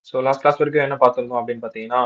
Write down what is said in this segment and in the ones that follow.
So last class வரைக்கும் என்ன பார்த்திருந்தோம் அப்படின்னு பார்த்தீங்கன்னா,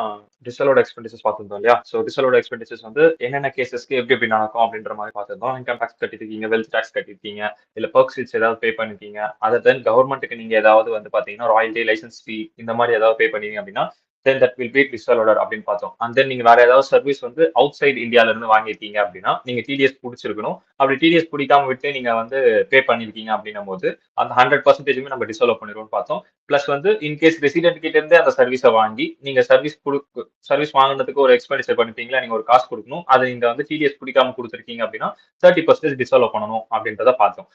டிசலோட எக்ஸ்பென்டிச்சர்ஸ் பார்த்திருந்தோம் இல்லையா? ஸோ டிசலோட எக்ஸ்பென்டிச்சர்ஸ் வந்து என்னென்ன கேஸஸ்க்கு எப்படி எப்படி நடக்கும் அப்படின்ற மாதிரி பார்த்திருந்தோம். இன்கம் டாக்ஸ் கட்டியிருக்கீங்க, வெல்த் டாக்ஸ் கட்டியிருக்கீங்க, இல்ல பெர்க்ஸ் ஏதாவது பே பண்ணிருக்கீங்க. அதர் தென் கவர்மெண்ட்டுக்கு நீங்க ஏதாவது வந்து பார்த்தீங்கன்னா, ராயல்டி, லைசன்ஸ் ஃபீ இந்த மாதிரி ஏதாவது பே பண்ணீங்க அப்படின்னா, தென் தட் வில் பி டிசலோடர் அப்படின்னு பார்த்தோம். அண்ட் தென் நீங்க வேற ஏதாவது சர்வீஸ் வந்து அவுட் சைட் இந்தியால இருந்து வாங்கியிருக்கீங்க அப்படின்னா, நீங்க டிடிஎஸ் புடிச்சிருக்கணும். அப்படி டிடிஎஸ் பிடிக்காம விட்டு நீங்க வந்து பே பண்ணிருக்கீங்க அப்படின்னும் போது, அந்த 100% நம்ம டிசால்வ் பண்ணிடுவோம்னு பார்த்தோம். பிளஸ் வந்து இன்கேஸ் ரெசிடென்ட் கிட்ட இருந்தே அந்த சர்வீஸை வாங்கி நீங்க சர்வீஸ் வாங்குனதுக்கு ஒரு எக்ஸ்பெண்டிச்சர் பண்ணிட்டீங்களா, நீங்க ஒரு காசு கொடுக்கணும். அதை நீங்க வந்து டிடிஎஸ் பிடிக்காம கொடுத்துருக்கீங்க அப்படின்னா 30% டிசால்வ் பண்ணணும் அப்படின்றத பார்த்தோம்.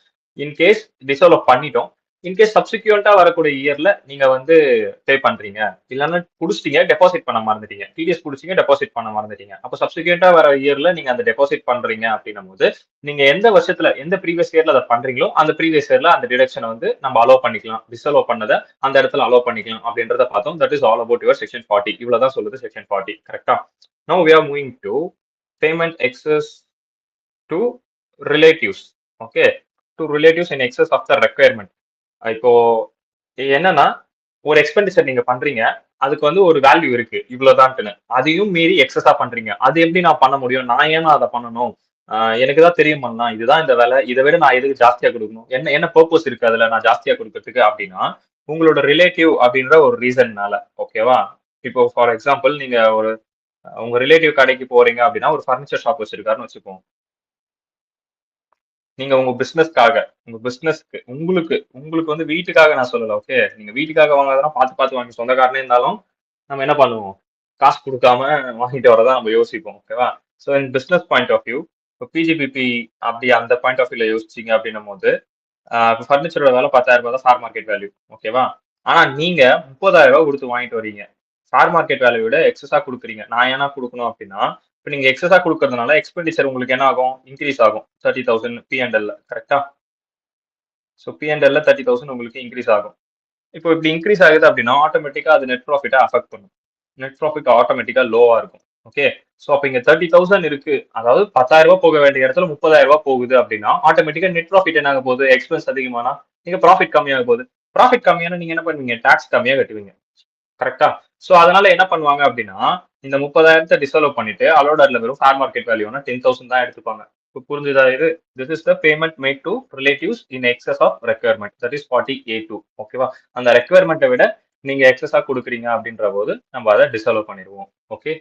இன்கேஸ் டிசால்வ் பண்ணிட்டோம். இன்கேஸ் சப்சிக்வெண்டா வரக்கூடிய இயர்ல நீங்க வந்து பே பண்றீங்க, இல்லைன்னா புடிச்சிட்டீங்க டெபாசிட் பண்ண மறந்துட்டீங்க, டிடிஎஸ் புடிச்சீங்க டெபாசிட் பண்ண மறந்துட்டீங்க. அப்ப சப்சிக்வெண்டா வர இயர்ல நீங்க அந்த டெபாசிட் பண்றீங்க அப்படின்னும் போது நீங்க எந்த வருஷத்துல எந்த ப்ரீவியஸ் இயர்ல அதை பண்றீங்களோ அந்த ப்ரீவியஸ் இயர்ல அந்த டிடக்ஷனை வந்து நம்ம அலோவ் பண்ணிக்கலாம், டிஸ்அலோவ் பண்ணதை அந்த இடத்துல அலோவ் பண்ணிக்கலாம் அப்படின்றத பார்த்தோம். That is all about your section 40. இவ்வளவுதான் சொல்லுது செக்ஷன் 40. கரெக்டா? Now we are moving to payment excess to relatives. Okay, to relatives in excess of the requirement. இப்போ என்னன்னா, ஒரு எக்ஸ்பெண்டிச்சர் நீங்க பண்றீங்க, அதுக்கு வந்து ஒரு வேல்யூ இருக்கு இவ்வளவுதான்ட்டுன்னு. அதையும் மீறி எக்ஸஸா பண்றீங்க. அது எப்படி நான் பண்ண முடியும்? நான் ஏன் அதை பண்ணணும்? எனக்கு தான் தெரியுமண்ணா, இதுதான் இந்த வேலை, இதை விட நான் எதுக்கு ஜாஸ்தியா கொடுக்கணும், என்ன என்ன பர்பஸ் இருக்கு அதுல நான் ஜாஸ்தியா கொடுக்கறதுக்கு அப்படின்னா, உங்களோட ரிலேட்டிவ் அப்படின்ற ஒரு ரீசன்னால. ஓகேவா? இப்போ ஃபார் எக்ஸாம்பிள் நீங்க ஒரு உங்க ரிலேட்டிவ் கடைக்கு போறீங்க அப்படின்னா, ஒரு ஃபர்னிச்சர் ஷாப் வச்சிருக்காருன்னு வச்சுப்போம். நீங்க உங்க பிசினஸ்க்காக, உங்க பிசினஸ்க்கு உங்களுக்கு உங்களுக்கு வந்து வீட்டுக்காக நான் சொல்லல. ஓகே, நீங்க வீட்டுக்காக வாங்காதனா பார்த்து பார்த்து வாங்கி சொந்தக்காரனே இருந்தாலும் நம்ம என்ன பண்ணுவோம், காசு கொடுக்காம வாங்கிட்டு வரதான் நம்ம யோசிப்போம். ஓகேவா? So in business point of view, இப்போ பிஜிபிபி அப்படி அந்த பாயிண்ட் ஆஃப் வியூல யோசிச்சீங்க அப்படின்னும் போது, இப்போ ஃபர்னிச்சரோட வேலை 10,000 தான் ஃபேர் மார்க்கெட் வேல்யூ. ஓகேவா? ஆனா நீங்க 30,000 கொடுத்து வாங்கிட்டு வரீங்க. ஃபேர் மார்க்கெட் வேல்யூ விட எக்ஸஸா கொடுக்குறீங்க. நான் ஏன்னா கொடுக்கணும் அப்படின்னா, இப்போ நீங்க எக்ஸஸா கொடுக்கறதுனால எக்ஸ்பெண்டிச்சர் உங்களுக்கு என்ன ஆகும், இன்க்ரீஸ் ஆகும். 30,000 P&L கரெக்டா? ஸோ P&L 30,000 உங்களுக்கு இன்க்ரீஸ் ஆகும். இப்போ இப்படி இன்க்ரீஸ் ஆகுது அப்படின்னா ஆட்டோமேட்டிக்கா அது நெட் ப்ராஃபிட்டை அஃபெக்ட் பண்ணும். நெட் ப்ராஃபிட் ஆட்டோமேட்டிக்கா லோவா இருக்கும். ஓகே, ஸோ அப்ப இங்க 30,000 இருக்கு, அதாவது 10,000 போக வேண்டிய இடத்துல 30,000 போகுது அப்படின்னா ஆட்டோமேட்டிக்கா நெட் ப்ராஃபிட் என்ன ஆக போகுது, எக்ஸ்பென்ஸ் அதிகமானா நீங்க ப்ராஃபிட் கம்மியாக போகுது. ப்ராஃபிட் கம்மியான நீங்க என்ன பண்ணுவீங்க, டாக்ஸ் கம்மியா கட்டுவீங்க. கரெக்டா? சோ அதனால என்ன பண்ணுவாங்க அப்படின்னா, இந்த 30,000 டிசால்வ் பண்ணிட்டு அலோடர்ல வெறும் ஃபேர் மார்க்கெட் வேல்யூனா 10,000 தான் எடுத்துப்பாங்க. இப்போ புரிஞ்சுதா இது? This is the payment made to relatives in excess of requirement. That is 40A2. ஓகேவா? அந்த ரெக்யர்மெண்ட்டை விட நீங்க எக்ஸஸா கொடுக்குறீங்க அப்படின்ற போது நம்ம அதை டிசால்வ் பண்ணிடுவோம். ஓகே,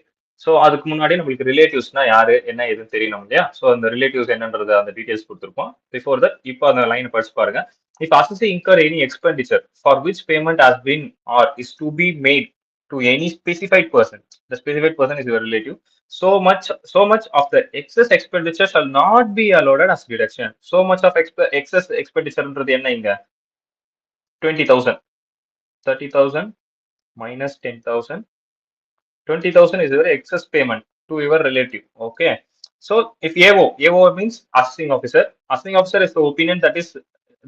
சோ அதுக்கு முன்னாடி நம்மளுக்கு ரிலேட்டிவ்ஸ்னா யாரு என்ன எதுன்னு தெரியணும் இல்லையா? சோ அந்த ரிலேட்டிவ்ஸ் என்னன்றது அந்த டீடைல்ஸ் கொடுத்துருப்போம். பிஃபோர் தட் இப்போ அந்த லைன் படிச்சு பாருங்க. If assessor incur any expenditure for which payment has been or is to be made to any specified person, the specified person is your relative, so much of the excess expenditure shall not be allowed as deduction. So much of excess expenditure என்ன இங்க 20,000, 30,000 minus 10,000, 20,000 is your excess payment to your relative. Okay, so if AO means assessing officer is the opinion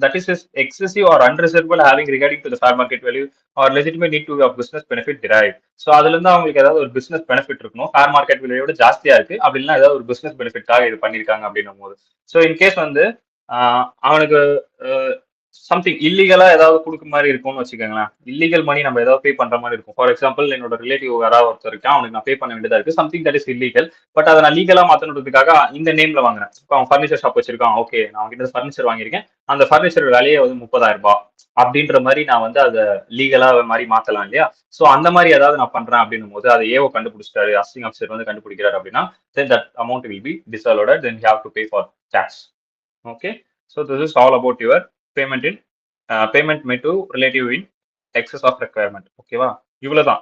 that is excessive or unreasonable having regarding to the fair market value or legitimate need to have business benefit derived. So அதுல இருந்து அவங்களுக்கு ஏதாவது ஒரு business benefit இருக்கணும், fair market வேல்யூவோட ஜாஸ்தியா இருக்கு அப்படின்னா ஏதாவது ஒரு பிசினஸ் பெனிஃபிட்காக இது பண்ணிருக்காங்க அப்படின்னும் போது, ஸோ இன்கேஸ் வந்து அவனுக்கு சம்திங் இல்லீகலா ஏதாவது கொடுக்க மாதிரி இருக்கும்னு வச்சுக்கோங்களேன். இல்லீகல் மணி நம்ம ஏதாவது பே பண்ற மாதிரி இருக்கும். ஃபார் எக்ஸாம்பிள் என்னோட ரிலேட்டிவ் யாராவது ஒருத்தர் இருக்கா, அவனுக்கு நான் பே பண்ண வேண்டியதா இருக்கு, something that is illegal. But அதை நான் லீகலா மாத்தணுன்றதுக்காக இந்த நேம்ல வாங்குறேன். இப்போ அவன் ஃபர்னிச்சர் ஷாப் வச்சிருக்கான். ஓகே, நான் அவன்கிட்ட ஃபர்னிச்சர் வாங்கியிருக்கேன், அந்த ஃபர்னிச்சர் விலையே வந்து 30,000 அப்படின்ற மாதிரி நான் வந்து அதை லீகலா மாதிரி மாத்தலாம் இல்லையா? சோ அந்த மாதிரி ஏதாவது நான் பண்றேன் அப்படின்னும் போது அதை ஏவோ கண்டுபிடிச்சிட்டாரு, அசிஸ்டிங் ஆஃபீஸர் வந்து கண்டுபிடிக்கிறாரு அப்படின்னா then that amount will be disallowed, then you have to pay for tax. Okay, so this is all about your payment made to relative in excess of requirement. ஓகேவா? இவ்வளவுதான்.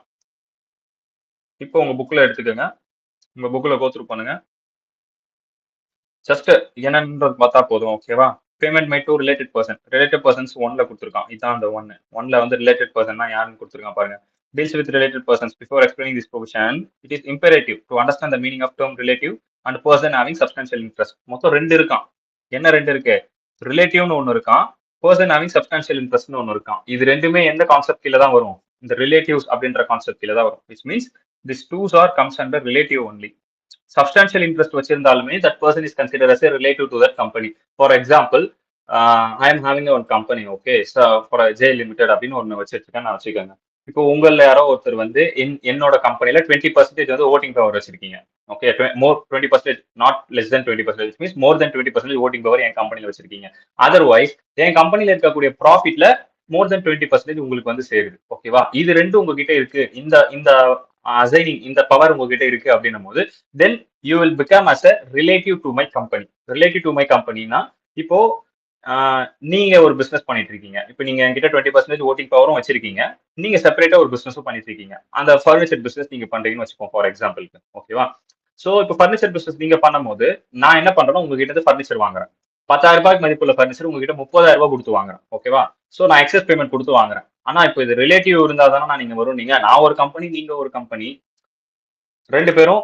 இப்போ உங்க புக்ல எடுத்துக்கோங்க, உங்க புக்ல கோத்ரூ பண்ணுங்க. ஜஸ்ட் என்னன்றது பார்த்தா போதும். ஓகேவா? Payment made to related persons 1ல கொடுத்துருக்கான். இதான் அந்த 1ல வந்து ரிலேட்டட் பர்சன்னா யாருன்னு கொடுத்துருக்கான் பாருங்க. Deals with related persons. Before explaining this provision, it is imperative to understand the meaning of term relative and person having substantial interest. மொத்தம் 2 இருக்கான். என்ன 2 இருக்கு? ரிலேட்டிவ்னு ஒன்னு இருக்கான், பர்சன் ஹேவிங் சப்ஸ்டான்ஷியல் இன்ட்ரெஸ்ட்னு ஒன்னு இருக்கான். இது ரெண்டுமே எந்த கான்செப்ட் கீழ தான் வரும்? இந்த ரிலேட்டிவ்ஸ் அப்படின்ற கான்செப்ட் கீழ தான் வரும். which means these two are comes under relative only. Substantial interest வச்சிருந்தாலுமே that person is considered as a relative to that company. For example, I am having one company. Okay, so for J Limited அப்படின்னு ஒன்னு வச்சிருக்கேன் நான் வச்சுக்கோங்க. இப்போ உங்கள்ல யாரோ ஒருத்தர் வந்து என்னோட கம்பெனில 20% வந்து ஓட்டிங் பவர் வச்சிருக்கீங்க. Okay. More 20% not less than 20% means more than 20% voting power என் கம்பெனில வச்சிருக்கீங்க. அதர்வைஸ் என் கம்பெனில இருக்கக்கூடிய ப்ராஃபிட்ல மோர் தென் 20% உங்களுக்கு வந்து சேருது. ஓகேவா? இது 2 உங்ககிட்ட இருக்கு. இந்த இந்த அசைனிங் இந்த பவர் உங்ககிட்ட இருக்கு அப்படின்னும் போது then you will become as a relative to my company. Relative to my கம்பெனினா இப்போ நீங்க ஒரு பிசினஸ் பண்ணிட்டு இருக்கீங்க. இப்போ நீங்க என்கிட்ட 20% ஓட்டிங் பவரும் வச்சிருக்கீங்க. நீங்க செப்பரேட்டா ஒரு பிசினஸும் பண்ணிட்டு இருக்கீங்க. அந்த ஃபர்னிச்சர் பிசினஸ் நீங்க பண்றீங்கன்னு வச்சுக்கோங்க ஃபார் எக்ஸாம்பிள்க்கு. ஓகேவா? சோ இப்போ ஃபர்னிச்சர் பிசினஸ் நீங்க பண்ணும்போது நான் என்ன பண்றேன்னா உங்ககிட்ட இருந்து ஃபர்னிச்சர் வாங்குறேன். ரூ. 10,000 மதிப்புள்ள ஃபர்னிச்சர் உங்ககிட்ட ரூ. 30,000 கொடுத்து வாங்குறேன். ஓகேவா? சோ நான் எக்ஸஸ் பேமெண்ட் கொடுத்து வாங்குறேன். ஆனா இப்போ இது ரிலேட்டிவ் இருந்தா தானே நான் நீங்க வரும் நீங்க. நான் ஒரு கம்பெனி, நீங்க ஒரு கம்பெனி. 2 பேரும்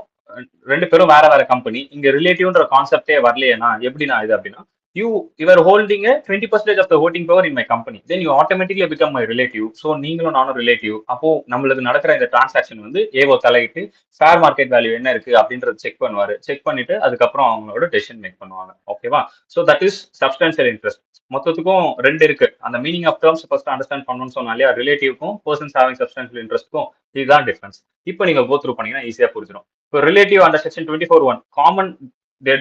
2 பேரும் வேற வேற கம்பெனி. இங்க ரிலேட்டிவ்ன்ற கான்செப்டே வரலையேனா எப்படின்னா இது அப்படின்னா you are holding a 20% of the voting power in my company. Then you automatically become my relative. So நீங்களும் நானும் ரிலேட்டிவ். அப்போ நம்மளுக்கு நடக்கிற இந்த டிரான்சாக்ஷன் வந்து ஏவோ தலையிட்டு ஃபேர் மார்க்கெட் வேல்யூ என்ன இருக்கு அப்படின்றத செக் பண்ணுவாரு. செக் பண்ணிட்டு அதுக்கப்புறம் அவங்களோட டெசிஷன் மேக் பண்ணுவாங்க. ஓகேவா? So that is substantial interest. மொத்தத்துக்கும் 2 இருக்கு. அந்த meaning of terms first understand பண்ணணும்னு சொன்னா இல்லையா? ரிலேட்டிவ்க்கும் பர்சன்ஸ் ஹேவிங் சப்ஸ்டன்ஷியல் இன்ட்ரெஸ்ட்க்கும் இதுதான் டிஃபரன்ஸ். இப்போ நீங்க கோ த்ரூ பண்ணீங்கன்னா ஈஸியா புரிஞ்சிடும். இப்போ relative under section 24(1) common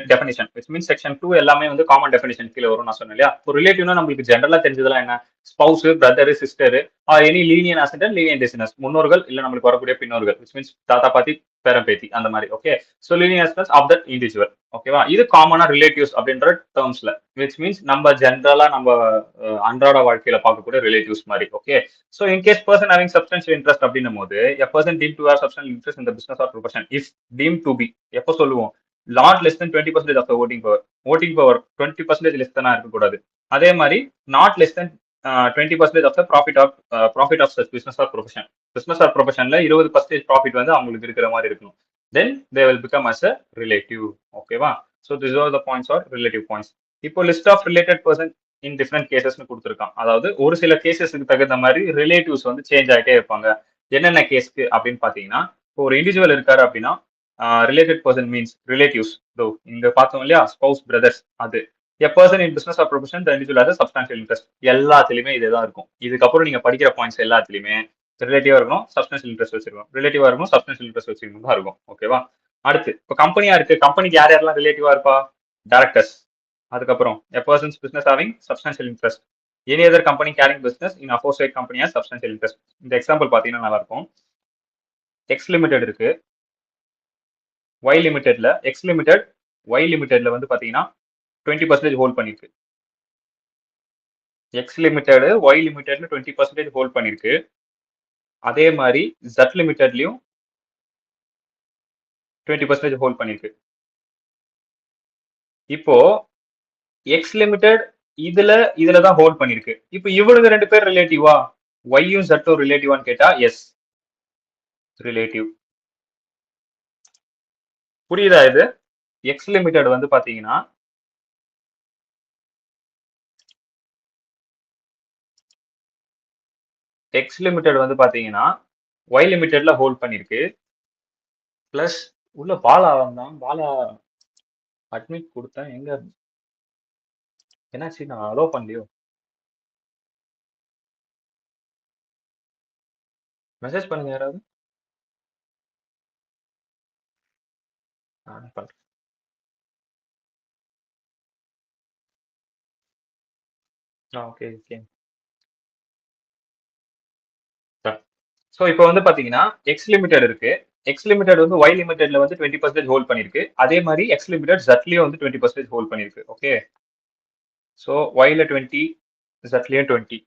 definition which means section 2 எல்லாமே வந்து காமன் டெஃபினிஷன் கீழே வரும் நான் சொன்னேன் இல்லையா? இப்போ ரிலேட்டிவ்னா நம்மளுக்கு ஜென்ரலா தெரிஞ்சதெல்லாம் என்ன? Spouse, brother, sister or any lineal ascendant lineal descendants முன்னோர்கள் இல்ல நம்மளுக்கு வரக்கூடிய பின்னோர்கள் விச் மீன்ஸ் தாத்தா பாத்தி பேரன் பேத்தி அந்த மாதிரி. Okay. So lineal ascendants of that individual. ஓகேவா? இது காமனா ரிலேட்டிவ்ஸ் அப்படின்ற டேர்ம்ஸ்ல விச் மீன்ஸ் நம்ம ஜென்ரலா நம்ம அன்றாட வாழ்க்கையில பார்க்கக்கூடிய ரிலேட்டிவ்ஸ் மாதிரி. Okay. So in case person having substantial interest அப்படின்னும் போது a person deemed to have substantial interest இந்த business or profession if deemed to be எப்போ சொல்லுவோம் not less than 20% of the voting power. Voting power 20% less தானா இருக்கக்கூடாது. அதே மாதிரி not less than 20% of the profit of business or profession. Business or ப்ரொஃபஷன்ல 20% profit வந்து அவங்களுக்கு இருக்கிற மாதிரி இருக்கணும். Then they will become as a relative. ஓகேவா? So this are the points are relative points. இப்போ list of related person in different கேசஸ்னு கொடுத்துருக்கான். அதாவது ஒரு சில கேசஸ்க்கு தகுந்த மாதிரி ரிலேட்டிவ்ஸ் வந்து சேஞ்ச் ஆகிட்டே இருப்பாங்க. என்னென்ன கேஸ்க்கு அப்படின்னு பாத்தீங்கன்னா இப்போ ஒரு இண்டிவிஜுவல் இருக்காரு அப்படின்னா ரிலேட்டட் பர்சன் மீன்ஸ் ரிலேட்டிவ்ஸ். தோ இங்க பார்த்தோம் இல்லையா ஸ்பௌஸ் பிரதர்ஸ் அது a person in business or profession the individual has substantial interest. எல்லாத்துலயுமே இதுதான் இருக்கும். இதுக்கப்புறம் நீங்க படிக்கிற பாயிண்ட்ஸ் எல்லாத்துலயுமே ரிலேட்டிவா இருக்கணும், சப்ஸ்டான்ஷியல் இன்ட்ரெஸ்ட் வச்சிருக்கணும். ரிலேட்டிவா இருக்கணும், சப்ஸ்டான்ஷியல் இன்ட்ரெஸ்ட் வச்சிருக்கணும் தான் இருக்கும். ஓகேவா? அடுத்து இப்போ கம்பெனியா இருக்கு. கம்பெனிக்கு யார் யாரெல்லாம் ரிலேட்டிவா இருப்பா? டைரக்டர்ஸ். அதுக்கப்புறம் a persons business having substantial interest. Any other company carrying business in associate company has substantial interest. இந்த எக்ஸாம்பிள் பாத்தீங்கன்னா நல்லா இருக்கும். எக்ஸ் லிமிடெட் இருக்கு. ஒய் லிமிடெட்ல எக்ஸ் லிமிடெட் ஒய் லிமிடெட்ல வந்து பாத்தீங்கன்னா 20% ஹோல்ட் பண்ணிருக்கு. எக்ஸ் லிமிடெட் ஒய் லிமிடெட்ல 20% ஹோல்ட் பண்ணிருக்கு. அதே மாதிரி ஜட் லிமிடெட்லயும் 20% ஹோல்ட் பண்ணிருக்கு. இப்போ எக்ஸ் லிமிடெட் இதுல இதுல தான் ஹோல்ட் பண்ணிருக்கு. இப்போ இவனுங்க 2 பேர் ரிலேட்டிவா? ஒய்யும் ஜட்டும் ரிலேட்டிவான்னு கேட்டா எஸ் ரிலேட்டிவ். புரியுதா இது? எக்ஸ் லிமிடெட் வந்து பாத்தீங்கன்னா எக்ஸ் லிமிடெட் வந்து பாத்தீங்கன்னா ஒய் லிமிடெட்ல ஹோல்ட் பண்ணிருக்கு. பிளஸ் உள்ள பாலா வந்தான். பாலா அட்மிட் கொடுத்தேன். எங்க என்னாச்சு? நான் அலோ பண்ணலையோ? மெசேஜ் பண்ணுங்க யாராவது. நான் பண்றேன். Okay okay. ஸோ இப்போ வந்து பாத்தீங்கன்னா எக்ஸ் லிமிடெட் இருக்கு. எக்ஸ் லிமிடெட் வந்து ஒய் லிமிடெட்ல வந்து 20% ஹோல்ட் பண்ணிருக்கு. அதே மாதிரி எக்ஸ் லிமிடெட் ஜட்லயும் வந்து 20% ஹோல்ட் பண்ணிருக்கு. ஓகே. ஸோ ஒய்ல 20, ஜட்லயும் 20.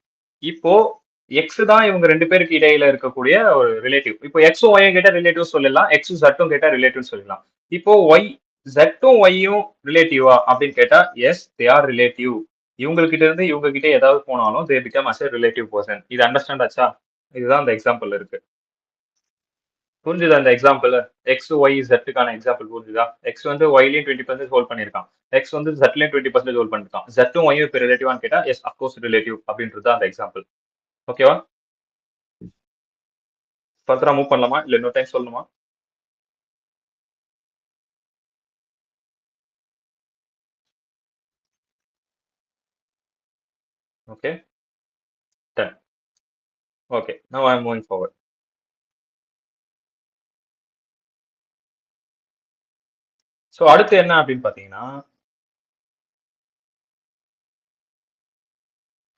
இப்போ எக்ஸ் தான் இவங்க 2 பேருக்கு இடையில இருக்கக்கூடிய ஒரு ரிலேட்டிவ். இப்போ எக்ஸும் ஒய்யும் கேட்டா ரிலேட்டிவ் சொல்லலாம், எக்ஸும் ஜட்டும் கேட்டா ரிலேட்டிவ் சொல்லலாம். இப்போ ஒய் ஜட்டும் ஒய்யும் ரிலேட்டிவா அப்படின்னு கேட்டா எஸ் தே ஆர் ரிலேட்டிவ். இவங்க கிட்ட இருந்து இவங்க கிட்ட ஏதாவது போனாலும் they become as a relative person. இது அண்டர்ஸ்டாண்ட் ஆச்சா? இதுதான் அந்த எக்ஸாம்பிள் இருக்கு. புரிஞ்சுதா இந்த எக்ஸாம்பிள்? எக்ஸ் ஒய் ஜெட்டுக்கான எக்ஸாம்பிள் புரிஞ்சுதா? எக்ஸ் வந்து ஒய்லயும் 20% ஹோல்ட் பண்ணிருக்கான். எக்ஸ் வந்து ஜெட்லயும் 20% ஹோல்ட் பண்ணிருக்கான். ஜெட்டும் ஒய்யும் இப்ப ரிலேட்டிவான்னு கேட்டா எஸ் அப்கோர்ஸ் ரிலேட்டிவ் அப்படின்றது அந்த எக்ஸாம்பிள். ஓகேவா? ஃபர்தரா மூவ் பண்ணலாமா இல்ல இன்னொரு டைம் சொல்லணுமா? Okay. Done. Okay, now I'm moving forward. So அடுத்து என்ன அப்படின்னு பார்த்தீங்கன்னா,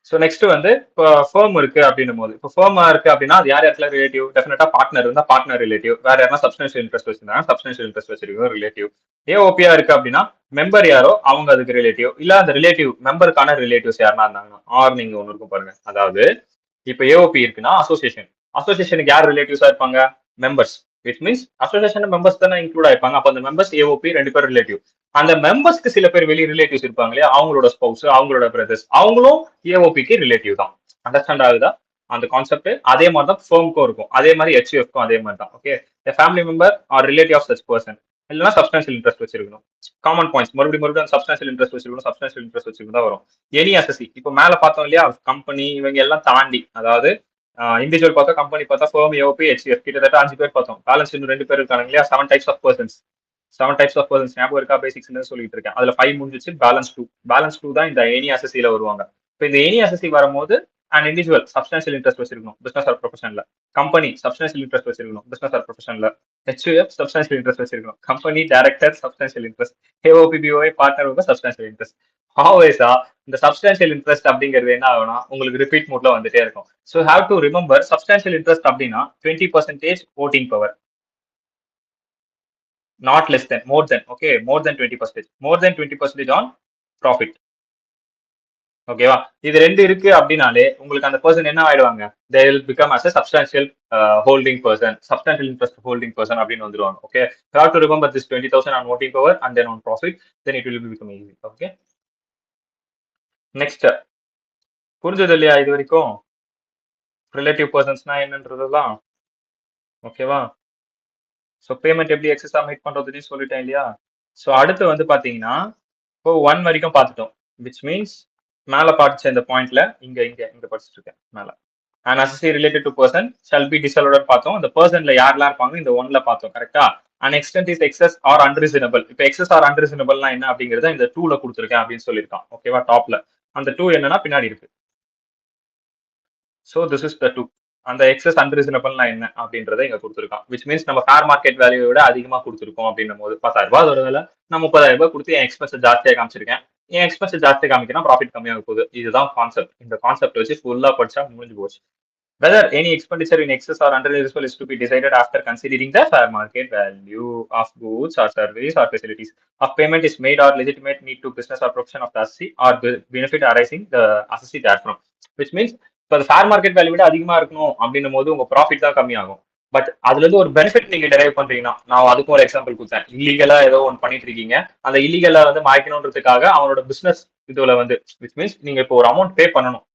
ஸோ நெக்ஸ்ட் வந்து இப்போ ஃபர்ம் இருக்கு அப்படின்னும் போது, இப்போ ஃபர்மா இருக்கு அப்படின்னா அது யார் யாருக்குலாம் ரிலேட்டிவ்? டெஃபினட்டா பார்ட்னர் இருந்தா பார்ட்னர் ரிலேட்டிவ். வேற யாரா சப்ஸ்டன்ஷியல் இன்ட்ரெஸ்ட் வச்சிருந்தாங்க சப்ஸ்டன்ஷியல் இன்ட்ரெஸ்ட் வச்சிருக்கோம் ரிலேட்டிவ். ஏஓபியா இருக்கு அப்படின்னா மெம்பர் யாரோ அவங்க அதுக்கு ரிலேட்டிவ். இல்ல அந்த ரிலேட்டிவ் மெம்பருக்கான ரிலேட்டிவ்ஸ் யாருன்னா இருந்தாங்கன்னா, ஆர் நீங்க ஒன்று இருக்கும் பாருங்க. அதாவது இப்போ ஏஓபி இருக்குன்னா அசோசியேஷன். அசோசியேஷனுக்கு யார் ரிலேட்டிவ்ஸா இருப்பாங்க? Members. Which means association members தானே இன்க்ளூட் ஆயிருப்பாங்க. அப்ப அந்த மெம்பர்ஸ் ஏஓபி 2 பேர் ரிலேட்டிவ். அந்த மெம்பர்ஸ்க்கு சில பேர் வெளிய ரிலேட்டிவ்ஸ் இருப்பாங்க இல்லையா? அவங்களோட ஸ்பௌஸ், அவங்களோட பிரதர்ஸ், அவங்களும் ஏஓபிக்கு ரிலேட்டிவ் தான். அண்டர்ஸ்டாண்ட் ஆகுதா? அந்த கான்செப்ட் அதே மாதிரி தான் ஃபேர்முக்கும் இருக்கும். அதே மாதிரி ஹெச்யூஎஃப்க்கும் அதே மாதிரி தான். Okay, family member or relative of such person இல்லைன்னா சப்ஸ்டான்சியல் இன்ட்ரெஸ்ட் வச்சிருக்கணும். காமன் பாயிண்ட்ஸ் மறுபடியும் சப்ஸ்டான்சியல் இன்ட்ரெஸ்ட் வச்சிருக்கணும். சப்ஸ்டான்சியல் இன்ட்ரெஸ்ட் வச்சிருக்கணும் தான் வரும். எனி அசசி இப்போ மேல பார்த்தோம் இல்லையா? கம்பெனி இவங்க எல்லாம் தாண்டி, அதாவது இண்டிவிஜுவல் பார்த்தா, கம்பெனி பார்த்தா, ஃபர்ம், ஏஓபி, ஹெச்எஃப் கிட்டத்தட்ட 5 பேர் பார்த்தோம். பேலன்ஸ் இன்னும் 2 பேர் இருக்காங்க இல்லையா? 7 types of persons. 7 types of persons ஞாபகம் இருக்கா? பேசிக்ஸ்னு சொல்லிட்டு இருக்கேன். அதுல 5 முடிஞ்சிச்சு, பேலன்ஸ் 2. பேலன்ஸ் 2 தான் இந்த எனி அசசில வருவாங்க. இப்போ இந்த எனி அசசி வரும்போது அண்ட் இண்டிவிஜுவல் சப்ஸ்டான்சியல் இன்ட்ரெஸ்ட் வச்சிருக்கணும் பிசினஸ் ஆர் ப்ரொஃபஷன்ல. கம்பெனி சப்ஸ்டான்சியல் இன்ட்ரெஸ்ட் வச்சிருக்கணும் பிசினஸ் ஆர் ப்ரொஃபஷன்ல. ஹெச்யூஎஃப் சப்ஸ்டான்சியல் இன்ட்ரெஸ்ட் வச்சிருக்கணும். Company director substantial interest. AOP BOI partner substantial interest. ஆல்வேஸா இந்த சப்ஸ்டான்சியல் இன்ட்ரெஸ்ட் அப்படிங்கிறது என்ன ஆகும்னா உங்களுக்கு ரிப்பீட் மூட்ல வந்துட்டே இருக்கும். So have to remember substantial interest அப்படின்னா 20% voting power, not less than, more than. Okay, more than 20%, more than 20% on profit. ஓகேவா? இது ரெண்டு இருக்கு அப்படின்னாலே உங்களுக்கு அந்த பர்சன் என்ன ஆயிடுவாங்க? They will become as a substantial holding person, substantial interest holding person அப்படின்னு வந்துருவாங்க. Okay, have to remember this 20,000 on voting power and then on profit, then it will become easy. Okay, next புரிஞ்சது இல்லையா இது வரைக்கும்? Relative பர்சன்ஸ்னா என்னன்றதுதான். ஓகேவா? So payment எப்படி எக்ஸஸா make பண்றதுன்னு சொல்லிட்டேன் இல்லையா? ஸோ அடுத்து வந்து பாத்தீங்கன்னா இப்போ 1 வரைக்கும் பார்த்துட்டோம். விச் மீன்ஸ் மேல படிச்ச இந்த பாயிண்ட்ல இங்க இங்க இங்க படிச்சுட்டு இருக்கேன் மேல. And assessee related to person shall be disallowed பார்த்தோம். இந்த பர்சன்ல யாரெல்லாம் இருப்பாங்க இந்த 1ல பார்த்தோம். கரெக்டா? And extent is excess or unreasonable. இப்போ எக்ஸஸ் ஆர் அன்ரீசனபிள்னா என்ன அப்படிங்கறத இந்த 2ல கொடுத்துருக்கேன் அப்படின்னு சொல்லியிருக்கான். ஓகேவா? டாப்ல அந்த 2 என்னன்னா பின்னாடி இருக்கு. ஸோ திஸ் இஸ் த 2. அந்த எக்ஸஸ் அன்ரீசனபிள்னா என்ன அப்படின்றத இங்க கொடுத்துருக்கான். விச் மீன்ஸ் நம்ம ஃபேர் மார்க்கெட் வேல்யூ விட அதிகமா கொடுத்துருக்கோம் அப்படின்னும் போது 10,000 ரூபாய் வருதுல, நான் 30,000 ரூபாய் கொடுத்து என் எக்ஸ்பென்ஸ் ஜாஸ்தியா காமிச்சிருக்கேன். என் எக்ஸ்பென்ஸ் ஜாஸ்தியா காமிக்கணும், ப்ராஃபிட் கம்மியாக போகுது. இதுதான் கான்செப்ட். இந்த கான்செப்ட் வச்சு ஃபுல்லா படிச்சா முடிஞ்சு போச்சு. Whether any expenditure in excess or unreasonable is to be decided after considering the fair market value of goods or service or facilities of payment is made or legitimate need to business or profession of the assessee or benefit arising the assessee therefrom. Which means இப்போ fair market value விட அதிகமா இருக்கணும் அப்படின்னும் போது உங்க profit தான் கம்மியாகும். But அதுல இருந்து ஒரு பெனிஃபிட் நீங்க டெரைவ் பண்றீங்கன்னா, நான் அதுக்கும் ஒரு எக்ஸாம்பிள் கொடுத்தேன். இல்லீகலா ஏதோ ஒன்று பண்ணிட்டு இருக்கீங்க, அந்த இல்லீகலா வந்து மாய்க்கணுன்றதுக்காக அவனோட பிசினஸ் இதுல வந்து, விச் மீன்ஸ் நீங்க இப்போ ஒரு அமௌண்ட் பே பண்ணணும்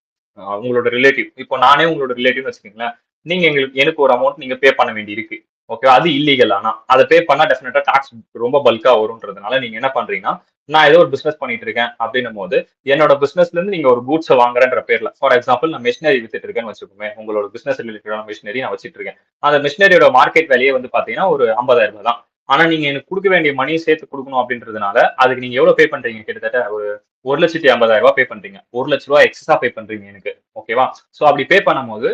உங்களோட ரிலேட்டிவ். இப்போ நானே உங்களோட ரிலேட்டிவ் வச்சுக்கீங்களேன், நீங்க எனக்கு ஒரு அமௌண்ட் நீங்க பே பண்ண வேண்டி இருக்கு. ஓகே, அது இல்லீகல். ஆனா அதை பே பண்ணா டெஃபினட்டா டாக்ஸ் ரொம்ப பல்கா வரும்ன்றதுனால நீங்க என்ன பண்றீங்கன்னா, நான் ஏதோ ஒரு பிசினஸ் பண்ணிட்டு இருக்கேன் அப்படின்னும் போது என்னோட பிசினஸ்ல இருந்து நீங்க ஒரு கூட்ஸ் வாங்குறன்ற பேர்ல, ஃபார் எக்ஸாம்பிள் நான் மிஷினரி வித்துட்டு இருக்கேன்னு வச்சுக்கோங்க, உங்களோட பிசினஸ் ரிலேட்டடான மிஷினரி நான் வச்சிட்டு இருக்கேன். அந்த மிஷினரியோட மார்க்கெட் வேலையே வந்து பாத்தீங்கன்னா ஒரு 50,000 ரூபாய் தான். ஆனா நீங்க எனக்கு கொடுக்க வேண்டிய மணியை சேர்த்து கொடுக்கணும் அப்படின்றதுனால அதுக்கு நீங்க எவ்வளவு பே பண்றீங்க? கிட்டத்தட்ட ஒரு 1,50,000 ரூபாய் பே பண்றீங்க. 1,00,000 ரூபாய் எக்ஸஸா பே பண்றீங்க எனக்கு. ஓகேவா? சோ அப்படி பே பண்ணும்போது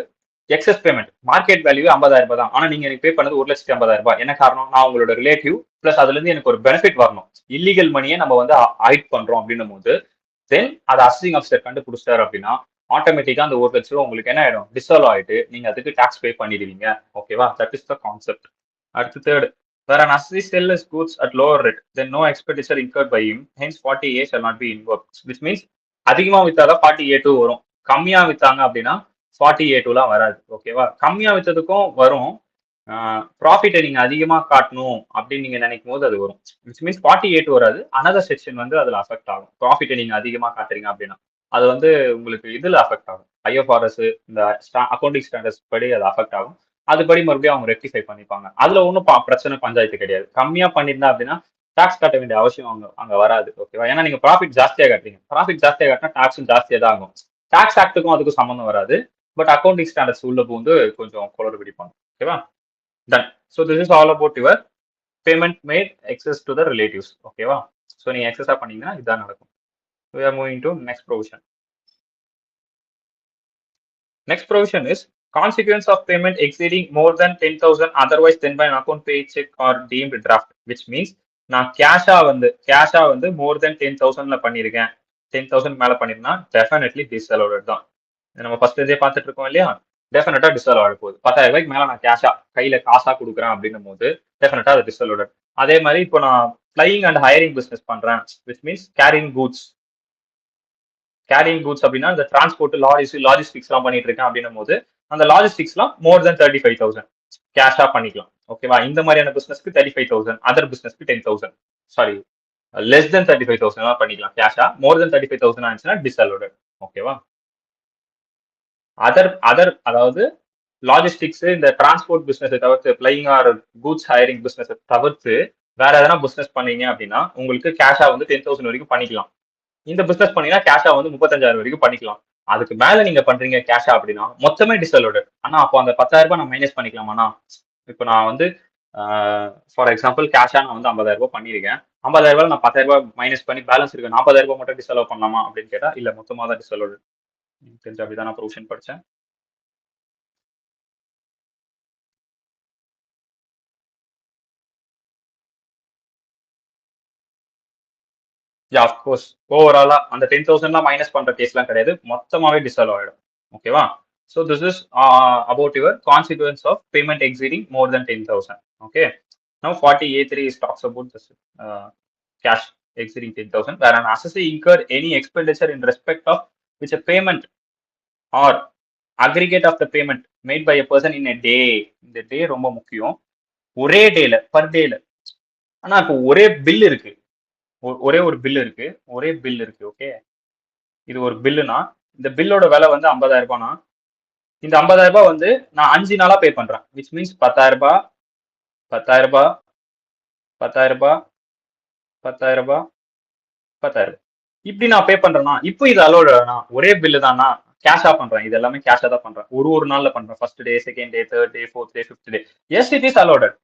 எக்ஸஸ் பேமெண்ட், மார்க்கெட் வேல்யூ 50,000 ரூபாய் தான். ஆனா நீங்க எனக்கு பே பண்ணது 1,50,000 ரூபாய். என்ன காரணம்? நான் உங்களோட ரிலேட்டிவ் பிளஸ் அதுல இருந்து எனக்கு ஒரு பெனிஃபிட் வரணும். இல்லீகல் மணியை நம்ம வந்து ஹைட் பண்றோம் அப்படின்னும் போது தென் அதை அசசிங் ஆஃபீஸர் கண்டுபிடிச்சாரு அப்படின்னா ஆட்டோமேட்டிக்கா அந்த 1,00,000 ரூபாய் உங்களுக்கு என்ன ஆயிடும்? டிசால்வ் ஆயிட்டு நீங்க அதுக்கு டாக்ஸ் பே பண்ணிடுவீங்க. ஓகேவா? That is the concept. அடுத்து third, where an assessee sells his goods at lower rate, then no expenditure incurred by him, hence 40A shall not be invoked. Which means அதிகமா வித்தாதான் 40A2 வரும். கம்மியா வித்தாங்க அப்படின்னா 40A2லாம் வராது. ஓகேவா? கம்மியா வித்ததுக்கும் வரும். ப்ராஃபிட்டை நீங்க அதிகமா காட்டணும் அப்படின்னு நீங்க நினைக்கும் போது அது வரும். விச் மீன்ஸ் 40A2 வராது. அனதர் செக்ஷன் வந்து அதுல அஃபெக்ட் ஆகும். ப்ராஃபிட்டை நீங்க அதிகமா காட்டுறீங்க அப்படின்னா அது வந்து உங்களுக்கு இதுல அஃபெக்ட் ஆகும். ஐஎஃப்ஆர்எஸ் இந்த அக்கௌண்டிங் ஸ்டாண்டர்ட்ஸ் படி அது அஃபெக்ட் ஆகும். அதுபடி மறுபடியும் அவங்க ரெக்டிஃபை பண்ணிப்பாங்க. அதுல ஒன்றும் பிரச்சனை பஞ்சாயத்து கிடையாது. கம்மியா பண்ணியிருந்தா அப்படின்னா டாக்ஸ் கட்ட வேண்டிய அவசியம் அங்க அங்க வராது. ஓகேவா? ஏன்னா நீங்க ப்ராஃபிட் ஜாஸ்தியா காட்டுறீங்க. ப்ராஃபிட் ஜாஸ்தியா காட்டினா டாக்ஸும் ஜாஸ்தியா தான் ஆகும். டாக்ஸ் ஆக்டுக்கும் அதுக்கும் சம்மந்தம் வராது. பட் அக்கௌண்டிங் ஸ்டாண்டர்ட்ஸ் உள்ள பூந்து கொஞ்சம் குளறு பிடிப்பாங்க. ஓகேவா? Done. So this is all about your payment made excess to the relatives. ஓகேவா? ஸோ நீங்க எக்ஸஸா பண்ணீங்கன்னா இதுதான் நடக்கும். We are moving to next provision. Next provision is Consequence of payment exceeding more than 10,000 otherwise then by an account pay check or deemed draft, which means நான் கேஷா வந்து மோர் தென் 10,000ல பண்ணிருக்கேன், 10,000 மேல பண்ணிருந்தா டெஃபினெட்லி டிஸ்அலோடட் தான். நம்ம ஃபர்ஸ்ட் இதே பார்த்துட்டு இருக்கோம் இல்லையா, டெஃபினட்டா டிஸ்அலோட் போகுது. 10,000 ரூபாய்க்கு மேல நான் கேஷா கையில காசா கொடுக்குறேன் அப்படின்னும் போது டெஃபினட்டா அது டிஸ்அலோடட். அதே மாதிரி இப்போ நான் ஃபிளையிங் அண்ட் ஹையரிங் பிசினஸ் பண்றேன், விச் மீன்ஸ் கேரிங் கூட்ஸ் அப்படின்னா இந்த டிரான்ஸ்போர்ட் லாஜிஸ்டிக்ஸ் எல்லாம் பண்ணிட்டு இருக்கேன் அப்படின்னும் போது அந்த லாஜிஸ்டிக்ஸ்லாம் மோர் தென் 35,000 கேஷா பண்ணிக்கலாம். ஓகேவா, இந்த மாதிரியான பிசினஸ்க்கு 35,000, அதர் பிசினஸ்க்கு 10,000, சாரி லெஸ் தென் 35,000 பண்ணிக்கலாம் கேஷா. மோர் தென் 35,000 ஆச்சுன்னா டிஸ்அலோடட். ஓகேவா, அதாவது லாஜிஸ்டிக்ஸ் இந்த டிரான்ஸ்போர்ட் பிசினஸ் தவிர்த்து flying or goods hiring business தவிர்த்து வேற எதனா பிசினஸ் பண்ணீங்க அப்படின்னா உங்களுக்கு கேஷா வந்து 10,000 வரைக்கும் பண்ணிக்கலாம். இந்த பிசினஸ் பண்ணீங்கன்னா கேஷா வந்து 35,000 வரைக்கும் பண்ணிக்கலாம். அதுக்கு மேல நீங்க பண்றீங்க கேஷா அப்படின்னா மொத்தமே டிஸ்அலோடட். ஆனா அப்போ அந்த 10,000 ரூபாய் நான் மைனஸ் பண்ணிக்கலாமாண்ணா? இப்போ நான் வந்து ஃபார் எக்ஸாம்பிள் கேஷா நான் வந்து 50,000 ரூபாய் பண்ணிருக்கேன். 50,000 ரூபாய் நான் 10,000 ரூபாய் மைனஸ் பண்ணி பேலன்ஸ் இருக்கு 40,000 ரூபாய் மட்டும் டிஸ்அலோவ் பண்ணலாமா அப்படின்னு கேட்டா இல்ல, மொத்தமா தான் டிஸ்அலோடட். தெரிஞ்ச அப்படிதான் நான் ப்ரொவிஷன் படிச்சேன். யா அஃப்கோர்ஸ் ஓவராலா அந்த 10,000 மைனஸ் பண்ற கேஸ்லாம் கிடையாது, மொத்தமாவே டிஸ்அலோவ் ஆயிடும். ஓகேவா, so this is about your consequence of payment exceeding more than 10,000. Okay, now 40A3 talks about this cash exceeding 10,000 where an assessee incurred any expenditure in respect of which a payment or aggregate of the payment made by a person in a day. இந்த டே ரொம்ப முக்கியம். ஒரே டேல per டேல, ஆனா இப்போ ஒரே bill இருக்கு, ஒரே ஒரு பில் இருக்கு. ஓகே, இது ஒரு பில்லுனா இந்த பில்லோட விலை வந்து 50,000 ரூபாய்னா இந்த 50,000 ரூபாய் வந்து நான் 5 நாளா பே பண்றேன், விச் மீன்ஸ் 10,000 ரூபாய் 10,000 ரூபாய் 10,000 ரூபாய் 10,000 ரூபாய் 10,000 இப்படி நான் பே பண்றேன்னா இப்போ இது அலோட் ஒரே பில்லு தானா கேஷா பண்றேன், இது எல்லாமே கேஷா தான் பண்றேன், ஒரு நாள்ல பண்றேன், first day, second day, third day, fourth day, fifth day, S it is allowed.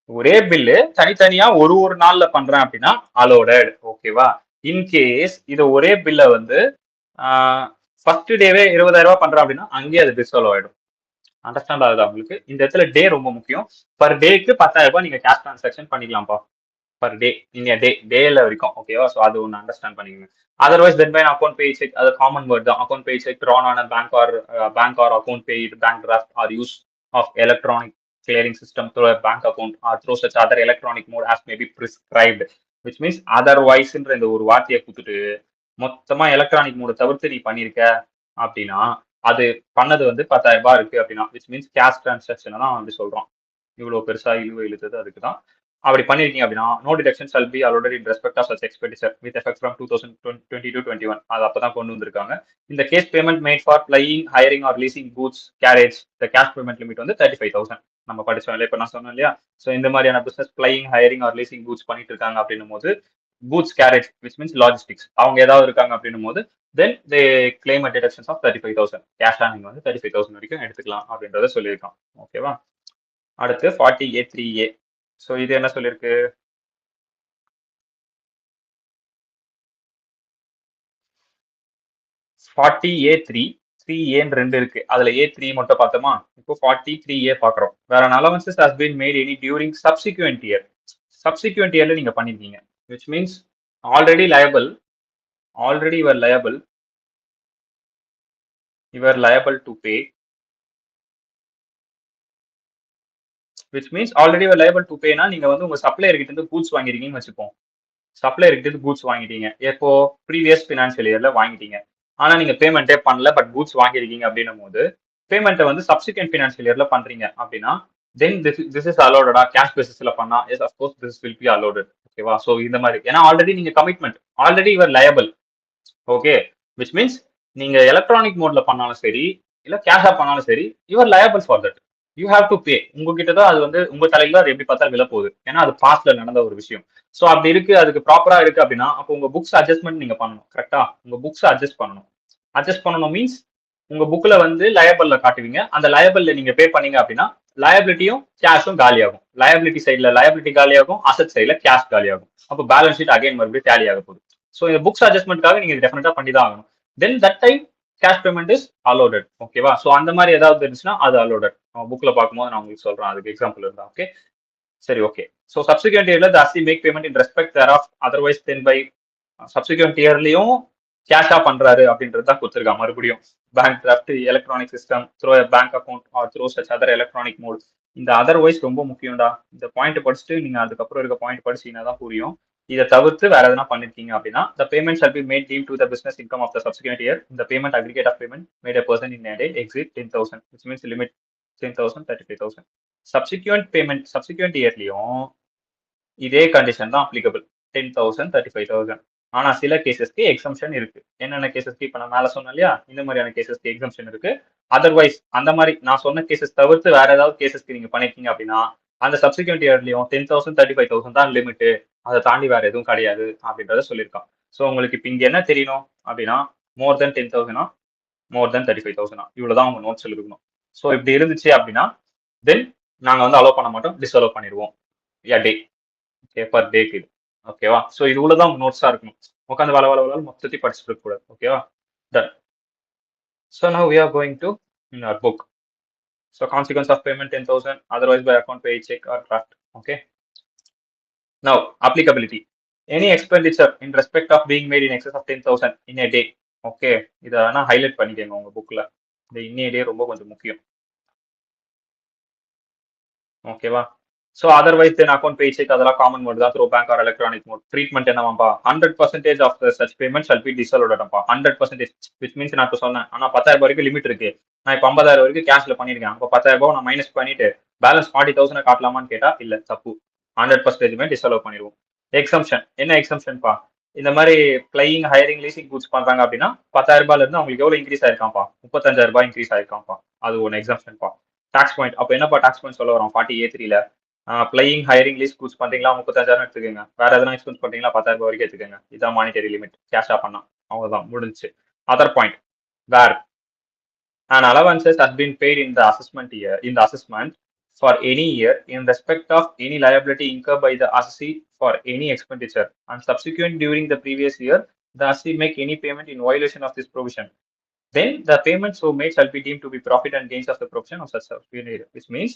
ஒரே பில்லு தனித்தனியா ஒரு நாள்ல பண்றேன் அப்படின்னா அலோடட். ஓகேவா, இன்கேஸ் இது ஒரே பில்ல வந்து ஃபர்ஸ்ட் டேவே 20,000 ரூபாய் பண்றேன் அப்படின்னா அங்கேயே அது டிஸ்அலோவ் ஆயிடும். அண்டர்ஸ்டாண்ட் ஆகுதா உங்களுக்கு? இந்த இடத்துல டே ரொம்ப முக்கியம். பர் டேக்கு 10,000 ரூபாய் நீங்க கேஷ் டிரான்சாக்ஷன் பண்ணிக்கலாம்ப்பா, பர் டே நீங்க டேல வரைக்கும். ஓகேவா, ஸோ அது ஒன்று அண்டர்ஸ்டாண்ட் பண்ணிக்கோங்க. Otherwise then by account payee cheque, அது காமன் வேர்ட் தான். Account payee cheque drawn on bank or account payee bank draft or use of electronic clearing system through a bank account or through such other electronic mode as may be prescribed, which means otherwise ன்ற இந்த ஒரு வார்த்தையை கொடுத்துட்டு மொத்தமா electronic மோட தவிர்த்து நீ பண்ணிருக்க அப்படின்னா அது பண்ணது வந்து 10,000 ரூபாய் இருக்கு அப்படின்னா விச் மீன்ஸ் கேஷ் டிரான்சாக்ஷன் தான் வந்து சொல்றோம். இவ்வளவு பெருசா இழுத்தது அதுக்கு தான். அப்படி பண்ணிருக்கீங்க அப்படின்னா no deduction shall be allowed in respect of such expenditure with effect from 2020-21. அது அப்பதான் கொண்டு வந்திருக்காங்க. இந்த case payment made for flying hiring or leasing goods carriage the cash payment limit வந்து 35,000 நம்ம படிச்சோம் இல்லையா, இப்போ நான் சொன்னேன் இல்லையா. ஸோ இந்த மாதிரியான business flying hiring or leasing goods பண்ணிட்டு இருக்காங்க அப்படின்னும் போது goods carriage which means logistics அவங்க ஏதாவது இருக்காங்க அப்படின்னும் போது then they claim a deductions of 35,000 கேஷா நீங்க வந்து 35,000 வரைக்கும் எடுத்துக்கலாம் அப்படின்றத சொல்லியிருக்கோம். ஓகேவா, அடுத்து 40A3A. ஸோ இது என்ன சொல்லியிருக்கு? A3 ரெண்டு இருக்கு, அதுல A3 மட்டும் பார்த்தோமா. இப்போ 43A பாக்குறோம். வேற allowances has been mat any during subsequent year. Subsequent இயர்ல நீங்க பண்ணிருக்கீங்க, which means already you are liable to pay, which means already you are liable to pay னா நீங்க வந்து உங்க சப்ளையர் கிட்ட இருந்து கூட்ஸ் வாங்கிருக்கீங்கன்னு வச்சுப்போம். சப்ளையர் கிட்ட இருந்து கூட்ஸ் வாங்கிட்டீங்க, எப்போ ப்ரீவியஸ் ஃபினான்ஷியல் இயர்ல வாங்கிட்டீங்க. ஆனா நீங்க பேமெண்ட்டே பண்ணல, பட் கூட்ஸ் வாங்கிருக்கீங்க அப்படின்னும் போது பேமெண்ட்டை வந்து சப்சிக்வெண்ட் ஃபினான்ஷியல் இயர்ல பண்றீங்க அப்படின்னா தென் திஸ் இஸ் அலோடடா கேஷ் பேசிஸ்ல பண்ணா yes of course this will be allowed. ஓகேவா, ஸோ இந்த மாதிரி ஏன்னா ஆல்ரெடி நீங்க commitment already your liable. Okay, which means நீங்க எலக்ட்ரானிக் மோட்ல பண்ணாலும் சரி இல்ல கேஷா பண்ணாலும் சரி your liable for that. You have to பே. உங்ககிட்ட தான் அது வந்து உங்க தலையில அது எப்படி பார்த்தா விலை போகுது, ஏன்னா அது பாஸ்ட்ல நடந்த ஒரு விஷயம். ஸோ அப்படி இருக்கு, அதுக்கு ப்ராப்பரா இருக்கு அப்படின்னா அப்போ உங்க புக்ஸ் அட்ஜஸ்ட்மெண்ட் நீங்க பண்ணணும். கரெக்டா, உங்க புக்ஸ் அட்ஜஸ்ட் பண்ணணும் மீன்ஸ் உங்க புக்ல வந்து லயபிள்ல காட்டுவீங்க. அந்த லயபிள்ல நீங்க பே பண்ணீங்க அப்படின்னா லயபிலிட்டியும் கேஷும் காலியாகும். லயபிலிட்டி சைட்ல லயபிலிட்டி காலியாகும், அசட் சைட்ல கேஷ் காலியாகும். அப்போ பேலன்ஸ் ஷீட் அகைன் மறுபடியும் டேலி ஆக போகுது. ஸோ இந்த புக்ஸ் அட்ஜஸ்ட்மெண்ட்காக நீங்க டெஃபினட்டா பண்ணி தான் ஆகணும். Then that time cash payment is allowed. ஓகேவா? ஸோ அந்த மாதிரி ஏதாவது இருந்துச்சுன்னா அது அலோடட். புக்ல பார்க்கும்போது நான் உங்களுக்கு சொல்றேன், அதுக்கு எக்ஸாம்பிள் இருந்தா. ஓகே, சரி, ஓகே. ஸோ சப்சிக்வெண்ட் இயர்ல the assessee make payment in respect thereof otherwise then by subsequent இயர்லயும் கேஷா பண்றாரு அப்படின்றது தான் கொடுத்துருக்காங்க. மறுபடியும் bank draft, electronic system, through bank account or through such other electronic mode. இந்த அதர்வைஸ் ரொம்ப முக்கியம்டா. இந்த பாயிண்ட் படிச்சுட்டு நீங்க அதுக்கப்புறம் இருக்க பாயிண்ட் படிச்சீங்கன்னா தான் புரியும். இதை தவிர்த்து வேற எதனா பண்ணிருக்கீங்க அப்படின்னா the payment shall be made deemed to the business income of the subsequent year. The payment aggregate of payment made a person in a day exceed 10,000, which means limit 10,000, 35,000. Subsequent payment subsequent இயர்லயும் இதே condition தான் applicable, 10,000, 35,000. ஆனா சில கேசஸ்க்கு exemption இருக்கு. என்னென்ன கேசஸ்க்கு இப்ப நான் மேல சொன்னேன் இல்லையா, இந்த மாதிரியான கேசஸ்க்கு எக்ஸம்ஷன் இருக்கு. அதர்வைஸ் அந்த மாதிரி நான் சொன்ன கேசஸ் தவிர்த்து வேற ஏதாவது கேசஸ்க்கு நீங்க பண்ணிருக்கீங்க அப்படின்னா அந்த சப்சிக்வெண்ட் இயர்லயும் 10,000, 35,000 தான் லிமிட், அதை தாண்டி வேற எதுவும் கிடையாது அப்படின்றத சொல்லியிருக்கான். ஸோ உங்களுக்கு இப்ப இங்க என்ன தெரியணும் அப்படின்னா, மோர் தென் 10,000, மோர் தென் 35,000, இவ்வளவுதான் உங்க நோட்ஸ் எழுதணும். ஸோ இப்படி இருந்துச்சு அப்படின்னா தென் நாங்க வந்து அலோவ் பண்ண மாட்டோம், டிஸ்அலோவ் பண்ணிடுவோம் டே. ஓகே, பர் டேக்கு இது. ஓகேவா? ஸோ இது உள்ளதான் உங்க நோட்ஸா இருக்கணும். உட்காந்து வள வள வள மொத்தத்தையும் படிச்சுட்டு இருக்க கூடாது. ஓகேவா? Done. So now we are going to in our book. So consequence of payment 10,000 otherwise by account, pay, check or draft. Okay. Now applicability. Any expenditure in respect of being made in excess of 10,000 in a day. Okay. இதை வேணா highlight பண்ணிக்கோங்க உங்க புக்ல. இந்த இன்னைய டே ரொம்ப கொஞ்சம் முக்கியம். ஓகேவா? So otherwise then account, pay, check அதெல்லாம் காமன் மோட் தான், through bank or electronic mode. Treatment என்னவாப்பா, 100% of the such payment shall be டிஸ்அலோடப்பா. 100%, விச் மீன்ஸ் நான் இப்போ சொன்னேன், ஆனா 10,000 வரைக்கும் லிமிட் இருக்கு, நான் இப்போ 50,000 வரைக்கும் கேஷ்ல பண்ணிருக்கேன். அப்போ 10,000 நான் மைனஸ் பண்ணிட்டு பேலன்ஸ் 40,000 காட்டலாமான்னு கேட்டா இல்ல, தப்பு. 100% டிஸ்அலோவ் பண்ணிடுவோம். எக்ஸம்ஷன் என்ன எக்ஸம்ஷன்ப்பா, இந்த மாதிரி பிளையிங், ஹையரிங், லீசிங் கூட்ஸ் பண்றாங்க அப்படின்னா 10,000 ரூபாயில இருந்து அவங்களுக்கு எவ்வளவு இன்க்ரீஸ் ஆயிருக்காப்பா, 35,000 ரூபாய் இன்க்ரீஸ் ஆயிருக்காப்பா. அது ஒன்னு எக்ஸம்ஷன்ப்பா. டாக்ஸ் பாயிண்ட், அப்ப என்னப்பா டாக்ஸ் பாயிண்ட் சொல்ல வரோம் 40A3ல, பிளையிங், ஹையரிங், லீஸ் கூட்ஸ் பண்றீங்களா 35,000 எடுத்துக்கோங்க, வேற எதனா எக்ஸ்பென்ஸ் பண்றீங்களா 10,000 ரூபாய் வரைக்கும் எடுத்துக்கோங்க. இதான் மானிட்டரி லிமிட், கேஷா பண்ணா அவ்வளவுதான் முடிஞ்சு. Other point, where an allowances has been paid in the assessment for any year in respect of any liability incurred by the assessee for any expenditure and subsequent during the previous year, the assessee make any payment in violation of this provision, then the payments so made shall be deemed to be profit and gains of the provision of such subsequent year. Which means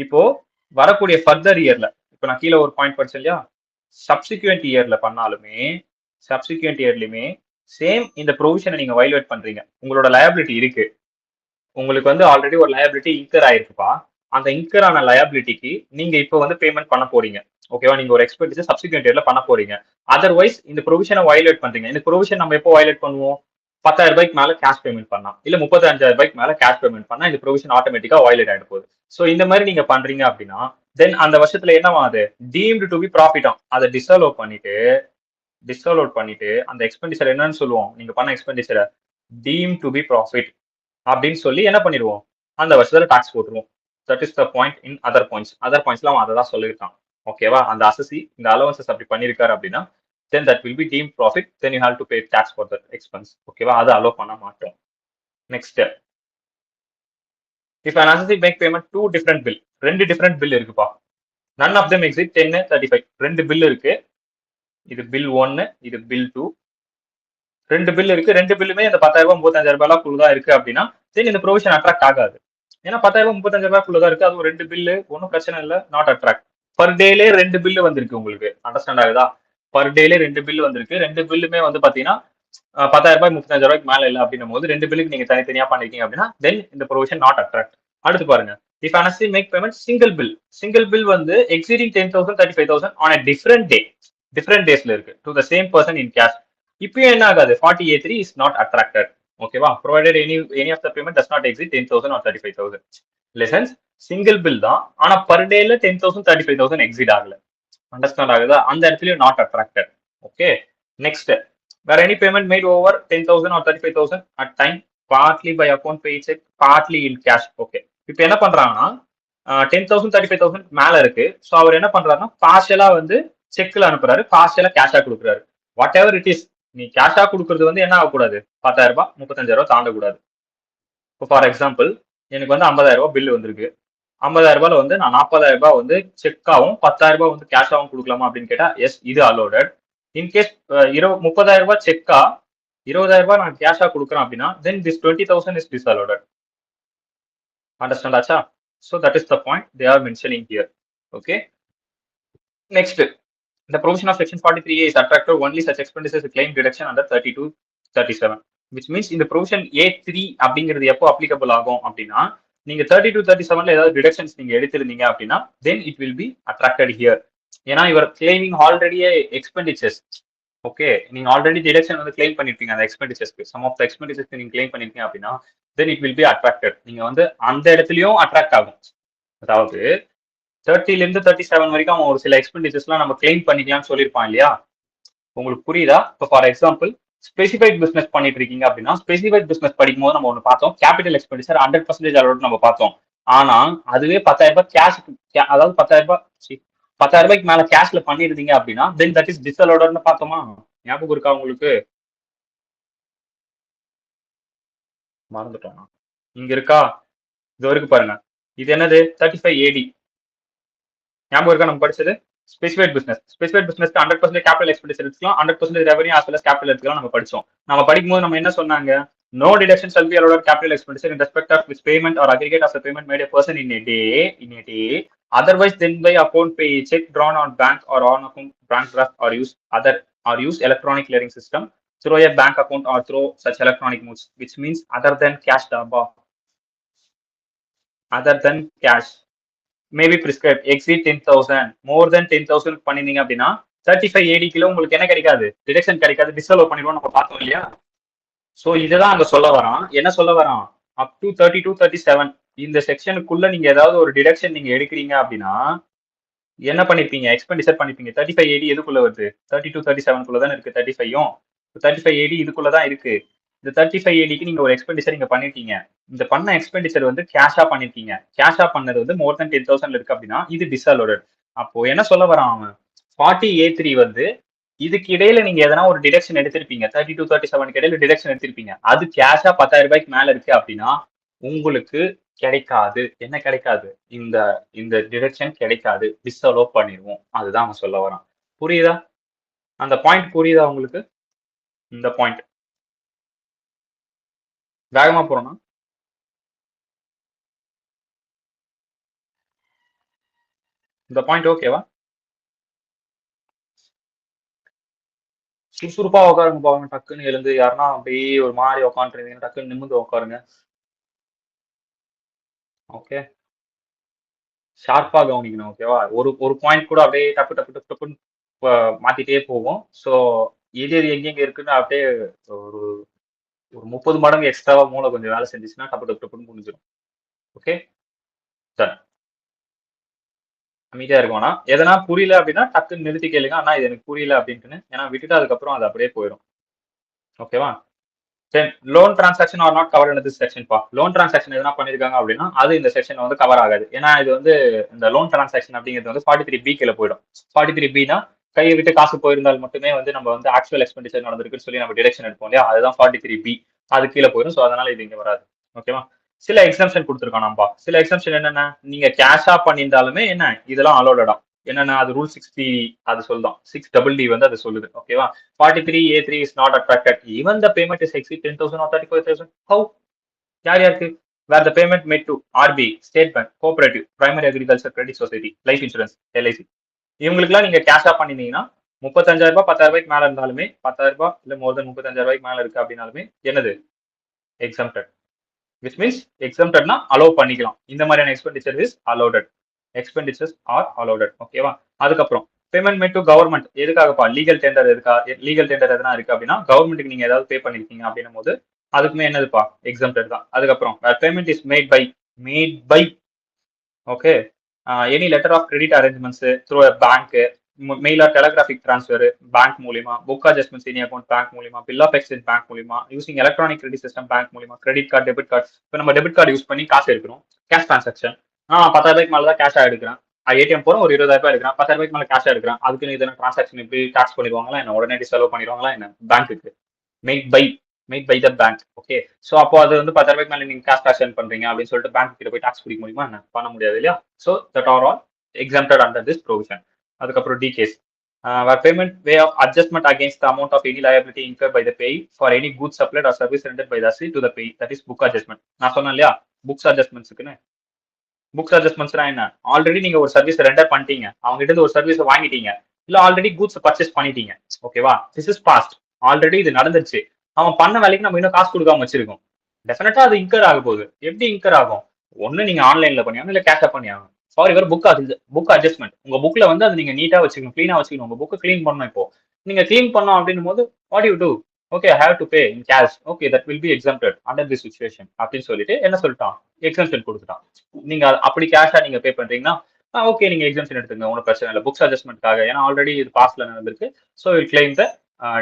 இப்போ வரக்கூடிய further இயர்ல, இப்போ நான் கீழே ஒரு point படிச்சேன் இல்லையா, subsequent இயர்ல பண்ணாலுமே சப்சிக்வெண்ட் இயர்லயுமே சேம் இந்த ப்ரொவிஷனை நீங்க வயலேட் பண்றீங்க, உங்களோட லயபிலிட்டி இருக்கு, உங்களுக்கு வந்து ஆல்ரெடி ஒரு லயபிலிட்டி இன்கர் ஆயிருக்குப்பா, அந்த இன்கர் ஆன லயபிலிட்டிக்கு நீங்க இப்போ வந்து பேமெண்ட் பண்ண போறீங்க. ஓகேவா? நீங்க ஒரு எக்ஸ்பென்டிச்சர் சப்சிக்வெண்ட் இயர்ல பண்ண போறீங்க. அதர்வைஸ் இந்த ப்ரொவிஷனை வயலேட் பண்றீங்க. இந்த ப்ரொவிஷன் நம்ம எப்போ வயலேட் பண்ணுவோம், 10,000 ரூபாய்க்கு மேல கேஷ் பேமெண்ட் பண்ணா இல்ல 35,000 ரூபாய்க்கு மேல கேஷ் பேமெண்ட் பண்ணா இந்த ப்ரொவிஷன் ஆட்டோமேட்டிக்கா வயலேட் ஆயிட போகுது. சோ இந்த மாதிரி நீங்க பண்றீங்க அப்படின்னா தென் அந்த வருஷத்துல என்னவாது, டீம்டு டு பி ப்ராஃபிட். அதை டிஸ்அலோவ் பண்ணிட்டு அந்த எக்ஸ்பெண்டிச்சர் என்னன்னு சொல்லுவோம், நீங்க பண்ண எக்ஸ்பெண்டிச்சரை டீம் டு பி ப்ராஃபிட் அப்படின்னு சொல்லி என்ன பண்ணிடுவோம், அந்த வருஷத்துல டாக்ஸ் போட்டுருவோம். That is the point in other points. Other பாயிண்ட்ஸ்ல அவன் அதை தான் சொல்லியிருக்கான். ஓகேவா? அந்த அசசி இந்த அலவன்சஸ் அப்படி பண்ணிருக்காரு அப்படின்னா then that will be deemed profit, then you have to pay tax for that expense. ஓகேவா? அதை அலோவ் பண்ண மாட்டோம். Next, if an assessee make payment two different bill, ரெண்டு டிஃபரெண்ட் பில் இருக்குப்பா, none of them exceed 10, 35. ரெண்டு bill இருக்கு, இது bill 1, இது பில் 2. ரெண்டு பில் இருக்கு, ரெண்டு பில்லுமே இந்த 10,000 ரூபாய் 35,000 ரூபாய் தான் இருக்கு அப்படின்னா தென் இந்த ப்ரொவிஷன் அட்ராக்ட் ஆகாது. ஏன்னா 10,000 ரூபாய் 35,000 ரூபாய் தான் இருக்கு, அது ரெண்டு பில்லு, ஒன்றும் பிரச்சனை இல்லை, நாட் அட்ராக்ட். பர் டேலே ரெண்டு பில்லு வந்திருக்கு, உங்களுக்கு அண்டர்ஸ்டாண்ட் ஆகுதா? பர் டேலே ரெண்டு பில் வந்திருக்கு, ரெண்டு பில்லுமே வந்து பாத்தீங்கன்னா 10,000 ரூபாய் 35,000 ரூபாய்க்கு மேல இல்லை அப்படின்னும் போது ரெண்டு பில்லுக்கு நீங்க தனித்தனியா பண்ணிருக்கீங்க அப்படின்னா தென் இந்த ப்ரொவிஷன் நாட் அட்ராக்ட். அடுத்து பாருங்க, if an assessee make payment single bill வந்து exceeding 10,000, 35,000 on a different daysல இருக்கு to the same person in cash, இப்பயும் என்ன ஆகாது, 40A3 is not attracted. ஓகேவா? provided any of the payment does not exceed 10,000 or 35,000. Lessons single bill தான், ஆனா per டேல 10,000, 35,000 exit ஆகல. அண்டர்ஸ்டாண்ட் ஆகுதா? அந்த இடத்துலயும் நாட் அட்ராக்டட். ஓகே, நெக்ஸ்ட், வேற any payment mat over 10,000 or 35,000 at time, partly by account, pay, check, partly in cash. Okay, இப்போ என்ன பண்றாங்கன்னா 10,000, 35,000 மேல இருக்கு, ஸோ அவர் என்ன பண்றாருன்னா பார்ஷியலா வந்து செக்ல அனுப்புறாரு, பார்ஷியலா கேஷா கொடுக்குறாரு. வாட் எவர் இட் இஸ், நீ கேஷா கொடுக்கறது வந்து என்ன ஆகக்கூடாது, 10,000 ரூபாய் 35,000 ரூபாய் தாண்டக்கூடாது. இப்போ ஃபார் எக்ஸாம்பிள் எனக்கு வந்து 50,000 ரூபாய் பில் வந்திருக்கு, 50,000 ரூபாயில வந்து நான் 40,000 ரூபாய் வந்து செக்காவும் 10,000 ரூபாய் வந்து கேஷாவும் கொடுக்கலாமா அப்படின்னு கேட்டா எஸ், இது அலோடட். இன்கேஸ் 30,000 ரூபாய் செக்கா 20,000 நான் கேஷா கொடுக்குறேன் அப்படின்னா then this 20,000 is disallowed. Understand acha? So that is the point they are mentioning here. Okay. Next, the provision of section 43A is attractive only such expenditures claim deduction under 32-37, which means இந்த provision A3 அப்படிங்கிறது எப்போ applicable ஆகும் அப்படின்னா நீங்க 32-37ல ஏதாவது deductions நீங்க எடுத்திருந்தீங்க அப்படின்னா then it will be attracted here. ஏன்னா இவர் கிளைமிங் ஆல்ரெடி எக்ஸ்பெண்டிச்சர்ஸ். ஓகே, நீங்க ஆல்ரெடி டிடக்ஷன் வந்து கிளைம் பண்ணிருப்பீங்க அந்த எக்ஸ்பெண்டிச்சர்ஸ்க்கு. சம் ஆஃப் த எக்ஸ்பெண்டிச்சர்ஸ் நீங்க கிளைம் பண்ணிருக்கீங்க அப்படின்னா then it will be attracted. நீங்க வந்து அந்த இடத்துலயும் அட்ராக்ட் ஆகும். அதாவது 30ல இருந்து 37 வரைக்கும் அவன் ஒரு சில எக்ஸ்பெண்டிச்சர்ஸ்லாம் நம்ம கிளைம் பண்ணிக்கலாம்னு சொல்லியிருப்பான் இல்லையா? உங்களுக்கு புரியுதா? இப்போ ஃபார் எக்ஸாம்பிள் ஸ்பெசிஃபைட் பிசினஸ் பண்ணிட்டு இருக்கீங்க அப்படின்னா ஸ்பெசிஃபைட் பிசினஸ் படிக்கும் போது நம்ம ஒன்று பார்த்தோம், கேபிட்டல் எக்ஸ்பெண்டிச்சர் 100% அளவுக்கு நம்ம பார்த்தோம். ஆனா அதுவே 10,000 ரூபாய் கேஷ், அதாவது 10,000 ரூபாய்க்கு மேல கேஷ்ல பண்ணிருந்தீங்க அப்படின்னா தென் தட் இஸ் டிஸ்அலோடர்னு பார்த்தோமா? ஞாபகம் இருக்கா உங்களுக்கு? மறந்துட்டோம். இங்க இருக்கா? இது வரைக்கும் பாருங்க. இது என்னது? 35 AD. ஞாபகம் இருக்கா நம்ம படிச்சது? Specified business. ஸ்பெசிஃபைட் பிசினஸ்க்கு 100% கேபிட்டல் எக்ஸ்பெண்டிச்சர் எடுத்துக்கலாம், 100% revenue as well as capital எடுத்துக்கலாம் நம்ம படிச்சோம். நம்ம படிக்கும்போது நம்ம என்ன சொன்னாங்க? No deduction shall be allowed capital expenditure in respect of which payment or aggregate of the payment made a person in a day, otherwise than by account pay a check drawn on bank or on account bank draft or use electronic clearing system through a bank account or through such electronic modes, which means other than cash daba. Other than cash may be prescribed exceed 10,000, more than 10,000 பண்ணிருந்தீங்க அப்படின்னா 35 AD kilo உங்களுக்கு என்ன கிடைக்காது? Deduction கிடைக்காது, disallow பண்ணிடுவோம் நம்ம பார்த்தோம் இல்லையா? சோ இதுதான் அங்க சொல்ல வரான். என்ன சொல்ல வரான்? அப் டு 32-37 இந்த செக்ஷனுக்குள்ள நீங்க ஏதாவது ஒரு டிடக்ஷன் நீங்க எடுக்கிறீங்க அப்படின்னா என்ன பண்ணிருப்பீங்க? எக்ஸ்பெண்டிச்சர் பண்ணிருப்பீங்க. 35 AD எதுக்குள்ள வருது? 32-37 தானே இருக்கு. 35ம் 35 AD இதுக்குள்ளதான் இருக்கு. இந்த 35 ADக்கு நீங்க ஒரு எக்ஸ்பெண்டிச்சர் நீங்க பண்ணிருக்கீங்க. இந்த பண்ண எக்ஸ்பெண்டிச்சர் வந்து கேஷா பண்ணிருக்கீங்க. கேஷா பண்ணது வந்து மோர் தென் 10,000 இருக்கு அப்படின்னா இது டிஸ்அலோடட். அப்போ என்ன சொல்ல வரான் அவன்? 40A3 வந்து இதுக்கு இடையில நீங்க எதனா ஒரு டிடக்ஷன் எடுத்திருப்பீங்க. 32-37 இடையில டிடக்ஷன் எடுத்திருப்பீங்க. அது கேஷா 10,000 ரூபாய்க்கு மேல இருக்கு அப்படின்னா உங்களுக்கு கிடைக்காது. என்ன கிடைக்காது? இந்த இந்த டிடக்ஷன் கிடைக்காது, டிஸ்அலோவ் பண்ணிடுவோம். அதுதான் அவன் சொல்ல வரான். புரியுதா? அந்த பாயிண்ட் புரியுதா உங்களுக்கு? இந்த பாயிண்ட் வேகமா போறோம்னா இந்த பாயிண்ட் ஓகேவா? சுறுசுறுப்பா உட்காருங்க பாருங்க. டக்குன்னு எழுந்து யாருன்னா அப்படியே ஒரு மாதிரி உட்காந்துருந்தீங்க, டக்குன்னு நிமிந்து உட்காருங்க. ஓகே, ஷார்ப்பா கவனிக்கணும். ஓகேவா? ஒரு ஒரு பாயிண்ட் கூட அப்படியே டப்பு டப்பு டப்பு டப்புன்னு மாத்திட்டே போவோம். ஸோ எது எது எங்கெங்க இருக்குன்னு அப்படியே ஒரு ஒரு 30 மடங்கு எக்ஸ்ட்ராவா மூளை கொஞ்சம் வேலை செஞ்சுச்சுன்னா டப்பு டப்பு டப்புன்னு முடிஞ்சிடும். Okay, done. அமைதியா இருக்கும்னா எதனா புரியல அப்படின்னா டக்குன்னு நிறுத்தி கேளுங்க. ஆனா இது எனக்கு புரியல அப்படின்ட்டுன்னு. ஏன்னா விட்டுட்டு அதுக்கப்புறம் அது அப்படியே போயிடும். ஓகேவா? Then loan transaction are not cover in this section பா. லோன் டிரான்சாக்ஷன் எதனா பண்ணிருக்காங்க அப்படின்னா அது இந்த செக்ஷன் வந்து கவர் ஆகாது. ஏன்னா இது வந்து இந்த லோன் டிரான்சாக்ஷன் அப்படிங்கிறது வந்து 43B கீழே போயிடும். 43Bனா கையை விட்டு காசு போயிருந்தால் மட்டுமே வந்து நம்ம வந்து ஆக்சுவல் எக்ஸ்பெண்டிச்சர் நடந்திருக்குன்னு சொல்லி நம்ம டிடக்ஷன் எடுப்போம் இல்லையா? அதுதான் 43B. அது கீழே போயிடும். ஸோ அதனால இது இங்க வராது. ஓகேவா? சில எக்ஸம்ஷன் கொடுத்துருக்கோம் நம்பா. சில எக்ஸம்ஷன் என்னென்ன? நீங்க கேஷா பண்ணியிருந்தாலுமே என்ன இதெல்லாம் அலோடா. என்னன்னா அது ரூல் 60 அது சொல்லும். 6DD வந்து அது சொல்லுது. ஓகேவா? 43A3 is not attracted even the payment is exceed 10,000 or 35,000. How? யார் யாருக்கு? Where the payment made to RBI, State Bank, Cooperative, Primary Agriculture Credit Society, Life Insurance, LIC. இவங்களுக்குலாம் நீங்க கேஷா பண்ணிருந்தீங்கன்னா 35,000 ரூபாய் 10,000 ரூபாய்க்கு மேல இருந்தாலுமே 10,000 ரூபாய் இல்ல மோர் தென் 35,000 ரூபாய்க்கு மேல இருக்கு அப்படின்னாலுமே என்னது? எக்ஸம்டட். விச் மீன்ஸ் எக்ஸம்டட்னா அலோவ் பண்ணிக்கலாம். இந்த மாதிரியான expenditure is allowed. Expenditures are allowed. ஓகேவா? அதுக்கப்புறம் பேமெண்ட் மேட் டு கவர்மெண்ட் எதுக்காகப்பா? லீகல் டெண்டர் இருக்கா? லீகல் டெண்டர் எதனா இருக்கு அப்படின்னா கவர்மெண்ட்டுக்கு நீங்க ஏதாவது பே பண்ணிருக்கீங்க அப்படின்னும் போது அதுக்குமே என்னதுப்பா? எக்ஸம்டட் தான். அதுக்கப்புறம் payment is made by okay any letter of credit arrangements through bank, mail or telegraphic transfer bank மூலியமா, book adjustment any account bank மூலியமா, பில் ஆஃப் எக்ஸ்சேஞ்ச் பேங்க் மூலியமா, using electronic credit system bank மூலியமா, credit card debit card. இப்போ நம்ம debit card use பண்ணி காசு எடுக்கிறோம், cash transaction. 10,000 ரூபாய்க்கு மேல தான் கேஷா எடுக்கிறேன். ஏடிஎம் போறோம், ஒரு 20,000 ரூபாய் எடுக்கிறேன், 10,000 ரூபாய்க்கு மேல கேஷா எடுக்கிறேன். அதுக்கு இதெல்லாம் டிரான்சாக்ஷன் எப்படி டாக்ஸ் பண்ணிடுவாங்களா என்ன? உடனடி செலவு பண்ணிடுவாங்களா என்ன? பேங்க்குக்கு made by the bank. Okay, so அப்போ அது வந்து 10,000 ரூபாய்க்கு மேல நீங்க கேஷ் டிரான்சாக்ஷன் பண்றீங்க அப்படின்னு சொல்லிட்டு பேங்க் கிட்ட போய் டாக்ஸ் பிடிக்க முடியுமா என்ன? பண்ண முடியாது இல்லையா? So that are all exempted under this provision. அதுக்கப்புறம் decays where payment way of adjustment against the amount of any liability incurred by the payee for any goods supplied or service rendered by the lessee to the payee, that is book adjustment. நான் சொன்னேன் இல்லையா books அட்ஜஸ்ட்மெண்ட்ஸ்க்குன்னு. Books அட்ஜஸ்ட்மெண்ட்ஸ்னா என்ன? Already நீங்க ஒரு service render பண்ணிட்டீங்க, அவங்க கிட்ட ஒரு சர்வீஸ் வாங்கிட்டீங்க, இல்ல ஆல்ரெடி கூட்ஸ் பர்ச்சேஸ் பண்ணிட்டீங்க. ஓகேவா? This is past. ஆல்ரெடி இது நடந்துச்சு. அவன் பண்ண வேலைக்கு நம்ம இன்னும் காசு கொடுக்காம வச்சிருக்கோம். டெஃபினட்டா அது இன்கர் ஆக போகுது. எப்படி இன்கர் ஆகும்? ஒண்ணு நீங்க ஆன்லைன்ல பண்ணியாகணும், இல்ல கேஷா பண்ணியாகணும். For your book adjustment. உங்க புக்ல வந்து அது நீங்க நீட்டா வச்சுக்கணும், கிளீனா வச்சுக்கணும். உங்க புக் கிளீன் பண்ணணும். இப்போ நீங்க கிளீன் பண்ணோம் அப்படின்னும் போது what you do? Okay, I have to pay in cash. Okay, that will be exempted under this situation அப்படின்னு சொல்லிட்டு என்ன சொல்லிட்டான்? எக்ஸாம்ஷன் கொடுத்துட்டான். நீங்க அப்படி கேஷா நீங்க பே பண்றீங்கன்னா ஓகே, நீங்க எக்ஸாம்ஷன் எடுத்துங்க, ஒன்றும் பிரச்சனை இல்லை. புக்ஸ் அட்ஜஸ்ட்மெண்ட்காக, ஏன்னா ஆல்ரெடி இது பாஸ்ட்ல நடந்திருக்கு. So will claim the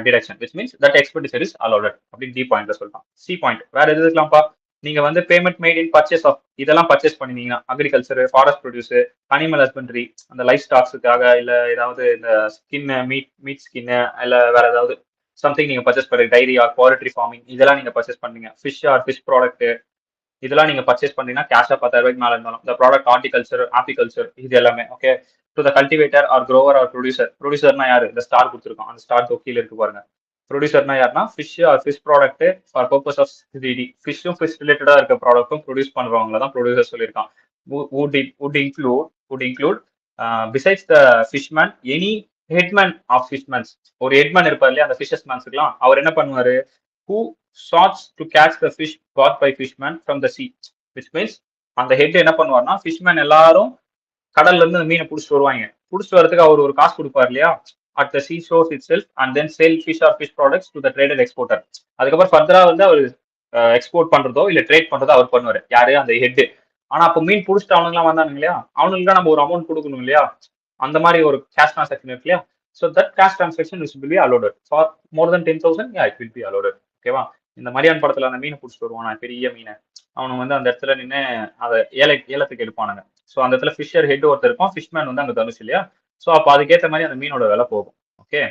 deduction, which means that expenditure is allowed அப்படின்னு டி பாயிண்ட்ல சொல்லிட்டான். சி பாயிண்ட் வேற எது இருக்கலாம்ப்பா? நீங்க வந்து payment made in purchase of இதெல்லாம் பர்ச்சேஸ் பண்ணிருந்தீங்கன்னா agriculture, forest produce, animal husbandry, அந்த லைஃப் ஸ்டாக்ஸுக்காக, இல்ல ஏதாவது இந்த ஸ்கின் மீட் ஸ்கின், இல்ல வேற ஏதாவது சம்திங் நீங்க பர்ச்சேஸ் பண்ணுறீங்க, டைரி ஆர் போல்ட்ரி ஃபார்மிங், இதெல்லாம் நீங்க பர்ச்சேஸ் பண்ணீங்க. ஃபிஷ் ஆர் ஃபிஷ் ப்ராடக்ட், இதெல்லாம் நீங்க பர்ச்சேஸ் பண்ணீங்கன்னா கேஷா 10,000 மேல இருந்தாலும் இந்த ப்ராடக்ட் ஹார்டிகல்ச்சர், ஆப்பிகல்ச்சர், இது எல்லாமே okay. To the cultivator or grower or producer. ப்ரொடியூசர்னா யாரு? இந்த ஸ்டார் கொடுத்துருக்கோம், அந்த ஸ்டார் கீழே இருக்கு பாருங்க. ப்ரொடியூசர்னா யாருன்னா fish or fish product for purpose of city. ஃபிஷ்ஷும் ஃபிஷ் ரிலேட்டடா இருக்க ப்ராடக்ட்டும் ப்ரொடியூஸ் பண்றவங்க தான் ப்ரொடியூசர் சொல்லியிருக்கான். would include besides the fishman any headman of fishmans. ஒரு ஹெட்மேன் இருப்பார் இல்லையா அந்த ஃபிஷஸ் மேன்ஸ்க்குலாம், அவர் என்ன பண்ணுவாரு? who sought to catch the fish caught by fishermen from the sea, which means அந்த ஹெட் என்ன பண்ணுவார்னா, ஃபிஷ்மேன் எல்லாரும் கடல்ல இருந்து அந்த மீனை பிடிச்சிட்டு வருவாங்க. பிடிச்சிட்டு வரதுக்கு அவர் ஒரு காசு கொடுப்பார் இல்லையா, at the sea shores itself and then sale fish or fish products to the traded exporter. அதுக்கப்புறம் ஃபர்தரா வந்து அவர் எக்ஸ்போர்ட் பண்றதோ இல்ல ட்ரேட் பண்றதோ அவர் பண்ணுவாரு. யாரு? அந்த ஹெட். ஆனா அப்போ மீன் பிடிச்சிட்டு அவனுங்களாம் வந்தானுங்க இல்லையா, அவனுக்கு நம்ம ஒரு அமௌண்ட் கொடுக்கணும் இல்லையா, அந்த மாதிரி ஒரு கேஷ் டிரான்சாக்ஷன் இருக்கு இல்லையா. So that cash transaction is will be allowed for more than 10,000. It will be allowed. ஓகேவா? இந்த மரியான் படத்துல அந்த மீனை பிடிச்சிட்டு வருவான், பெரிய மீனை. அவனுக்கு வந்து அந்த இடத்துல நின்று அதை ஏலத்துக்கு எடுப்பானுங்க. ஸோ அந்த இடத்துல ஃபிஷர் ஹெட் ஒருத்தர் இருக்கும், ஃபிஷ்மேன் வந்து அங்கே தனுஷ் இல்லையா. ஸோ அப்போ அதுக்கேற்ற மாதிரி அந்த மீனோட விலை போகும். Okay,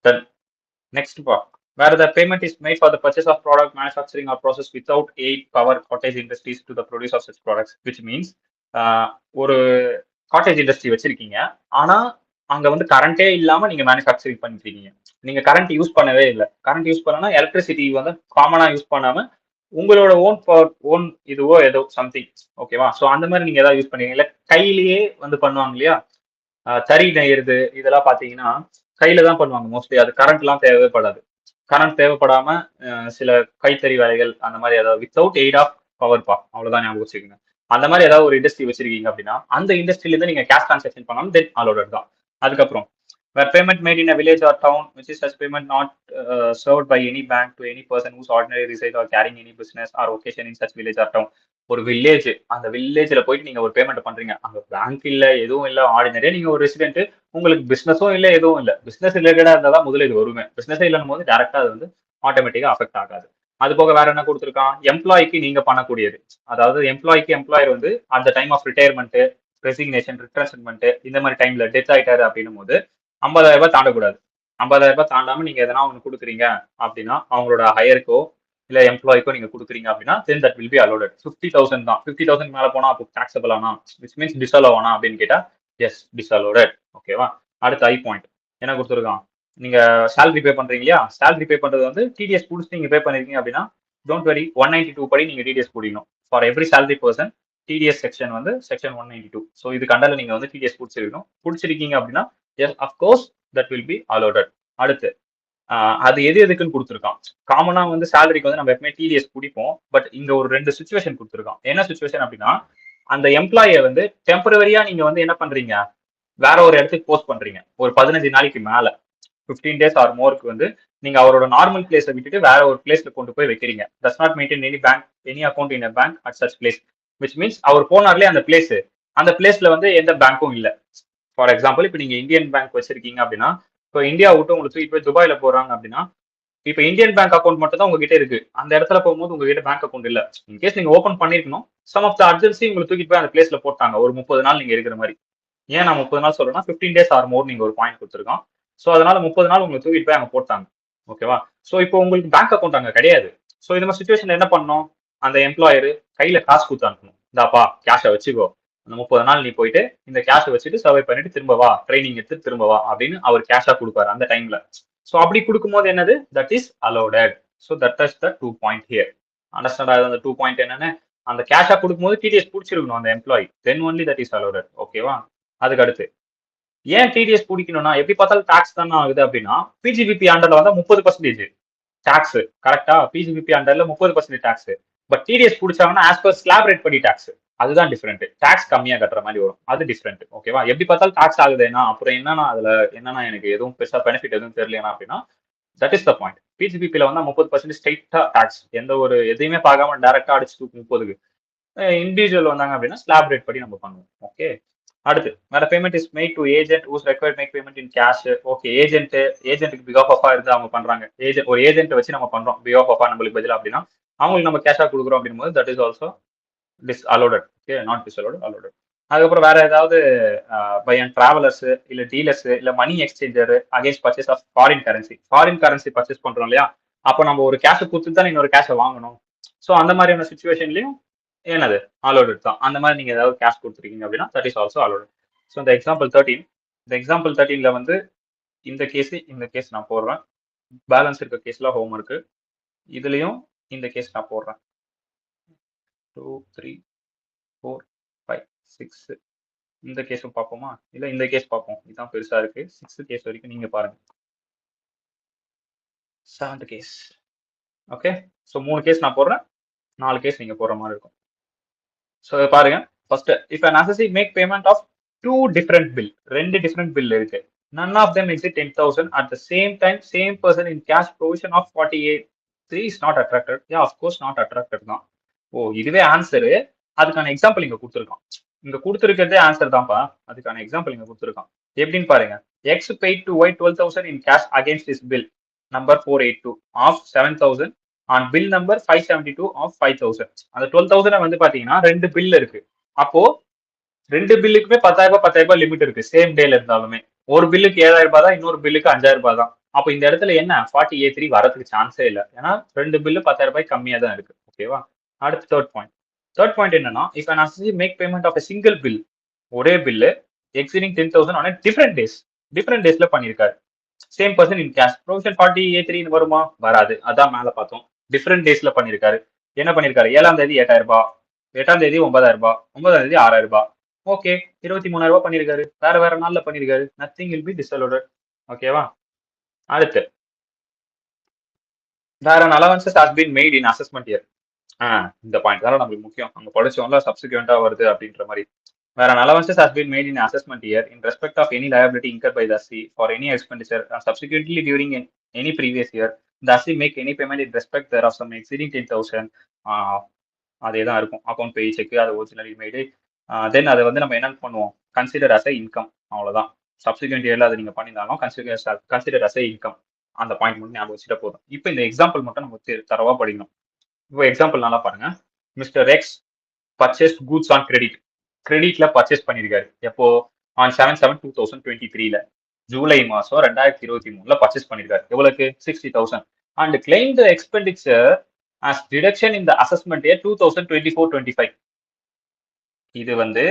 then next part where the payment is made for the purchase of product, manufacturing or process without aid, power, cottage industries to the produce of such products, which means ஒரு cottage industry வச்சிருக்கீங்க, ஆனா அங்க வந்து கரண்டே இல்லாம நீங்க manufacturing பண்ணிட்டு இருக்கீங்க. நீங்க கரண்ட் யூஸ் பண்ணவே இல்லை. கரண்ட் யூஸ் பண்ணனா எலக்ட்ரிசிட்டி வந்து காமனா யூஸ் பண்ணாம உங்களோட ஓன் இதுவோ ஏதோ சம்திங். ஓகேவா? ஸோ அந்த மாதிரி நீங்க ஏதாவது யூஸ் பண்ணுவீங்க. கையிலேயே வந்து பண்ணுவாங்க இல்லையா, தறி நெய்யறது, இதெல்லாம் பாத்தீங்கன்னா கையில தான் பண்ணுவாங்க மோஸ்ட்லி. அது கரண்ட் எல்லாம் தேவைப்படாது. கரண்ட் தேவைப்படாம சில கைத்தறி வேலைகள் அந்த மாதிரி ஏதாவது வித்தவுட் எய்ட் ஆஃப் பவர் பா, அவ்வளவுதான் ஞாபகம் வச்சுக்கோங்க. அந்த மாதிரி ஏதாவது ஒரு இண்டஸ்ட்ரி வச்சிருக்கீங்க அப்படின்னா அந்த இண்டஸ்ட்ரியில இருந்து நீங்க கேஷ் டிரான்சாக்ஷன் பண்ணாலும் தென் அலோடட் தான். அதுக்கப்புறம் where payment made in a village or town, which is such payment not served by any bank to any person whose ordinary reside or carrying any business or occasion in such village or town. ஒரு village, அந்த வில்லேஜ்ல போயிட்டு நீங்க ஒரு payment பண்றீங்க, அங்க bank இல்ல, எதுவும் இல்ல, ஆர்டினரியா நீங்க ஒரு ரெசிடென்ட், உங்களுக்கு பிசினஸும் இல்ல, எதுவும் இல்ல. பிசினஸ் ரிலேட்டடா இருந்தா தான் முதல்ல இது வருமே. பிசினஸே இல்லைன்னு போது டேரக்டா அது வந்து ஆட்டோமேட்டிக்கா அஃபெக்ட் ஆகாது. அது போக வேற என்ன கொடுத்துருக்கான்? எம்ப்ளாய்க்கு நீங்க பண்ணக்கூடியது, அதாவது எம்ப்ளாய்க்கு எம்ப்ளாயர் வந்து அந்த டைம் ஆஃப் ரிட்டையர்மெண்ட், ரெசிக்னேஷன், ரிட்ரென்மெண்ட், இந்த மாதிரி டைம்ல டெத் ஆயிட்டாரு அப்படின்னும் போது 50,000 ரூபாய் தாண்டக்கூடாது. 50,000 ரூபாய் தாண்டாம நீங்க எதனா ஒன்று கொடுக்குறீங்க அப்படின்னா அவங்களோட ஹையருக்கோ இல்ல எம்ப்ளாய்க்கோ நீங்க கொடுக்குறீங்க அப்படின்னா then that will be allowed. 50,000 தான். 50,000 மேல போனா அப்போ டாக்ஸபிள் ஆனா, விச் மீன்ஸ் டிஸ்அலோவ் ஆனா அப்படின்னு கேட்டா எஸ், டிஸ்அலோடட். ஓகேவா? அடுத்த ஐ பாயிண்ட் என்ன கொடுத்துருக்கான்? நீங்க சேலரி பே பண்றீங்க இல்லையா, சேலரி பே பண்றது வந்து டிடிஎஸ் பிடிச்சி நீங்க பே பண்ணிருக்கீங்க அப்படின்னா டோன்ட் வரி, 192 படி நீங்க டிடிஎஸ் பிடிக்கணும். For every salary person TDS section வந்து செக்ஷன் 192. ஸோ இது கண்டல நீங்க வந்து டிடிஎஸ் பிடிச்சிருக்கணும். பிடிச்சிருக்கீங்க அப்படின்னா yes of course that will be allowed. அடுத்து அது எது எதுக்குன்னு கொடுத்துருக்கான். காமனா வந்து சேலரிக்கு வந்து நம்ம எப்பவுமே டிடிஎஸ் பிடிப்போம். பட் இங்க ஒரு 2 சுச்சுவேஷன் கொடுத்துருக்கான். என்ன சுச்சுவேஷன் அப்படின்னா, அந்த எம்ப்ளாயை வந்து டெம்பரவரியா நீங்க வந்து என்ன பண்றீங்க, வேற ஒரு இடத்துக்கு போஸ்ட் பண்றீங்க ஒரு 15 நாளைக்கு மேல, 15 days ஆர் மோருக்கு வந்து நீங்க அவரோட நார்மல் பிளேஸை விட்டுட்டு வேற ஒரு பிளேஸ்ல கொண்டு போய் வைக்கிறீங்க. Does not maintain any bank any account in a bank at such place, which means அவர் போனார்லயே அந்த பிளேஸ், அந்த பிளேஸ்ல வந்து எந்த பேங்க்கும் இல்ல. ஃபார் எக்ஸாம்பிள் இப்போ நீங்க இந்தியன் பேங்க் வச்சிருக்கீங்க அப்படின்னா, இப்போ இந்தியா விட்டு உங்களுக்கு இப்போ துபாயில போறாங்க அப்படின்னா, இப்போ இந்தியன் பேங்க் அக்கௌண்ட் மட்டும் தான் உங்ககிட்ட இருக்கு. அந்த இடத்துல போகும்போது உங்ககிட்ட பேங்க் அக்கௌண்ட் இல்ல. இன்கேஸ் நீங்க ஓப்பன் பண்ணிருக்கணும், சம் ஆஃப் த அர்ஜென்சி உங்களுக்கு தூக்கிட்டு போய் அந்த பிளேஸ்ல போட்டாங்க ஒரு 30 நாள் நீங்க இருக்கிற மாதிரி. ஏன் நான் 30 நாள் சொல்றேன்னா 15 days ஆர் மோர் நீங்க ஒரு பாயிண்ட் கொடுத்துருக்கோம். ஸோ அதனால 30 நாள் உங்களுக்கு தூக்கிட்டு போய் அங்க போட்டாங்க. ஓகேவா? ஸோ இப்போ உங்களுக்கு பேங்க் அக்கௌண்ட் அங்க கிடையாது. ஸோ இந்த மாதிரி சுச்சுவேஷன் என்ன பண்ணணும்? அந்த எம்ப்ளாயர் கையில காசு கொடுத்து அனுப்பணும். இந்தாப்பா கேஷை வச்சுக்கோ, அந்த 30 நாள் நீ போயிட்டு இந்த கேஷை வச்சுட்டு சர்வை பண்ணிட்டு திரும்ப வா, ட்ரைனிங் எடுத்து திரும்ப வா அப்படின்னு அவர் கேஷா கொடுப்பாரு அந்த டைம்ல. ஸோ அப்படி கொடுக்கும்போது என்னது, that is allowed. So that is the 2 point here. Understand ஆகுது அந்த 2 பாயிண்ட் என்னன்னு? அந்த கேஷா கொடுக்கும்போது டிடிஎஸ் பிடிச்சிருக்கணும் அந்த employee, then only that is allowed. ஓகேவா? அதுக்கு அடுத்து ஏன் டிடிஎஸ் பிடிக்கணும்னா, எப்படி பார்த்தாலும் டாக்ஸ் தானே ஆகுது அப்படின்னா, பிஜிபிபி அண்டர்ல வந்தா 30% டாக்ஸ். கரெக்டா? பிஜிபிபி அண்டர்ல 30% டாக்ஸ். பட் டிடிஎஸ் பிடிச்சாங்கன்னா ஆஸ் பர் ஸ்லாப் ரேட் படி டாக்ஸ். அதுதான் டிஃபரெண்ட். டாக்ஸ் கம்மியா கட்டுற மாதிரி வரும், அது டிஃபரெண்ட். ஓகேவா? எப்படி பார்த்தாலும் டாக்ஸ் ஆகுதுன்னா அப்புறம் என்னன்னா அதுல என்னன்னா எனக்கு எதுவும் பெருசா பெனிஃபிட் எதுவும் தெரியலனா அப்படின்னா, தட் இஸ் த பாயிண்ட். பிஜிபிபில வந்தா 30% ஸ்ட்ரெயிட்டா டாக்ஸ், எந்த ஒரு எதையுமே பார்க்காம டைரக்டா அடிச்சு 30க்கு. இண்டிவிஜுவல் வந்தாங்க அப்படின்னா ஸ்லாப் ரேட் படி நம்ம பண்ணுவோம். ஓகே. அடுத்து வேற payment is made to agent whose required make payment in cash. Okay, ஏஜென்ட்டுக்கு because of ஆஃபா இருந்து அவங்க பண்றாங்க. ஒரு ஏஜென்ட் வச்சு நம்ம பண்றோம் பிகாஃப் ஆஃபா நம்மளுக்கு பதிலா அப்படின்னா அவங்களுக்கு நம்ம கேஷா கொடுக்குறோம் அப்படிங்கும்போது that is also allowed. Okay, not disallowed, allowed. அதுக்கப்புறம் வேற ஏதாவது பை அண்ட் டிராவலர்ஸ் இல்ல டீலர்ஸ் இல்ல money exchanger against purchase of foreign currency purchase பண்றோம் இல்லையா, அப்போ நம்ம ஒரு கேஷை கொடுத்துட்டு தான் இன்னொரு கேஷை வாங்கணும். ஸோ அந்த மாதிரியான சுச்சுவேஷன்லயும் என்னது அலோடட் தான். அந்த மாதிரி நீங்க ஏதாவது கேஷ் கொடுத்துருக்கீங்க அப்படின்னா that is also allowed. So இந்த எக்ஸாம்பிள் 13 வந்து இந்த கேஸ் நான் போடுறேன். பேலன்ஸ் இருக்க கேஸ்ல ஹோம் இருக்கு, இதுலயும் இந்த கேஸ் நான் போடுறேன். 2 3 4 5 6 இந்த கேஸும் பார்ப்போமா, இல்ல இந்த கேஸ் பார்ப்போம். இதுதான் பெருசா இருக்கு. 6th கேஸ் வரைக்கும் நீங்க பாருங்க. 7th case. Okay, so 3 case நான் போடுறேன், 4 கேஸ் நீங்க போடுற மாதிரி இருக்கும். ஸோ பாருங்க, first if an assessee make payment of 2 different bill, 2 different bill இருக்கு. None of them exceed 10,000 at the same time, same person in cash provision of 48,3 is not attracted. Yeah, of course not attracted தான். ஓ, இதுவே answer. அதுக்கான example இங்க கொடுத்துருக்கான். இங்க கொடுத்துருக்கிறதே answer தான்ப்பா, அதுக்கான example இங்க கொடுத்துருக்கான். எப்படின்னு பாருங்க. X paid to Y 12,000 in cash against his bill number 482 of 7,000 on bill number 572 of 5,000. அந்த 12,000 வந்து பாத்தீங்கன்னா 2 பில் இருக்கு. அப்போ 2 பில்லுக்குமே 10,000 ரூபாய் லிமிட் இருக்கு, சேம் டேல இருந்தாலுமே. ஒரு பில்லுக்கு 7,000 ரூபாய் தான், இன்னொரு பில்லுக்கு 5,000 ரூபாய் தான். அப்போ இந்த இடத்துல என்ன 40A3 வரதுக்கு சான்ஸே இல்லை, ஏன்னா 2 பில்லு 10,000 ரூபாய் கம்மியா தான் இருக்கு. ஓகேவா? அடுத்து தேர்ட் பாயிண்ட் என்னன்னா, if an assessee make payment of a single bill, ஒரே bill exceeding 10,000 on a different டேஸ்ல பண்ணிருக்காரு. Same person in cash provision 40A3 வருமா? வராது. அதான் மேல பார்த்தோம். டிஃபரெண்ட் டேஸ்ல பண்ணிருக்காரு. என்ன பண்ணிருக்காரு? 7ஆம் தேதி 8,000 ரூபாய், 8ஆம் தேதி 9,000 ரூபாய், 9ஆம் தேதி 6,000 ரூபாய். ஓகே, 23,000 ரூபாய் பண்ணிருக்காரு. வேற நாள்ல பண்ணிருக்காரு. Nothing will be disallowed. ஓகேவா? அடுத்து வேற allowances has been made in assessment year. இந்த பாயிண்ட் தான் நம்மளுக்கு முக்கியம். அங்க படிச்சோம்ல சப்சிக்வெண்டா வருது அப்படின்ற மாதிரி. Where an allowances has been made in assessment year in respect of any liability incurred by the assessee for any expenditure subsequently during any previous year, the assessee make any payment in respect thereof some exceeding 10,000. அதே தான் இருக்கும். Account payee cheque, அது originally made. Then அதை வந்து நம்ம என்ன பண்ணுவோம்? Consider as a income. அவ்வளோதான். சப்சிக்வெண்ட் இயர்ல அதை நீங்க பண்ணியிருந்தாலும் கன்சிடர் அஸ் எ இன்கம். அந்த பாயிண்ட் மட்டும் ஞாபகம் வச்சுட்டா போதும். இப்போ இந்த எக்ஸாம்பிள் மட்டும் நம்ம தரவா படிக்கணும். இப்போ எக்ஸாம்பிள் நல்லா பாருங்க. Mister X purchase goods on கிரெடிட்ல பர்ச்சேஸ் பண்ணிருக்காரு. எப்போ? ஆன் 7/7/2023 ஜூலை மாசம் 2023 பர்ச்சேஸ் பண்ணிருக்காரு. எவ்வளவுக்கு? 60,000. And claim the expenditure as deduction in the assessment year 2024-25. இது வந்து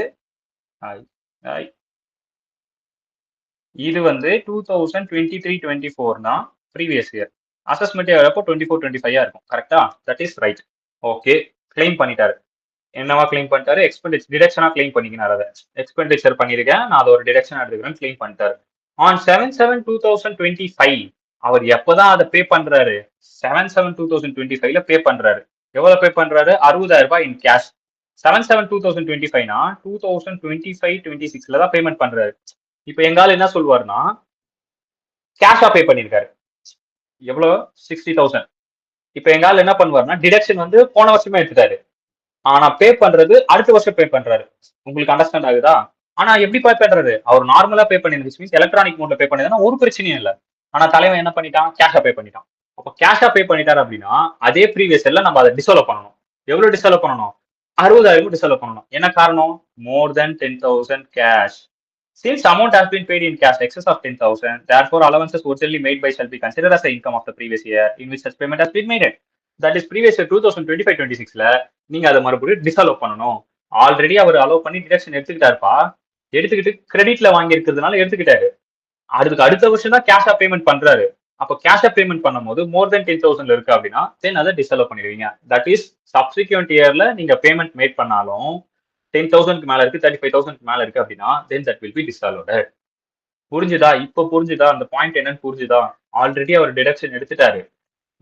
2023-24 ப்ரீவியஸ் இயர். அசஸ்மெண்ட் இயர் அப்போ 24-25 இருக்கும். கரெக்டா? That is right. Okay, claim பண்ணிட்டாரு. என்னவா கிளைம் பண்ணிட்டாரு? எக்ஸ்பெண்டிச்சர் டிடக்ஷனா கிளைம் பண்ணிக்கினார். அதை எக்ஸ்பெண்டிச்சர் பண்ணிருக்கேன், நான் அதை ஒரு டிடக்ஷன் எடுத்துக்கிறேன் கிளைம் பண்ணிட்டாரு. ஆன் 7/7/2025 அவர் எப்பதான் அதை பே பண்றாரு? 7/7/2025 பே பண்றாரு. எவ்வளவு பே பண்றாரு? 60,000 ரூபாய் இன் கேஷ். 7/7/2025னா 2025-26 தான் பேமெண்ட் பண்றாரு. இப்ப எங்கால என்ன சொல்லுவாருன்னா, கேஷா பே பண்ணிருக்காரு. எவ்வளவு? 60,000. இப்ப எங்கால என்ன பண்ணுவாருன்னா, டிடக்ஷன் வந்து போன வருஷமே எடுத்துட்டாரு. ஆனா பே பண்றது அடுத்த வருஷம் பே பண்றாரு. உங்களுக்கு அண்டர்ஸ்டாண்ட் ஆகுதா? ஆனா எப்படி பே பண்றாரு? அவர் நார்மலா பே பண்ணிருந்துச்சு, மீன்ஸ் எலக்ட்ரானிக் மோட்ல பே பண்ணிருந்தா ஒரு பிரச்சனையும் இல்ல. ஆனா தலைவன் என்ன பண்ணிட்டான்? கேஷா பே பண்ணிட்டான். அப்ப கேஷா பே பண்ணிட்டாரு அப்படின்னா அதே ப்ரீவியஸ் இயர்ல நம்ம அதை டிசால்வ் பண்ணணும். எவ்வளவு டிசால்வ் பண்ணணும்? 60,000 டிசால்வ் பண்ணணும். என்ன காரணம்? மோர் than 10,000 cash. Since amount has been paid in cash excess of 10,000, therefore allowances originally made by shall be considered as the income of the previous year in which such payment has been made. That is previous year 2025-26ல நீங்க அதை மறுபடியும் dissolve பண்ணணும். Already அவர் allow பண்ணி deduction எடுத்துக்கிட்டாருப்பா. எடுத்துக்கிட்டு கிரெடிட்ல வாங்கி இருக்கிறதுனால எடுத்துக்கிட்டாரு. அதுக்கு அடுத்த வருஷம் தான் கேஷா பேமெண்ட் பண்றாரு. அப்போ கேஷா பேமெண்ட் பண்ணும்போது மோர் தென் 10,000 இருக்கு அப்படின்னா தென் அதை டிஸ்அலோவ் பண்ணிடுவீங்க. தட் இஸ் சப்சிக்வெண்ட் இயர்ல நீங்க பேமெண்ட் மேட் பண்ணாலும் 10,000க்கு மேல இருக்கு, 35,000க்கு மேல இருக்கு அப்படின்னா தென் தட் வில் பி டிஸ்அலோடட். புரிஞ்சுதா? இப்போ புரிஞ்சுதா? அந்த பாயிண்ட் என்னன்னு புரிஞ்சுதா? ஆல்ரெடி அவர் டிடக்ஷன் எடுத்துட்டாரு.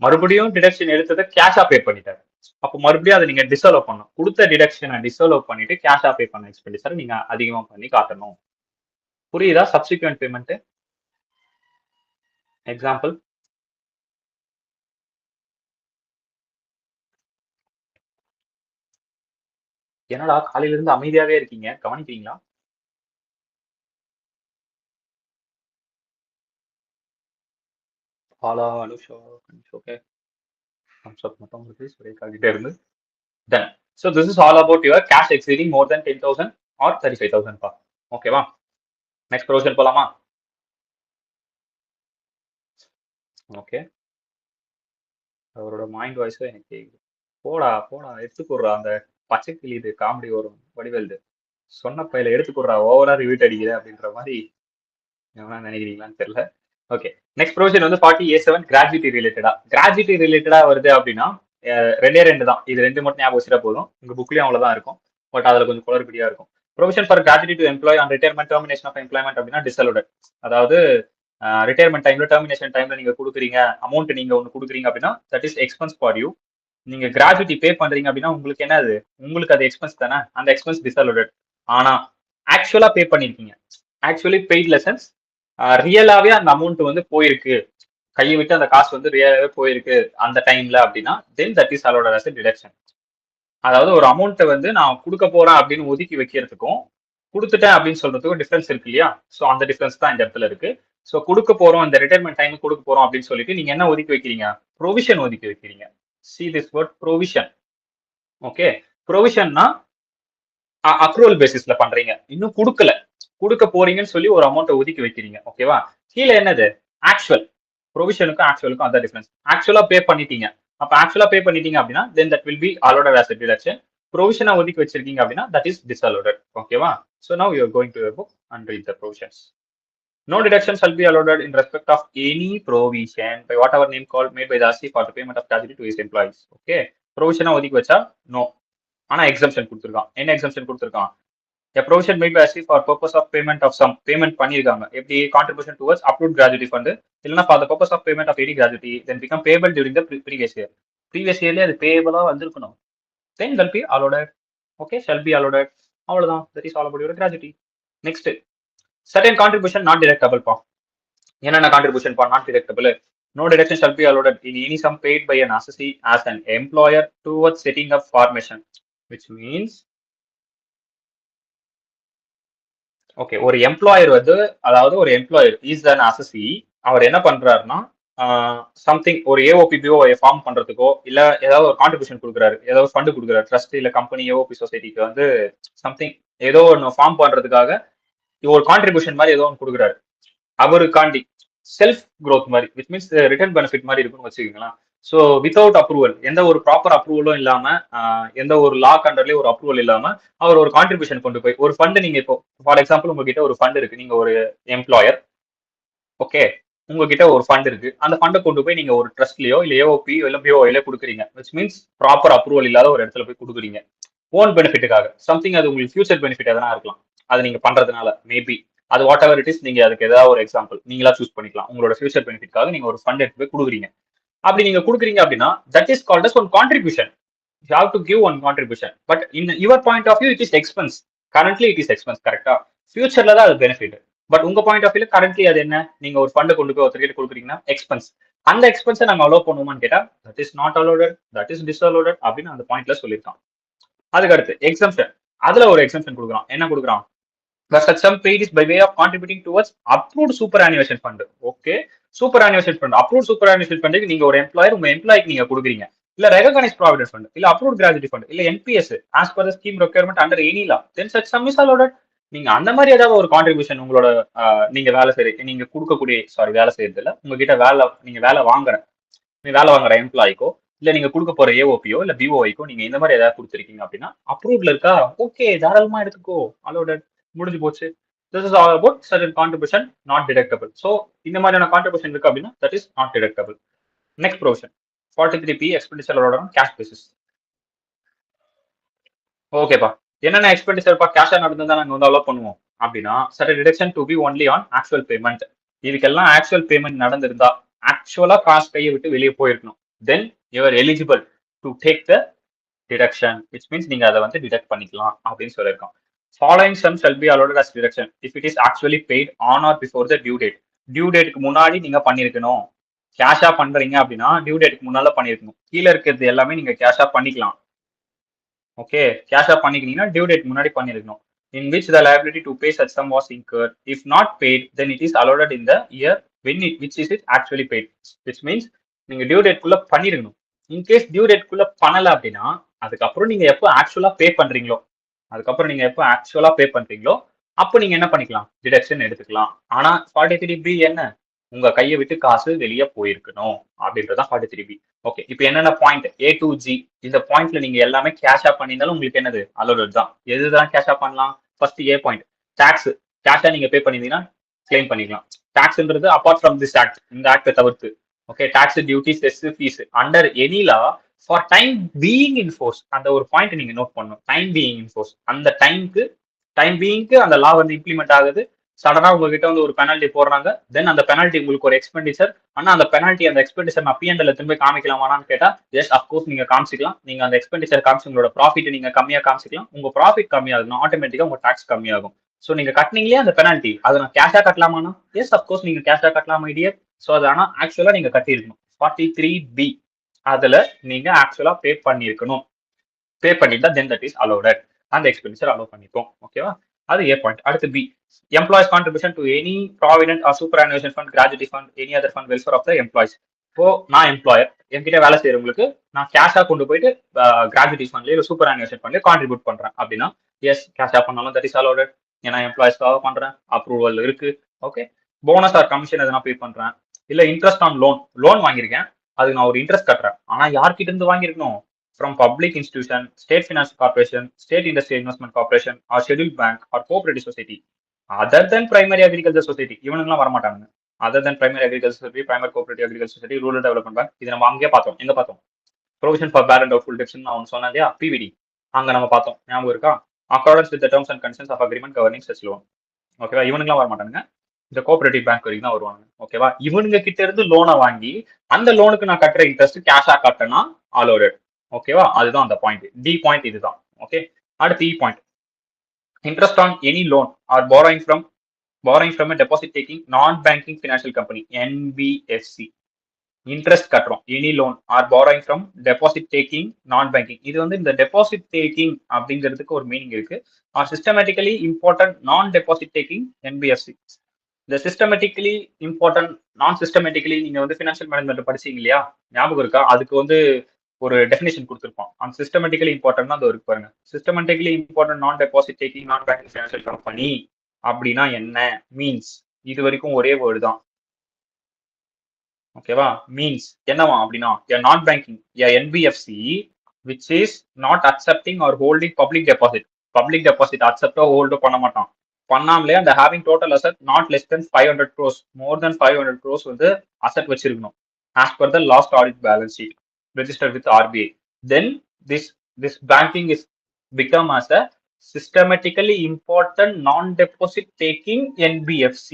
மறுபடியும் டிடக்ஷன் எடுத்ததை கேஷா பே பண்ணிட்டாரு. அப்போ மறுபடியும் அதை நீங்க டிஸ்அலோவ் பண்ணணும். கொடுத்த டிடக்ஷனை டிஸ்அலோவ் பண்ணிட்டு கேஷா பே பண்ண எக்ஸ்பெண்டிச்சர் நீங்க அதிகமா பண்ணி காட்டணும். புரியுதா? Subsequent payment example. என்னடா காலையில இருந்து அமைதியாவே இருக்கீங்க, கவனிக்கிறீங்களா? பாலா அனுஷா ஓகே மட்டும் இருக்கு சுரேகாகிட்டே இருந்து done. So this is all about your cash exceeding more than 10,000 or 35,000 பா. ஓகேவா? நெக்ஸ்ட் ப்ரொவிஷன் போலாமா? ஓகே. அவரோட மைண்ட் வாய்ஸ் எனக்கு கேக்குது. போடா போடா எடுத்துக்கூடுறா அந்த பச்சை கிளி இது காமெடி வரும் வடிவேல்து. சொன்ன பையில எடுத்துக்கூடுறா ஓவரா ரிவீட் அடிக்குது அப்படின்ற மாதிரி எவனா நினைக்கிறீங்களான்னு தெரியல. ஓகே. நெக்ஸ்ட் ப்ரொவிஷன் வந்து 40A7 கிராஜுவிட்டி ரிலேட்டடா. கிராஜுவிட்டி ரிலேட்டடா வருது அப்படின்னா ரெண்டு தான். இது ரெண்டு மட்டும் ஞாபகம் வச்சுட்டா போதும். உங்க புக்லயும் அவ்வளவுதான் இருக்கும். பட் அதுல கொஞ்சம் குளறுபடியா இருக்கும். Provision for gratuity to employ on retirement termination of employment அப்படின்னா டிஸ்அலோடட். அதாவது ரிட்டையர்மெண்ட் டைம்ல டெர்மினேஷன் டைம்ல நீங்க கொடுக்குறீங்க அமௌண்ட் நீங்க ஒன்று கொடுக்குறீங்க அப்படின்னா that is expense for you. நீங்க கிராஜுவிட்டி பே பண்றீங்க அப்படின்னா உங்களுக்கு என்ன அது? உங்களுக்கு அது எக்ஸ்பென்ஸ் தானே. அந்த எக்ஸ்பென்ஸ் டிஸ்அலோடட். ஆனா ஆக்சுவலா பே பண்ணிருக்கீங்க. ஆக்சுவலி பெய்ட் லெசன்ஸ் ரியலாவே அந்த அமௌண்ட் வந்து போயிருக்கு, கையை விட்டு அந்த காசு வந்து ரியலாவே போயிருக்கு அந்த டைம்ல அப்படின்னா then that is allowed as deduction. அதாவது ஒரு அமௌண்ட்டை வந்து நான் கொடுக்க போறேன் அப்படின்னு ஒதுக்கி வைக்கிறதுக்கும் கொடுத்துட்டேன் அப்படின்னு சொல்றதுக்கும் டிஃபரன்ஸ் இருக்கு இல்லையா? ஸோ அந்த டிஃபரன்ஸ் தான் இந்த இடத்துல இருக்கு. ஸோ கொடுக்க போறோம் இந்த ரிட்டைர்மெண்ட் டைம் கொடுக்க போறோம் அப்படின்னு சொல்லிட்டு நீங்க என்ன ஒதுக்கி வைக்கிறீங்க? ப்ரொவிஷன் ஒதுக்கி வைக்கிறீங்க. See this word provision. Okay. ப்ரொவிஷன்னா அக்ரூவல் பேசிஸ்ல பண்றீங்க, இன்னும் கொடுக்கல, கொடுக்க போறீங்கன்னு சொல்லி ஒரு அமௌண்ட்டை ஒதுக்கி வைக்கிறீங்க. ஓகேவா? கீழே என்னது? ஆக்சுவல். ப்ரொவிஷனுக்கும் ஆக்சுவலுக்கும் அதான் டிஃபரன்ஸ். ஆக்சுவலா பே பண்ணிட்டீங்க. அப்ப ஆக்சுவலா பே பண்ணிட்டீங்க அப்படின்னா then that will be allowed as a deduction. ப்ரொவிஷனா ஒதுக்கி வச்சிருக்கீங்க அப்படின்னா தட் இஸ் டிஸ்அலோடட். ஓகேவா? So now you are going to your book and read the provisions. No deduction shall be allowed in respect of any provision by whatever name called made by the RC for the payment of gratuity to his employees. Okay. Provision ஒதுக்கி வச்சா no. ஆனா exemption கொடுத்துருக்கான். என்ன exemption கொடுத்துருக்கான்? A provision made by RC for purpose of payment of some payment பண்ணிருக்காங்க. எப்படி? contribution towards approved gratuity fund இல்லனா for the purpose of payment of any gratuity then become payable during the previous year. previous yearல அது payable வந்திருக்கணும். then shall be allowed. Okay, shall be allowed. அவ்வளவுதான். that is all about your gratuity. next, certain contribution not deductible பா. என்னென்ன contribution பா not deductible? No deduction shall be allowed in any sum paid by an assessee as an employer towards setting up formation, which means okay, ஒரு employer வந்து, அதாவது ஒரு employer is an அசஸி. அவர் என்ன பண்றாருன்னா something ஒரு ஏஓபிபிஓ ஃபார்ம் பண்றதுக்கோ இல்ல ஏதாவது ஒரு கான்ட்ரிபியூஷன் கொடுக்குறாரு, ஏதாவது ஃபண்டு கொடுக்குறாரு, ட்ரஸ்ட் இல்ல கம்பெனி ஏஓபி சொசைட்டிக்கு வந்து சம்திங் ஏதோ ஒன்று ஃபார்ம் பண்றதுக்காக ஒரு கான்ட்ரிபியூஷன் மாதிரி ஏதோ ஒன்று கொடுக்குறாரு. அவருக்காண்டி செல்ஃப் க்ரோத் மாதிரி, விச் மீன்ஸ் ரிட்டர்ன் பெனிஃபிட் மாதிரி இருக்குன்னு வச்சுக்கோங்களேன். ஸோ வித்தவுட் அப்ரூவல், எந்த ஒரு ப்ராப்பர் அப்ரூவலும் இல்லாம, எந்த ஒரு லா கண்டர்லயும் ஒரு அப்ரூவல் இல்லாம அவர் ஒரு கான்ட்ரிபியூஷன் கொண்டு போய் ஒரு ஃபண்ட், நீங்க இப்போ ஃபார் எக்ஸாம்பிள் உங்ககிட்ட ஒரு ஃபண்ட் இருக்கு, நீங்க ஒரு எம்ப்ளாயர். ஓகே, உங்ககிட்ட ஒரு ஃபண்ட் இருக்கு, அந்த ஃபண்டை கொண்டு போய் நீங்க ஒரு ட்ரஸ்ட்லயோ இல்ல ஏஓபி இல்ல பிஓல கொடுக்குறீங்க. விச் மீன்ஸ் ப்ராப்பர் அப்ரூவல் இல்லாத ஒரு இடத்துல போய் கொடுக்குறீங்க ஓன் பெனிஃபிட்டுக்காக. சம்திங் அது உங்களுக்கு ஃபியூச்சர் பெனிஃபிட் எதனா இருக்கலாம் அது நீங்க பண்றதுனால. மேபி அது வாட் எவர் இட் இஸ், நீங்க அதுக்கு ஏதாவது ஒரு எக்ஸாம்பிள் நீங்களா சூஸ் பண்ணிக்கலாம். உங்களோட ஃபியூச்சர் பெனிஃபிட்காக நீங்க ஒரு ஃபண்ட் எடுத்து போய் கொடுக்குறீங்க. அப்படி நீங்க கொடுக்குறீங்க அப்படின்னா that is called as own contribution. You have to give own contribution. But in your point of view it is expense. Currently it is expense. கரெக்டா? ஃபியூச்சர்ல தான் அது பெனிஃபிட். பட் உங்க பாயிண்ட் ஆஃப் வியூல கரண்ட்லி அது என்ன? நீங்க ஒரு ஃபண்டை கொண்டு போய் ஒருத்தர்கிட்ட கொடுக்குறீங்கன்னா எக்ஸ்பென்ஸ். அந்த எக்ஸ்பென்ஸை நாங்க அலோவ் பண்ணுவோமான்னு கேட்டா that is not allowed, that is disallowed அப்படின்னு அந்த பாயிண்ட்ல சொல்லியிருக்கான். அதுக்கு அடுத்து எக்ஸம்ஷன். அதுல ஒரு எக்ஸம்ஷன் கொடுக்குறான். என்ன கொடுக்குறான்? such sum paid is by way of contributing towards approved superannuation fund. Okay, superannuation fund, approved superannuation fund நீங்க ஒரு எம்ப்ளாயர், உங்க எம்ப்ளாய்க்கு நீங்க கொடுக்குறீங்க. இல்ல recognized provident fund, இல்ல approved gratuity fund, இல்ல NPS as per the scheme requirement under any law, then such sum is allowed. நீங்க அந்த மாதிரி ஏதாவது ஒரு கான்ட்ரிபியூஷன் உங்களோட நீங்க வேலை செய்ய, நீங்க கொடுக்கக்கூடிய, சாரி வேலை செய்யறது இல்ல, உங்ககிட்ட வேலை, நீங்க வேலை வாங்குற எம்ப்ளாய்க்கோ இல்ல நீங்க கொடுக்க போற ஏஓபியோ இல்ல பிஓஐக்கோ நீங்க இந்த மாதிரி ஏதாவது கொடுத்துருக்கீங்க அப்படின்னா அப்ரூவ்ல இருக்கா, ஓகே தாராளமா எடுத்துக்கோ, அலோட, முடிஞ்சு போச்சு. This is all about certain contribution not deductible. So இந்த மாதிரியான கான்ட்ரிபியூஷன் இருக்கு அப்படின்னா that is not deductible. Next provision 43P expenditure allowed on cash basis. ஓகேப்பா, என்னென்ன எக்ஸ்பெண்டிச்சர்ப்பா கேஷா நடந்ததா நாங்க வந்து அலோவ் பண்ணுவோம் அப்படின்னா certain deduction to be only on actual payment. இதுக்கெல்லாம் ஆக்சுவல் பேமெண்ட் நடந்திருந்தா, ஆக்சுவலா காசு கையை விட்டு வெளியே போயிருக்கணும், then you are eligible to take the deduction, which means நீங்க அதை வந்து டிடக்ட் பண்ணிக்கலாம் அப்படின்னு சொல்லியிருக்கோம். Following sum shall be allowed as deduction if it is actually paid on or before the due date. Due டேட்டுக்கு முன்னாடி நீங்க பண்ணிருக்கணும். கேஷா பண்றீங்க அப்படின்னா டியூ டேட்டுக்கு முன்னால பண்ணிருக்கணும். கீழே இருக்கிறது எல்லாமே நீங்க கேஷா பண்ணிக்கலாம். ஓகே, கேஷா பண்ணிக்கிட்டீங்கன்னா டியூ டேட் முன்னாடி பண்ணிருக்கணும். In which the liability to pay such sum was incurred. If not paid, then it is allotted in the year when it which is it actually paid. Which means நீங்க due date குள்ள பண்ணிருக்கணும். In case due date குள்ள பண்ணல அப்படின்னா அதுக்கப்புறம் நீங்க எப்போ ஆக்சுவலா பே பண்றீங்களோ அப்போ நீங்க என்ன பண்ணிக்கலாம், டிடக்ஷன் எடுத்துக்கலாம். ஆனா 43B என்ன, உங்க கையை விட்டு காசு வெளியே போயிருக்கணும் அப்படின்றதான் 43B. ஓகே, இப்போ என்னென்ன பாயிண்ட் A to G, இந்த பாயிண்ட்ல நீங்க எல்லாமே கேஷா பண்ணியிருந்தாலும் உங்களுக்கு என்னது அலோட் தான். எதுதான் கேஷா பண்ணலாம், ஃபர்ஸ்ட் ஏ பாயிண்ட் டாக்ஸ். கேஷா நீங்க பே பண்ணிருந்தீங்கன்னா கிளைம் பண்ணிக்கலாம். டாக்ஸ்ன்றது அபார்ட் ஃப்ரம் திஸ் ஆக்ட், இந்த ஆக்டை தவிர்த்து. Okay, tax, duty, cess, fees under any law for time being in force. அந்த ஒரு பாயிண்ட் நீங்க நோட் பண்ணணும், டைம் பீயிங் இன் ஃபோர்ஸ். அந்த டைம் பீயிங்க்கு அந்த லா வந்து இம்ப்ளிமெண்ட் ஆகுது. சடனா உங்ககிட்ட வந்து ஒரு பெனால்ட்டி போடுறாங்க, தென் அந்த பெனால்ட்டி உங்களுக்கு ஒரு எக்ஸ்பெண்டிச்சர். ஆனா அந்த பெனால்ட்டி அந்த எக்ஸ்பெண்டிச்சர் நான் பிஎன்எல் திரும்ப காமிக்கலாமான்னு கேட்டா எஸ் அப்கோர்ஸ் நீங்க காமிச்சிக்கலாம். நீங்க அந்த எக்ஸ்பெண்டிச்சர் காமிச்சு உங்களோட ப்ராஃபிட் நீங்க கம்மியா காமிச்சிக்கலாம். உங்க ப்ராஃபிட் கம்மியாகும், ஆட்டோமேட்டிக்கா உங்க டாக்ஸ் கம்மியாகும். ஸோ நீங்க கட்டினீங்களே அந்த பெனால்ட்டி, அதை நான் கேஷா கட்டலாமானா எஸ் அப்கோர்ஸ் நீங்க கேஷா கட்டலாம் ஐடியர். ஸோ அது ஆனா ஆக்சுவலா நீங்க கட்டியிருக்கணும். 43B அதுல நீங்க ஆக்சுவலா பே பண்ணிருக்கணும். பே பண்ணிட்டா தென் தட் இஸ் அலோடட், அந்த எக்ஸ்பெண்டிச்சர் அலோவ் பண்ணிப்போம். ஓகேவா, அது ஏ பாயிண்ட். அடுத்து B, employees contribution to any provident or superannuation fund, gratuity fund, any other fund welfare of the employees. இப்போ நான் எம்ப்ளாயர், என்கிட்ட வேலை செய்யறவங்களுக்கு நான் கேஷா கொண்டு போயிட்டு கிராஜுவிட்டி ஃபண்ட்ல இல்லை சூப்பர் அனுவேஷன் ஃபண்ட்ல கான்ட்ரிபியூட் பண்றேன் அப்படின்னா எஸ் கேஷா பண்ணாலும் தட் இஸ் அலோடட். ஏன்னா எம்ப்ளாய்ஸ்க்காக பண்றேன், அப்ரூவல் இருக்கு. ஓகே, போனஸ் ஆர் கமிஷன் எதனா பே பண்றேன், இல்ல இன்ட்ரெஸ்ட் ஆன் லோன் வாங்கியிருக்கேன், அதுக்கு நான் ஒரு இன்ட்ரெஸ்ட் கட்டுறேன். ஆனா யார்கிட்ட இருந்து வாங்கியிருக்கணும், from public institution, state finance corporation, state industry investment corporation, or scheduled bank, or cooperative society, other than primary agriculture society. இவனுங்கலாம் வரமாட்டாங்க. other than primary agriculture society, primary cooperative agriculture society, rural development bank. இது நம்ம அங்கே பார்த்தோம். எங்க பார்த்தோம், provision for bad and doubtful debts நான் ஒன்று சொன்னேன் இல்லையா, PVD, அங்க நம்ம பார்த்தோம், ஞாபகம் இருக்கா? accordance with the terms and conditions of agreement governing such loan. ஓகேவா, இவனுங்கலாம் வரமாட்டாங்க. இந்த கோஆபரேட்டிவ் பேங்க் வரைக்கும் தான் வருவாங்க. ஓகேவா, இவனுங்க கிட்ட இருந்து லோனை வாங்கி அந்த லோனுக்கு நான் கட்டுற இன்ட்ரெஸ்ட் கேஷா கட்டனா அலோடட். ஓகேவா, அதுதான் அந்த பாயிண்ட். டி பாயிண்ட் இதுதான். ஓகே, அடுத்து E point, interest on any loan or borrowing from a deposit taking non banking financial company, NBFC. Interest கட்டுறோம், any loan or borrowing from deposit taking non banking. இது வந்து இந்த deposit taking அப்படிங்கிறதுக்கு ஒரு meaning இருக்கு. R systematically important நான் deposit taking NBFC. இந்த systematically important நான் சிஸ்டமேட்டிக்கலி நீங்க வந்து ஃபினான்ஷியல் மேனேஜ்மெண்ட் படிச்சீங்க இல்லையா, ஞாபகம் இருக்கா? அதுக்கு வந்து ஒரு டெஃபினேஷன் கொடுத்துருப்போம். அந்த சிஸ்டமேட்டிக்கலி இம்பார்ட்டன்ட் அது இருக்கு பாருங்க. சிஸ்டமேட்டிக்கலி இம்பார்ட்டன்ட் நான் டெபாசிட் டேக்கிங் நான் பேங்கிங் ஃபைனான்ஷியல் கம்பெனி அப்படின்னா என்ன மீன்ஸ், இது வரைக்கும் ஒரே வேர்டு தான். ஓகேவா, மீன்ஸ் என்னவா அப்படின்னா நான் banking NBFC which is not accepting or holding public deposit அக்செப்டோ ஹோல்டோ பண்ண மாட்டான். பண்ணாமலே அந்த having total asset not less then 500 crores, more then 500 crores வந்து அசெட் வச்சிருக்கணும் as per the last audit balance sheet registered with RBI. Then this banking is become as a systematically important non-deposit taking NBFC.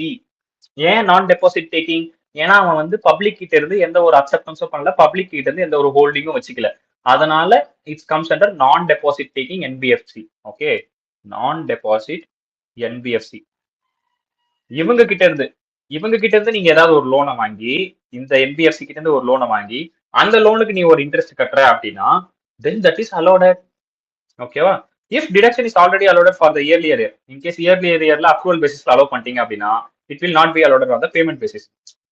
ஏன் நான் deposit taking, ஏன்னா அவன் வந்து public கிட்ட இருந்து எந்த ஒரு அக்செப்டன்ஸும் பண்ணல, பப்ளிக் கிட்ட இருந்து எந்த ஒரு ஹோல்டிங்கும் வச்சுக்கல. அதனால இட்ஸ் கம்ஸ் அண்டர் நான் டெபாசிட் டேக்கிங் NBFC. ஓகே, நான் டெபாசிட் NBFC. இவங்க கிட்ட இருந்து நீங்க ஏதாவது ஒரு லோனை வாங்கி, இந்த NBFC கிட்ட இருந்து ஒரு லோனை வாங்கி அந்த லோனுக்கு நீ ஒரு இன்ட்ரெஸ்ட் கட்டுற அப்படின்னா then that is allowed. ஓகேவா, if deduction is already allowed for the earlier year, in case earlier yearல accrual basis allow பண்ணிட்டீங்க அப்படின்னா it will not be allowed on the payment basis.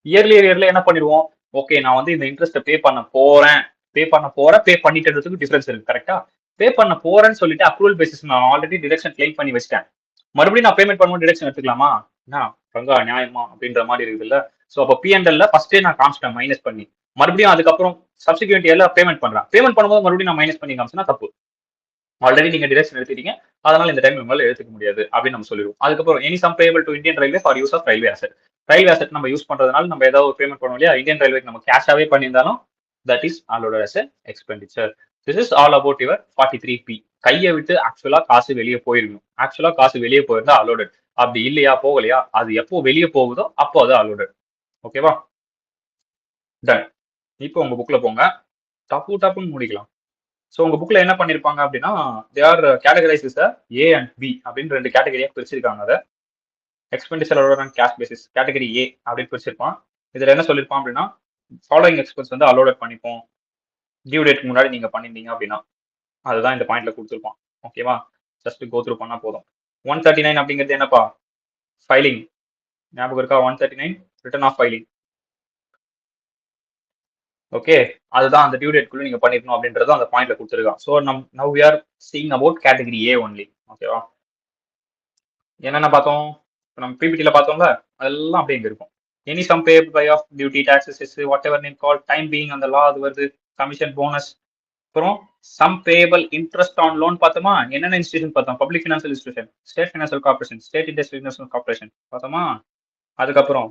Earlier இயர்ல என்ன பண்ணிடுவோம், ஓகே நான் வந்து இந்த இன்ட்ரெஸ்ட் பே பண்ண போறேன், பே பண்ணிட்டதுக்கு டிஃபரன்ஸ் இருக்கு. கரெக்டா, பே பண்ண போறேன்னு சொல்லிட்டு அக்ரூவல் பேசிஸ் நான் ஆல்ரெடி டிடக்ஷன் கிளைம் பண்ணி வச்சிட்டேன், மறுபடியும் நான் பேமெண்ட் பண்ணும்போது டிடக்ஷன் எடுத்துக்கலாமா, ரங்கா நியாயமா அப்படின்ற மாதிரி இருக்குல்ல. ஸோ அப்போ பிஎன்எல்ல ஃபர்ஸ்டே நான் காமிச்சிட்டேன் மைனஸ் பண்ணி, மறுபடியும் அதுக்கப்புறம் சப்சிக்வெண்ட் இயர்ல பேமெண்ட் பண்றேன். பேமெண்ட் பண்ணும்போது மறுபடியும் நான் மைனஸ் பண்ணி காமிச்சா தப்பு. ஆல்ரெடி நீங்க டிரெக்ஷன் எடுத்துட்டீங்க, அதனால இந்த டைம் உங்களால எடுத்துக்க முடியாது அப்படின்னு நம்ம சொல்லிடுவோம். அதுக்கப்புறம் any sum payable to Indian railway for use of railway asset. Railway asset நம்ம யூஸ் பண்றதுனால நம்ம ஏதாவது பேமெண்ட் பண்ணுவோம் இல்லையா, இந்தியன் ரயில்வேக்கு நம்ம கேஷாவே பண்ணியிருந்தாலும் that is allowed as an expenditure. This is all about your 43P. கையை விட்டு ஆக்சுவலா காசு வெளியே போயிருக்கணும். ஆக்சுவலா காசு வெளியே போயிருந்தா அலோடட். அப்படி இல்லையா, போகலையா, அது எப்போ வெளியே போகுதோ அப்போ அது அலோடட். ஓகேவா? டன். இப்போ உங்க புக்ல போங்க, டப்புன்னு முடிக்கலாம். ஸோ உங்க புக்ல என்ன பண்ணிருப்பாங்க அப்படின்னா, they are categorise A and B அப்படின்னு 2 கேட்டகரியா பிரிச்சிருக்காங்க. அதை expenditure allowed and cash basis category A அப்படின்னு பிரிச்சிருப்பான். இதுல என்ன சொல்லிருப்பான் அப்படின்னா, ஃபாலோயிங் எக்ஸ்பென்ஸ் வந்து அலோடட் பண்ணிப்போம் டியூ டேட்க்கு முன்னாடி நீங்க பண்ணிருந்தீங்க அப்படின்னா. அதுதான் இந்த பாயிண்ட்ல கொடுத்துருப்பான். ஓகேவா? ஜஸ்ட் கோ த்ரூ பண்ணா போதும். 139 அப்படிங்கிறது என்னப்பா? ஃபைலிங். ஞாபகம் இருக்கா? 139 ரிட்டர்ன் ஆஃப் ஃபைலிங். ஓகே, அதுதான் அந்த டியூ டேட்குள்ள நீங்க பண்ணிருக்கணும் அப்படின்றது அந்த பாயிண்ட்ல கொடுத்துருக்கான். So now we are seeing about category A only. ஓகேவா? என்னென்ன பார்த்தோம்? நம்ம பிபிடில பார்த்தோம்ல, அதெல்லாம் அப்படியே இங்க இருக்கும். Any sum pay by of duty, taxes, cess, whatever name call, time being அந்த லா அது வருது, கமிஷன், போனஸ். அப்புறம் sum payable interest on loan பார்த்தோமா? என்னென்ன இன்ஸ்டியூஷன் பார்த்தோம்? Public financial institution, state financial corporation, state industrial investment corporation பார்த்தோமா? அதுக்கப்புறம்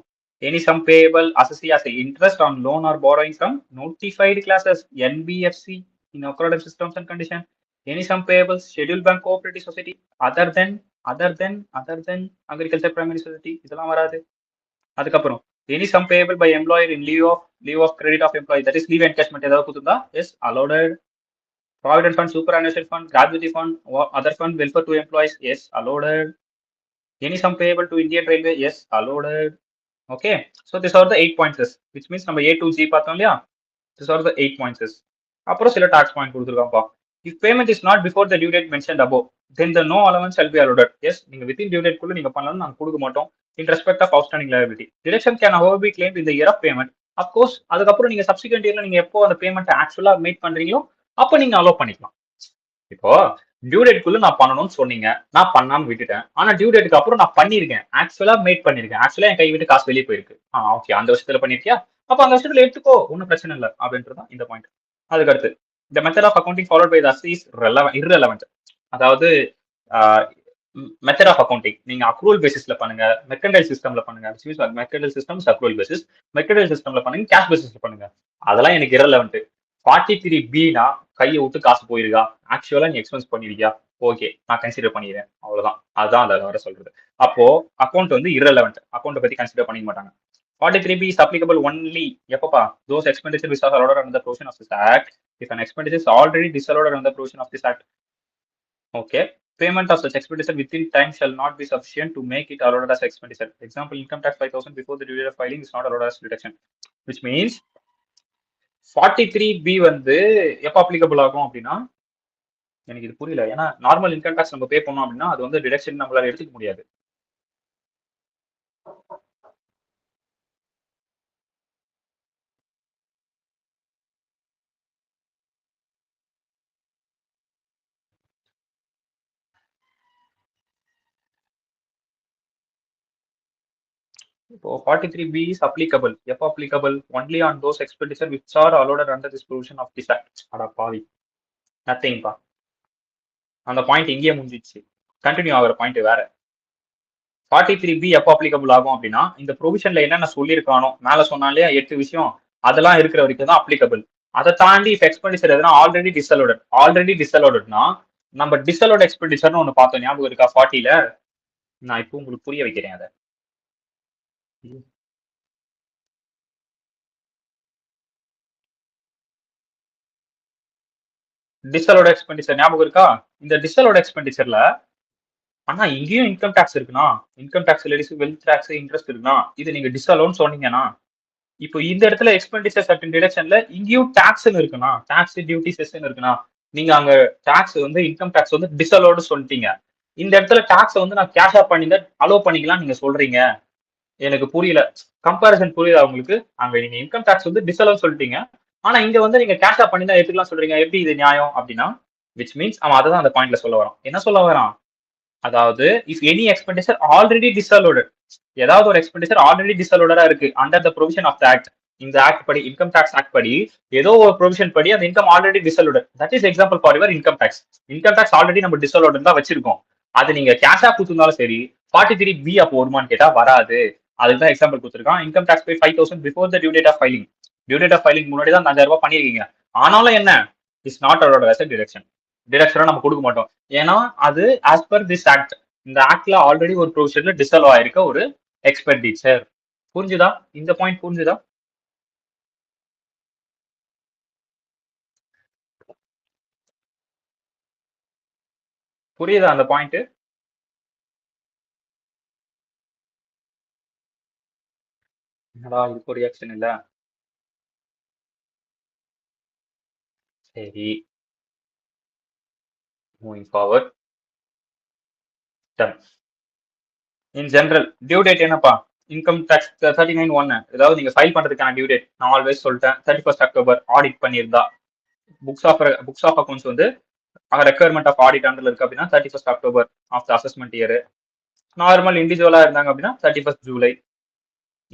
any sum payable அசசி as interest on loan or borrowing from notified classes NBFC in accordance with terms and condition. Any sum payable scheduled bank cooperative society other than agriculture primary society இதெல்லாம் வராது. அதுக்கப்புறம் any sum payable by employer in lieu of credit of employee, that is leave encashment ஏதாவது கொடுத்துருந்தா yes allowed. Provident fund, superannuation fund, gratuity fund, other fund, welfare to employees, yes allowed. Any sum payable to Indian railway, yes allowed. Okay, so these are the 8 points, which means நம்ம A to G பார்த்தோம் இல்லையா? These are the 8 points. அப்புறம் சில tax point கொடுத்துருக்காங்கப்பா. If payment is not before the due date mentioned above, then the no allowance shall be allowed. Yes, நீங்க within due date குள்ள நீங்க பண்ணலாம், நாங்க கொடுக்க மாட்டோம். In respect of outstanding liability, deduction can however be claimed in the year of payment. Of course, அதுக்கப்புறம் நீங்க subsequent yearல நீங்க எப்போ அந்த பேமெண்ட் ஆக்சுவலா மேட் பண்றீங்களோ அப்போ நீங்க அலோவ் பண்ணிக்கலாம். இப்போ டியூ டேட்குள்ள நான் பண்ணணும்னு சொன்னீங்க, நான் பண்ணாம விட்டுட்டேன். ஆனா டியூ டேட்டுக்கு அப்புறம் நான் பண்ணிருக்கேன், ஆக்சுவலா மேட் பண்ணிருக்கேன், ஆக்சுவலா என் கை விட்டு காசு வெளியே போயிருக்கு. ஓகே, அந்த வருஷத்துல பண்ணிருக்கியா, அப்ப அந்த வருஷத்துல எடுத்துக்கோ, ஒன்னும் பிரச்சனை இல்லை அப்படின்றதான் இந்த பாயிண்ட். அதுக்கு அடுத்து the method of accounting followed by the assessee is irrelevant. அதாவது மெத்தட் ஆஃப் அக்கௌண்டிங் நீங்க அக்ரூவல் பேசிஸ்ல பண்ணுங்க, மெர்கன்டைல் சிஸ்டம்ல பண்ணுங்க. Mercantile system accrual basis, mercantile சிஸ்டம்ல பண்ணுங்க, கேஷ் பேசிஸ்ல பண்ணுங்க. அதெல்லாம் எனக்கு இரலவெண்ட். 43Bனா கையை விட்டு காசு போயிருக்கா, ஆக்சுவலா நீ எக்ஸ்பென்ஸ் பண்ணிருக்கியா, ஓகே நான் கன்சிடர் பண்ணிடுறேன், அவ்வளவுதான். அதுதான் அதை வர சொல்றது. அப்போ அக்கௌண்ட் வந்து இரலவெண்ட், அக்கௌண்ட் பத்தி கன்சிடர் பண்ணிக்க மாட்டாங்க. 43B is applicable only எப்பப்பா? those expenditure which are allowed under the provision of this act. If an expenditure is already disallowed under the provision of this act, okay, payment of such expenditure within time shall not be sufficient to make it allowed as expenditure. Example, income tax 5,000 before the due date of filing is not allowed as deduction, which means 43B வந்து எப்போ applicable ஆகும் அப்படின்னா, எனக்கு இது புரியல. ஏன்னா normal income tax நம்ம பே பண்ணோம் அப்படின்னா அது வந்து டிடக்ஷன் நம்மளால எடுத்துக்க முடியாது. இப்போ 43B is applicable. எப்போ applicable? Only on those expenditure which are allowed under this provision of this act. அட பாவி, நத்திங் பா. அந்த பாயிண்ட் இங்கேயே முடிஞ்சிச்சு. கண்டினியூ ஆகிற பாயிண்ட் வேற. 43B எப்போ அப்ளிகபிள் ஆகும் அப்படின்னா, இந்த ப்ரொவிஷன்ல என்னென்ன சொல்லியிருக்கானோ மேல சொன்னாலே 8 விஷயம், அதெல்லாம் இருக்கிற வரைக்கும் தான் அப்ளிகபிள். அதை தாண்டி if எக்ஸ்பெண்டிச்சர் எதுனா ஆல்ரெடி டிஸ்அலோடட்னா நம்ம டிஸ்அலோட் எக்ஸ்பெண்டிச்சர்னு ஒன்று பார்த்தோம், ஞாபகம் இருக்கா? 40ல நான் இப்போ உங்களுக்கு புரிய வைக்கிறேன். அதை டிஸ்அலோட் எக்ஸ்பெண்டிச்சர் ஞாபகம் இருக்கா? இந்த டிஸ்அலோட் எக்ஸ்பெண்டிச்சர்ல ஆனா இங்கேயும் இன்கம் டாக்ஸ் இருக்குன்னா, இன்கம் டாக்ஸ் லேடிஸ் வெல்த் டாக்ஸ் இன்ட்ரெஸ்ட் இருக்குன்னா, இது நீங்க டிஸ்அலோன்னு சொன்னீங்கன்னா, இப்போ இந்த இடத்துல எக்ஸ்பெண்டிச்சர் சர்டன் டிடக்ஷன்ல இங்கேயும் டாக்ஸ்னு இருக்குன்னா, டாக்ஸ் டியூட்டி செஸ்ன்னு இருக்குன்னா, நீங்க அங்க டாக்ஸ் வந்து இன்கம் டாக்ஸ் வந்து டிஸ்அலோடு சொல்லிட்டீங்க. இந்த இடத்துல டாக்ஸ் வந்து நான் கேஷ் ஆஃப் பண்ணி அலோவ் பண்ணிக்கலாம் நீங்க சொல்றீங்க. எனக்கு புரியல, கம்பாரிசன் புரியுதா உங்களுக்கு? அங்க நீங்க இன்கம் டாக்ஸ் வந்து டிஸ்அலோவ் சொல்லிட்டீங்க, ஆனா இங்க வந்து நீங்க கேஷ் ஆஃப் பண்ணி தான் எடுத்துக்கலாம் சொல்றீங்க. எப்படி இது நியாயம் அப்படின்னா, விச் மீன்ஸ் அவன் அதை தான் அந்த பாயிண்ட்ல சொல்ல வரான். என்ன சொல்ல வரான்? அதாவது if any expenditure already disallowed, ஏதாவது ஒரு எக்ஸ்பெண்டிச்சர் ஆல்ரெடி டிஸ்அலோடா இருக்கு under the provision of the act, இந்த ஆக்ட் படி, இன்கம் டாக்ஸ் ஆக்ட் படி ஏதோ ஒரு ப்ரொவிஷன் படி அந்த income already disallowed, that is example for your income tax. Income tax already நம்ம டிஸ்அலோடட் தான் வச்சிருக்கோம், அது நீங்க கேஷா கொடுத்துருந்தாலும் சரி 43B அப்போ வருமானு கேட்டா வராது. அதுதான் எக்ஸாம்பிள் கொடுத்துருக்கான். Income tax pay 5,000 before the due date of filing. Due date of filing முன்னாடி தான் 5,000 ரூபாய் பண்ணிருக்கீங்க. ஆனாலும் என்ன, is not allowed as a deduction. டிடக்ஷனா நம்ம கொடுக்க மாட்டோம். ஏன்னா அது ஆஸ் பர் திஸ் ஆக்ட், இந்த ஆக்ட்ல ஆல்ரெடி ஒரு ப்ரொவிஷன்ல டிஸ்அலோ ஆயிருக்க ஒரு எக்ஸ்பெண்டிச்சர். புரிஞ்சுதா? இந்த பாயிண்ட் புரிஞ்சுதா? புரியுதா அந்த பாயிண்ட்? என்னடா இதுக்கு ஒரு ரியாக்ஷன் இல்ல? சரி, moving forward. Done. In general due date என்னப்பா? இன்கம் டாக்ஸ் 39(1), ஏதாவது நீங்க ஃபைல் பண்றதுக்கான டியூ டேட் நான் ஆல்வேஸ் சொல்லிட்டேன் 31st அக்டோபர். ஆடிட் பண்ணியிருந்தா புக்ஸ் ஆஃப் அக்கௌண்ட்ஸ் வந்து ரெக்யர்மெண்ட் ஆஃப் ஆடிட் அண்டர்ல இருக்கு அப்படின்னா 31st October of the assessment year. Normal இண்டிவிஜுவலா இருந்தாங்க அப்படின்னா 31st July.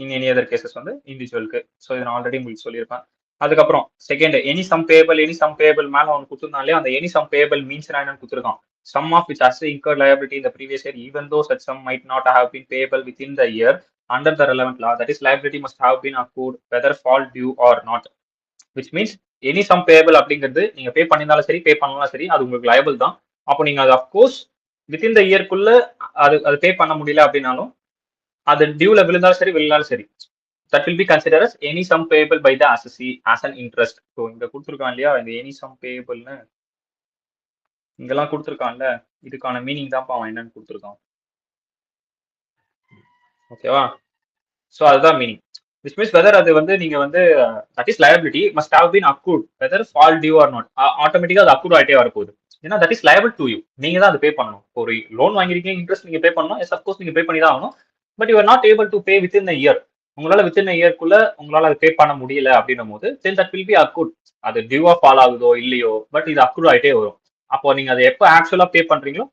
In any other cases வந்து இண்டிவிஜுவலுக்கு. ஸோ இதை நான் ஆல்ரெடி உங்களுக்கு சொல்லியிருப்பேன். அதுக்கப்புறம் செகண்ட், எனி சம் பேபிள் மேல அவன் கொடுத்துருந்தாலே அந்த எனி சம் பேபிள் மீன்ஸ் என்னன்னு கொடுத்துருக்கான். Sum of which has incurred liability in the previous year, even though such sum might not have been payable within the year under the relevant law. That is, liability must have been accrued whether fault due or not. Which means any sum payable அப்படிங்கிறது நீங்க பே பண்ணியிருந்தாலும் சரி, பே பண்ணலாம் சரி, அது உங்களுக்கு liable தான். அப்போ நீங்க அது அப்கோர்ஸ் வித்தின் த இயர்க்குள்ள அது பே பண்ண முடியல அப்படின்னாலும், அது டியூல விழுந்தாலும் சரி விழுந்தாலும் சரி, that will be considered as any sum payable by the assessee as an interest. So இங்க கொடுத்துருக்கான் இல்லையா, இந்த எனி சம் பேபிள்னு இங்கெல்லாம் கொடுத்துருக்கான்ல, இதுக்கான மீனிங் தான் அவன் என்னன்னு கொடுத்துருக்கான். ஓகேவா? ஸோ அதுதான் மீனிங். விச் மீன்ஸ் வெதர் அது வந்து நீங்க வந்து that is liability must have been accrued whether fall due or not. ஆட்டோமேட்டிக்கா அது அக்ரூட் ஆகிட்டே வரப்போகுது. ஏன்னா that is liable to you, நீங்க தான் அது பே பண்ணணும். ஒரு லோன் வாங்கிருக்கீங்க, இன்ட்ரெஸ்ட் நீங்க பே பண்ணணும், சப்போஸ் நீங்க பே பண்ணி தான் ஆகணும். But you are not able to pay with in the year. உங்களால வித் இன் இயர்க்குள்ள உங்களால அது பே பண்ண முடியல அப்படின்னும் போது தென் தட் வில் பி அக்ரூட். அது டியூவா ஃபால் ஆகுதோ இல்லையோ, பட் இது அக்ரூட் ஆகிட்டே வரும். அப்போ நீங்க அதை எப்போ ஆக்சுவலா பே பண்றீங்களோ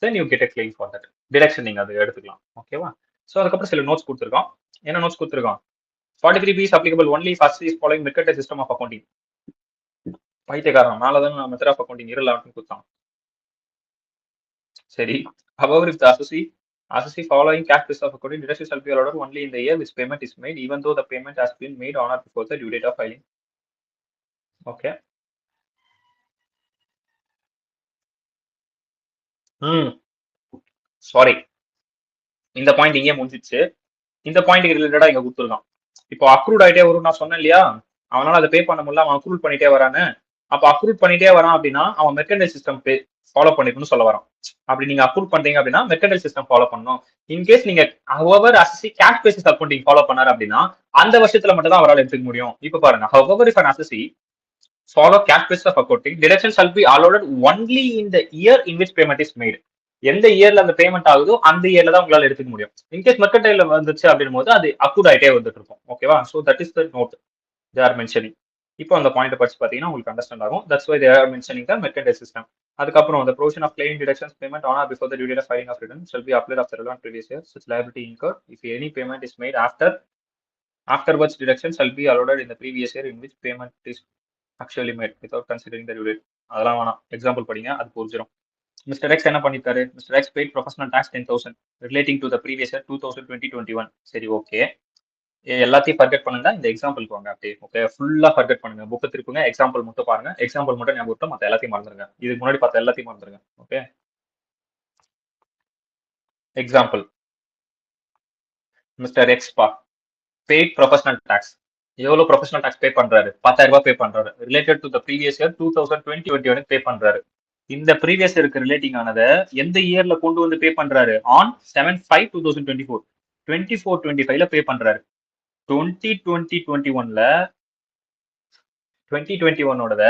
then you get a claim for that deduction, நீங்க அதை எடுத்துக்கலாம். ஓகேவா? ஸோ அதுக்கப்புறம் சில நோட்ஸ் கொடுத்துருக்கோம். என்ன நோட்ஸ் கொடுத்துருக்கோம்? 43B is applicable only if assessee is following mercantile system of accounting. பைத்தியக்காரன் மேலதான் நான் மெத்தட் ஆஃப் அக்கௌண்டிங் இருளான்னு கொடுத்தான். சரி, however if the assessee following cash basis of accounting, deduction shall be allowed only in the year which payment is made, even though the payment has been made on or before the due date of filing. Okay. Sorry, இந்த point இங்கே முடிஞ்சிச்சு. இந்த point ரிலேட்டடா இங்க கொடுத்துருக்கான். இப்போ அக்ரூட் ஆகிட்டே வரும் நான் சொன்னேன் இல்லையா, அவனால அதை பே பண்ண முடியல, அவன் அக்ரூட் பண்ணிட்டே வரான்னு. அப்போ அக்ரூட் பண்ணிட்டே வரான் அப்படின்னா அவன் மெர்கன்டைல் சிஸ்டம் ஃபாலோ பண்ணிக்கணும்னு சொல்ல வரான். அப்படி நீங்க அக்ரூட் பண்றீங்க அப்படின்னா மெர்கன்டைல் சிஸ்டம் ஃபாலோ பண்ணணும். இன்கேஸ் நீங்க however assessee cash basis accounting follow பண்ணாரு அப்படின்னா அந்த வருஷத்துல மட்டும் தான் அவரால் எடுத்துக்க முடியும். இப்போ பாருங்க, however if an assessee follow cash basis of accounting, deduction shall be allowed only in the year in which payment is made. எந்த இயர்ல அந்த பேமெண்ட் ஆகுதோ அந்த இயர்ல தான் உங்களால எடுத்துக்க முடியும். இன்கேஸ் மெர்கன்டைல்ல வந்துச்சு அப்படின் போது அது அக்ரூட் ஆகிட்டே வந்துட்டு இருக்கும். ஓகேவா? So that is the note they are mentioning. இப்போ அந்த பாயிண்ட் படிச்சு பார்த்தீங்கன்னா உங்களுக்கு அண்டர்ஸ்டாண்ட் ஆகும். That's why they are mentioning the mercantile system. அதுக்கப்புறம் the provision of claim deductions payment on or before the due date of filing of return shall be applied of the relevant previous year. Such liability incurred if any payment is made afterwards, deduction shall be allowed in the previous year in which payment is actually made without considering the due date. அதெல்லாம் வேணாம், example படிங்க, அது புரிஞ்சிடும். Mister X என்ன பண்ணிருக்காரு? Mister X paid professional tax 10,000 relating to the previous year 2020-21. சரி, okay, எல்லாத்தையும் forget பண்ணுங்க, இந்த எக்ஸாம்பிளுக்கு வாங்க. அப்படியே ஓகே, ஃபுல்லா ஃபர்கெட் பண்ணுங்க, புக்கை திருப்புங்க, எக்ஸாம்பிள் மட்டும் பாருங்க. எக்ஸாம்பிள் மட்டும் ஞாபகம், மற்ற எல்லாத்தையும் மறந்துருங்க. இதுக்கு முன்னாடி பார்த்த எல்லாத்தையும் மறந்துருங்க. Okay, example. Mister X paid professional tax. எவ்வளவு ப்ரொஃபஷனல் டாக்ஸ் பே பண்றாரு? 10,000 ரூபாய் பே பண்றாரு. Related to the previous year 2020-21 pay பண்றாரு. இந்த ப்ரீவியஸ் இயருக்கு ரிலேட்டிங் ஆனதை எந்த இயர்ல கொண்டு வந்து பே பண்றாரு? ஆன் 7/5/2024. 24-25ல பே பண்றாரு. 2020-21ல 2021ஓட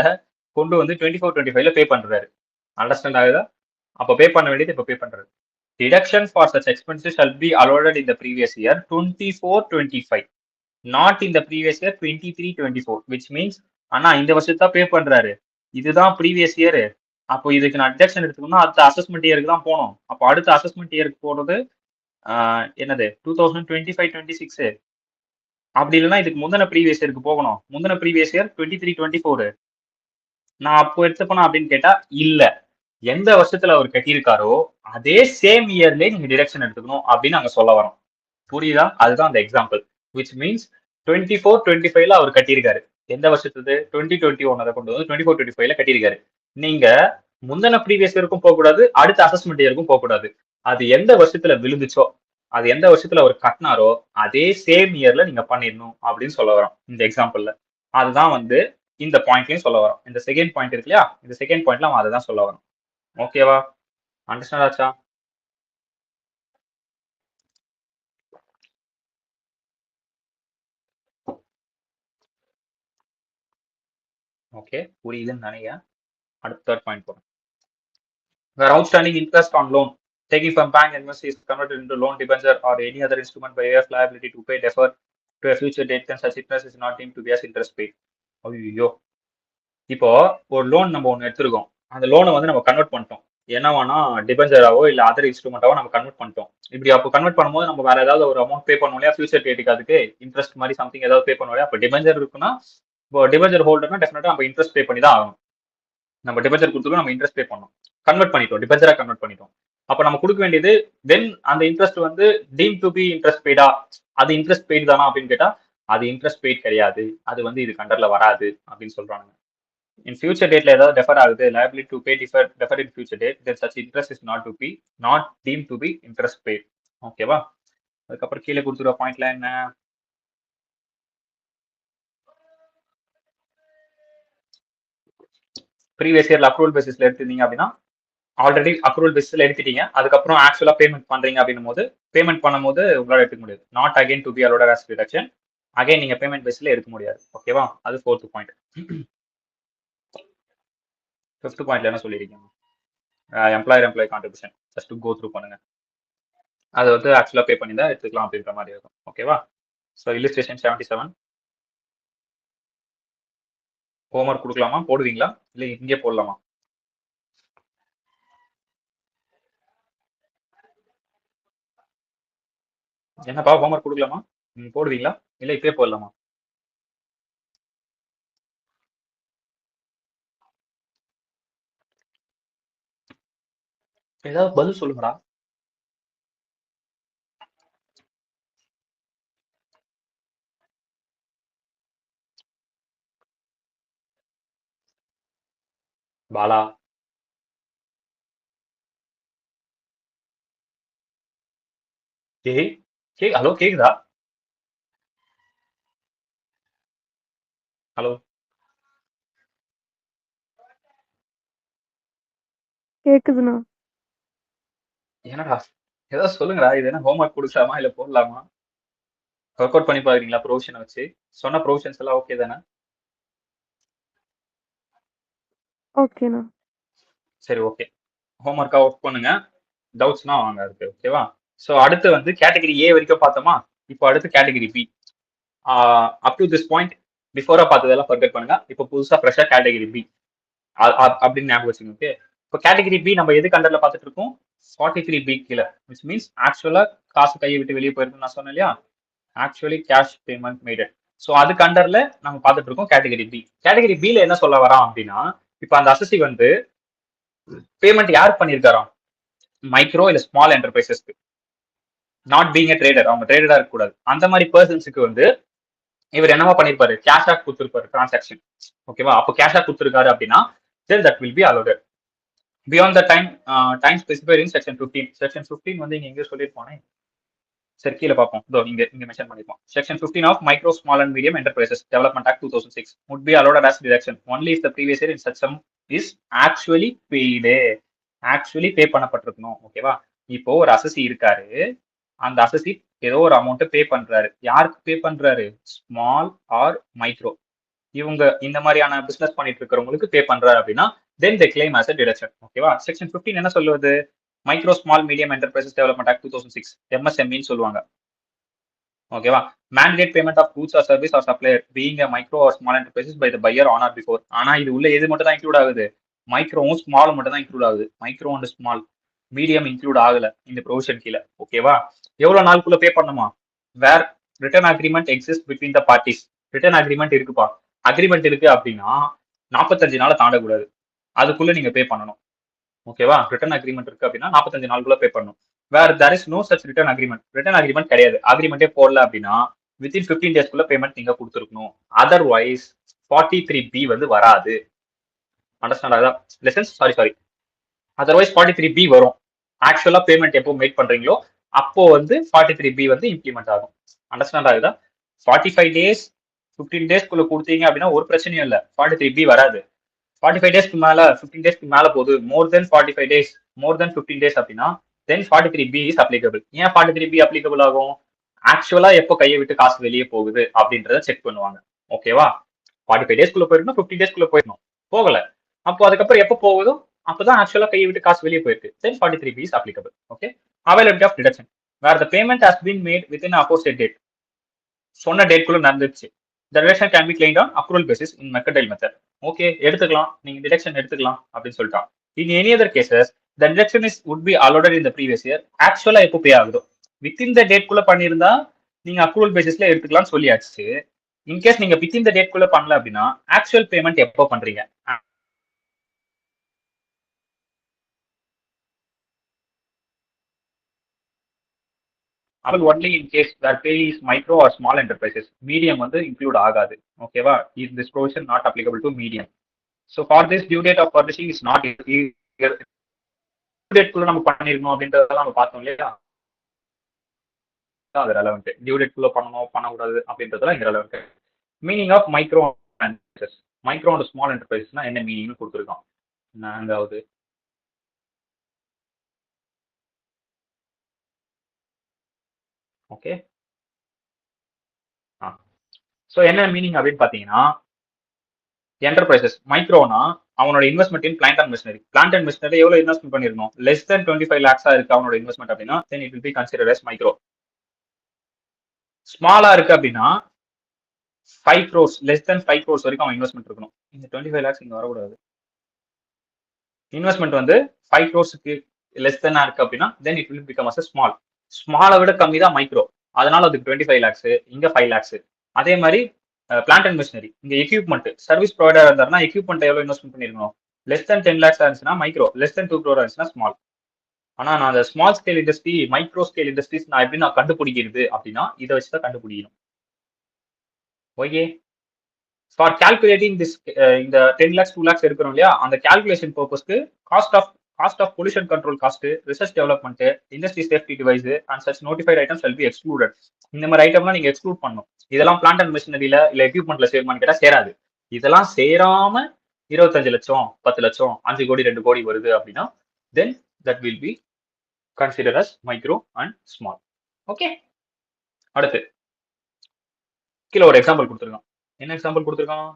கொண்டு வந்து 24-25ல பே பண்றாரு. அண்டர்ஸ்டாண்ட் ஆகுதா? அப்ப பே பண்ண வேண்டியது இப்ப பே பண்றாரு. Deduction for such expenses shall be allowed in the previous year 24-25, not in the previous year 23-24. which means ஆனா இந்த வருஷத்தான் பே பண்றாரு, இதுதான் ப்ரீவியஸ் இயர், அப்போ இதுக்கு நான் டிடக்ஷன் எடுத்துக்கணும்னா அடுத்த அசஸ்மெண்ட் இயருக்கு தான் போகணும். அப்போ அடுத்த அசஸ்மெண்ட் இயருக்கு போறது என்னது 2025-26 அப்படி இல்லைன்னா இதுக்கு முந்தின ப்ரீவியஸ் இயருக்கு போகணும். முந்தின ப்ரீவியஸ் இயர் 23-24 நான் அப்போ எடுத்துப்பேனா அப்படின்னு கேட்டா இல்ல. எந்த வருஷத்துல அவர் கட்டியிருக்காரோ அதே சேம் இயர்லயே நீங்க டிரெக்ஷன் எடுத்துக்கணும் அப்படின்னு நாங்க சொல்ல வரோம். புரியுதா? அதுதான் அந்த எக்ஸாம்பிள். விச் மீன்ஸ் 24-25ல அவர் கட்டியிருக்காரு. எந்த வருஷத்துக்கு 2021 கொண்டு வந்து 24-25ல கட்டியிருக்காரு. நீங்க முந்தின ப்ரீவியஸ் இயருக்கும் போகக்கூடாது, அடுத்த அசஸ்மெண்ட் இயருக்கும் போகக்கூடாது. அது எந்த வருஷத்துல விழுந்துச்சோ, அது எந்த வருஷத்துல அவர் கட்டினாரோ அதே சேம் இயர்ல நீங்க பண்ணிடணும் அப்படின்னு சொல்ல வரோம் இந்த எக்ஸாம்பிள்ல. அதுதான் வந்து இந்த பாயிண்ட்லயும் சொல்ல வரோம். இந்த செகண்ட் பாயிண்ட் இருக்கு இல்லையா, இந்த செகண்ட் பாயிண்ட்ல அவன் அதை தான் சொல்ல வரோம். ஓகேவா? அண்டர்ஸ்டாண்ட் ஆச்சா? ஓகே, புரியுதுன்னு நினைக்கிறேன். அடுத்த தேர்ட் பாயிண்ட் போறோம். Where outstanding interest on loan taking from bank investors is converted into loan debenture or any other instrument by way of liability to pay deferred to a future date, then such interest is not deemed to be as interest paid. ஐயோ, இப்போ ஒரு loan நம்ம ஒன்று எடுத்திருக்கோம். அந்த லோனை வந்து நம்ம கன்வெர்ட் பண்ணிட்டோம். என்னவானா டிபெஞ்சராவோ இல்ல அதர் இன்ஸ்ட்ருமெண்டாவோ நம்ம கன்வெர்ட் பண்ணிட்டோம். இப்படி அப்போ கன்வெர்ட் பண்ணும்போது நம்ம வேற ஏதாவது ஒரு அமௌண்ட் பே பண்ணுவோம் இல்லையா, ஃபியூச்சர் டேட்டுக்கு அதுக்கு இன்ட்ரெஸ்ட் மாதிரி சம்திங் ஏதாவது பே பண்ணுவோம் இல்லையா. அப்போ டிபெஞ்சர் இருக்குன்னா இப்போ டிபெஞ்சர் ஹோல்டர்னா டெஃபினட்டா நம்ம இன்ட்ரெஸ்ட் பே பண்ணி தான் ஆகணும். நம்ம டிபெஞ்சர் கொடுத்துருக்கோம், நம்ம இன்ட்ரெஸ்ட் பே பண்ணோம், கன்வெர்ட் பண்ணிட்டோம், டிபெஞ்சரா கன்வெர்ட் பண்ணிட்டோம். அப்ப நம்ம கொடுக்க வேண்டியது தென் அந்த இன்ட்ரெஸ்ட் வந்து டீம் டு பி இன்ட்ரெஸ்ட் பெய்டா, அது இன்ட்ரெஸ்ட் பெய்டு தானா அப்படின்னு கேட்டா அது இன்ட்ரெஸ்ட் பெய்ட் கிடையாது, அது வந்து இது கண்டர்ல வராது அப்படின்னு சொல்றாங்க. இன் ஃபியூச்சர் டேட்ல ஏதாவது டெஃபர் ஆகுது, liability to pay defer in future date, then such interest is not deemed to be interest paid. ஓகேவா? அதுக்கப்புறம் கீழே கொடுத்துருக்க பாயிண்ட்ல என்ன, ப்ரீவியஸ் இயர்ல அப்ரூவல் பேசிஸ்ல எடுத்திருந்தீங்க அப்படின்னா ஆல்ரெடி அப்ரூவல் பேசிஸ்ல எடுத்துட்டீங்க, அதுக்கப்புறம் ஆக்சுவலா பேமெண்ட் பண்றீங்க அப்படின்னும் போது பேமெண்ட் பண்ணும்போது உங்களால எடுக்க முடியாது. Not again to be allowed as deduction, again நீங்க பேமெண்ட் பேஸ்ல எடுக்க முடியாது. ஓகேவா? அது ஃபோர்த் பாயிண்ட். ஃபிஃப்த் பாயிண்ட்ல என்ன சொல்லிருக்கீங்க, employer contribution just go through பண்ணுங்க. அது வந்து ஆக்சுவலா பே பண்ணி தான் எடுத்துக்கலாம் அப்படின்ற மாதிரி இருக்கும். ஓகேவா? ஸோ இல்லுஸ்ட்ரேஷன் 77 ஹோம்ஒர்க் கொடுக்கலாமா, போடுவீங்களா இல்லை இங்கே போடலாமா? என்னப்பா ஹோம்ஒர்க் கொடுக்கலாமா, போடுவீங்களா இல்லை இப்பயே போடலாமா? ஏதாவது பதில் சொல்லுங்கடா. பாலா, ஹலோ கேக்குதா? ஹலோ கேக்குதுண்ணா. என்னடா ஏதாவது சொல்லுங்கடா. இது என்ன ஹோம்ஒர்க் கொடுக்கலாமா இல்லை போடலாமா? ஒர்க் அவுட் பண்ணி பாக்குறீங்களா ப்ரொவிஷனை வச்சு? சொன்ன ப்ரொவிஷன்ஸ் எல்லாம் ஓகே தானே? ஓகேண்ணா. சரி, ஓகே. ஹோம்ஒர்க்கா ஒர்க் பண்ணுங்க, டவுட்ஸ்னா வாங்க இருக்கு. ஓகேவா? ஸோ அடுத்து வந்து கேட்டகரி ஏ வரைக்கும் பார்த்தோமா, இப்போ அடுத்து category B. Up to this point பிஃபோரா பார்த்ததெல்லாம் ஃபர்கெட் பண்ணுங்க. இப்போ புதுசா ஃப்ரெஷ்ஷா கேட்டகரி பி அப்படின்னு ஞாபகம் வச்சுங்க. ஓகே, இப்போ கேட்டகரி பி நம்ம எது கண்டர்ல பார்த்துட்டு இருக்கோம், 43 பி கீழே, விச் மீன்ஸ் ஆக்சுவலா காசு கையை விட்டு வெளியே போயிருக்குன்னு நான் சொன்னேன் இல்லையா, ஆக்சுவலி கேஷ் பேமெண்ட் மேடட். ஸோ அது கண்டர்ல நம்ம பார்த்துட்டு இருக்கோம் கேட்டகரி பி. கேட்டகரி பில என்ன சொல்ல வரான் அப்படின்னா, இப்போ அந்த அசசி வந்து பேமெண்ட் யார் பண்ணியிருக்காராம், மைக்ரோ இல்ல ஸ்மால் என்டர்பிரைசஸ்க்கு, நாட் பீங் a ட்ரேடர், அவங்க ட்ரேடரா இருக்கக்கூடாது, அந்த மாதிரி பர்சன்ஸுக்கு வந்து இவர் என்னவா பண்ணிருப்பாரு, கேஷா கொடுத்துருப்பாரு டிரான்சாக்ஷன். ஓகேவா? அப்போ கேஷா கொடுத்துருக்காரு அப்படின்னா then that will be allowed beyond the time specified in section 15. section 15 வந்து இங்க எங்க சொல்லிருப்பானே, சரி கீழே பார்ப்போம். இதோ இங்க இங்க மென்ஷன் பண்ணிருப்போம். section 15 of micro small and medium enterprises development act 2006 would be allowed as deduction only if the previous year in such sum is actually paid. Actually pay பண்ணப்பட்டிருக்கணும். ஓகேவா? இப்போ ஒரு அசசி இருக்காரு, அந்த அசசி ஏதோ ஒரு அமௌண்ட் பே பண்றாரு. யாருக்கு பே பண்றாரு, ஸ்மால் ஆர் மைக்ரோ, இவங்க இந்த மாதிரியான பிசினஸ் பண்ணிட்டு இருக்கிறவங்களுக்கு பே பண்றாரு அப்படின்னா then they claim as a deduction. ஓகேவா? செக்ஷன் 15 என்ன சொல்லுவது, micro small medium enterprises development act 2006 MSME சொல்லுவாங்க. ஓகேவா? mandate payment of goods or service or supplier being a micro or small enterprises by the buyer on or before. ஆனா இது உள்ள எது மட்டும் தான் இன்க்ளூட் ஆகுது, மைக்ரோவும் ஸ்மாலும் மட்டும் தான் இன்க்ளூட் ஆகுது. Micro and small, medium include ஆகல இந்த ப்ரொவிஷன் கீழே. ஓகேவா? எவ்வளவு நாளுக்குள்ள பே பண்ணுமா? Where written agreement exist between the parties. Written agreement இருக்குப்பா. அக்ரிமெண்ட் இருக்கு அப்படின்னா 45 நாளை தாண்டக்கூடாது. அதுக்குள்ள நீங்க பே பண்ணணும். ஓகேவா? ரிட்டர்ன் அக்ரிமெண்ட் இருக்கு அப்படின்னா 45 நாளுக்குள்ள பே பண்ணணும். Where there is no such written agreement. Written agreement கிடையாது. அக்ரிமெண்டே போடல அப்படின்னா வித்தின் 15 டேஸ்க்குள்ள பேமெண்ட் நீங்க கொடுத்துருக்கணும். அதர்வைஸ் 43B வந்து வராது. அண்டர்ஸ்டாண்ட் ஆகுதா? லெசன்ஸ் சாரி அதர்வைஸ் 43B வரும். ஆக்சுவலா பேமெண்ட் எப்போ மேக் பண்றீங்களோ அப்போ வந்து 43B வந்து இம்ப்ளிமெண்ட் ஆகும். அண்டர்ஸ்டாண்ட் ஆகுதா? 45 டேஸ் 15 டேஸ்க்குள்ள கொடுத்தீங்க அப்படின்னா ஒரு பிரச்சனையும் இல்லை, 43B வராது. 45 டேஸ்க்கு மேல 15 டேஸ்க்கு மேல போகுது, மோர் தென் 45 டேஸ், மோர் தென் 15 டேஸ் அப்படின்னா தென் 43B இஸ் அப்ளிகபிள். ஏன் 43B அப்ளிகபிள் ஆகும்? ஆக்சுவலா எப்போ கையை விட்டு காசு வெளியே போகுது அப்படின்றத செக் பண்ணுவாங்க. ஓகேவா? 45 டேஸ்க்குள்ள போயிருக்கணும், 15 டேஸ்க்குள்ள போயிடணும், போகல, அப்போ அதுக்கப்புறம் எப்போ போகுதோ அப்பதான் ஆக்சுவலா கையை விட்டு காசு வெளியே போயிருக்கு. Then 43B is applicable. Okay. Availability of deduction where the payment has been made within opposite date. சொன்ன டேட்குள்ள நடந்துச்சு. The deduction can be claimed on accrual basis in mercantile method. Okay, எடுத்துக்கலாம், நீங்க டிடக்ஷன் எடுத்துக்கலாம் அப்படின்னு சொல்லிட்டான். In any other cases, the deduction is would be allotted in the previous year. ஆக்சுவலா எப்போ பே ஆகுதோ வித்தின் த டேட் குள்ள பண்ணியிருந்தா நீங்க அக்ரூவல் பேசிஸ்ல எடுத்துக்கலாம்னு சொல்லியாச்சு. இன்கேஸ் நீங்க வித்தின் த டேட் குள்ள பண்ணல அப்படின்னா ஆக்சுவல் பேமெண்ட் எப்போ பண்றீங்க? only in case that pay is micro or small enterprises. Medium வந்து include ஆகாது. ஓகேவா? Is this provision not applicable to medium? So for this due date of publishing is not due date குள்ள நம்ம பண்ணிருக்கணும் அப்படின்றதெல்லாம் நம்ம பார்த்தோம் இல்லையா? அது ரெலவெண்ட். டியூ டேட் குள்ள பண்ணணும் பண்ணக்கூடாது அப்படின்றதெல்லாம் இங்க relevant. Meaning of micro enterprises. Micro and small என்டர்பிரைசஸ்னா என்ன மீனிங்னு கொடுத்துருக்கோம். நான்காவது ஓகே. ஸோ என்ன மீனிங் அப்படின்னு பார்த்தீங்கன்னா, என்டர்பிரைசஸ் மைக்ரோனா அவனோட investment in plant and machinery. Plant and machinery எவ்வளவு இன்வெஸ்ட்மெண்ட் பண்ணிருக்கணும்? லெஸ் தென் 25 lakhs இருக்கு அவனோட இன்வெஸ்ட்மெண்ட் அப்படின்னா then it will be considered as micro. ஸ்மாலா இருக்கு அப்படின்னா 5 crores, லெஸ் தென் 5 crores வரைக்கும் அவன் இன்வெஸ்ட்மெண்ட் இருக்கணும். இந்த 25 lakhs இங்க வரக்கூடாது. இன்வெஸ்ட்மெண்ட் வந்து 5 crores லெஸ் தென்னா இருக்கு அப்படின்னா then it will become as small. ஸ்மாலை விட கம்மி தான் மைக்ரோ, அதனால அதுக்கு 25 lakhs, இங்க 5 lakhs. அதே மாதிரி பிளான்ட் அண்ட் மிஷினரி, இங்க எக்யூப்மெண்ட் சர்வீஸ் ப்ரொவைடர் இருந்தாருன்னா எக்யூப்மெண்ட் எவ்வளவு இன்வெஸ்ட்மெண்ட் பண்ணிருக்கணும்? லெஸ் தென் 10 lakhs இருந்துச்சுன்னா மைக்ரோ, லெஸ் தென் 2 crore இருந்துச்சுன்னா ஸ்மால். ஆனா நான் அந்த small scale industry micro scale industries நான் எப்படி நான் கண்டுபிடிக்கிறது அப்படின்னா இதை வச்சுதான் கண்டுபிடிக்கணும். ஓகே. ஃபார் கால்குலேட்டிங் திஸ் இந்த 10 lakhs 2 lakhs இருக்கிறோம் இல்லையா, அந்த கால்குலேஷன் பர்பஸ்க்கு cost of pollution control cost, research development, industry safety device and such notified items will be excluded. இந்த மாதிரி ஐட்டம்லாம் நீங்க எக்ஸ்க்ளூட் பண்ணணும். இதெல்லாம் பிளான்ட் அண்ட் மிஷினரியில இல்ல எக்யூப்மெண்ட்ல சேருமான்னு கேட்டா சேராது. இதெல்லாம் சேராம 25 லட்சம் 10 லட்சம் 5 கோடி 2 கோடி வருது அப்படின்னா then that will be consider as micro and small. Okay. அடுத்து கீழே ஒரு எக்ஸாம்பிள் கொடுத்துருக்கான். என்ன எக்ஸாம்பிள் கொடுத்துருக்கான்?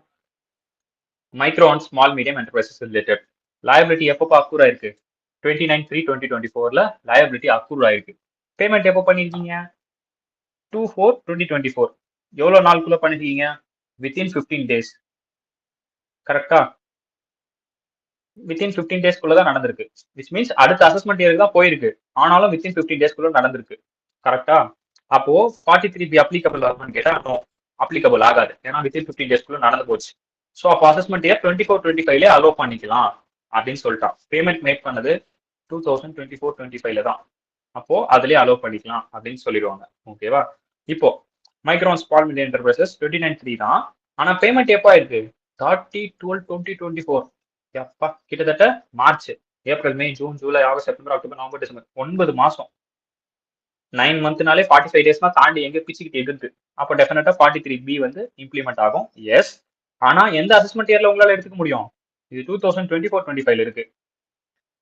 Micro and small medium enterprises related. Liability எப்போ அக்ரூர் ஆயிருக்கு? 29/3/2024 லயபிலிட்டி அக்ரூர் ஆயிருக்கு. பேமெண்ட் எப்போ பண்ணிருக்கீங்க? 2/4/2024. எவ்வளவு நாளுக்குள்ள பண்ணிருக்கீங்க? Within 15 days. கரெக்டா? வித்தின் 15 days தான் நடந்திருக்கு. விச் மீன்ஸ் அடுத்த அசஸ்மெண்ட் இயருக்கு தான் போயிருக்கு, ஆனாலும் வித்தின் 15 days நடந்திருக்கு. கரெக்டா? அப்போ 43B அப்ளிகபிள் ஆகும்னு கேட்டா அப்ளிகபிள் ஆகாது, ஏன்னா வித்தின் 15 days நடந்து போச்சு. ஸோ அப்போ அசஸ்மெண்ட் இயர் 24-25 அலோவ் பண்ணிக்கலாம் அப்படின்னு சொல்லிட்டான். பேமெண்ட் மேக் பண்ணது 2024-25 தான், அப்போ அதுலயே அலோவ் பண்ணிக்கலாம் அப்படின்னு சொல்லிடுவாங்க. ஓகேவா? இப்போ micro and small medium enterprises 29/3 தான், ஆனா பேமெண்ட் எப்போ ஆயிருக்கு? 30/12/2024. எப்பா, கிட்டத்தட்ட March, April, May, June, July, August, September, October, November, December 9 மாசம். 9 monthsனாலே 45 days தாண்டி எங்க பிச்சுக்கிட்டு இருக்கு. அப்போ டெஃபினட்டா 43B வந்து இம்ப்ளிமெண்ட் ஆகும். எஸ். ஆனா எந்த அசஸ்மெண்ட் இயர்ல உங்களால எடுத்துக்க முடியும்? இது 2024-25 இருக்கு.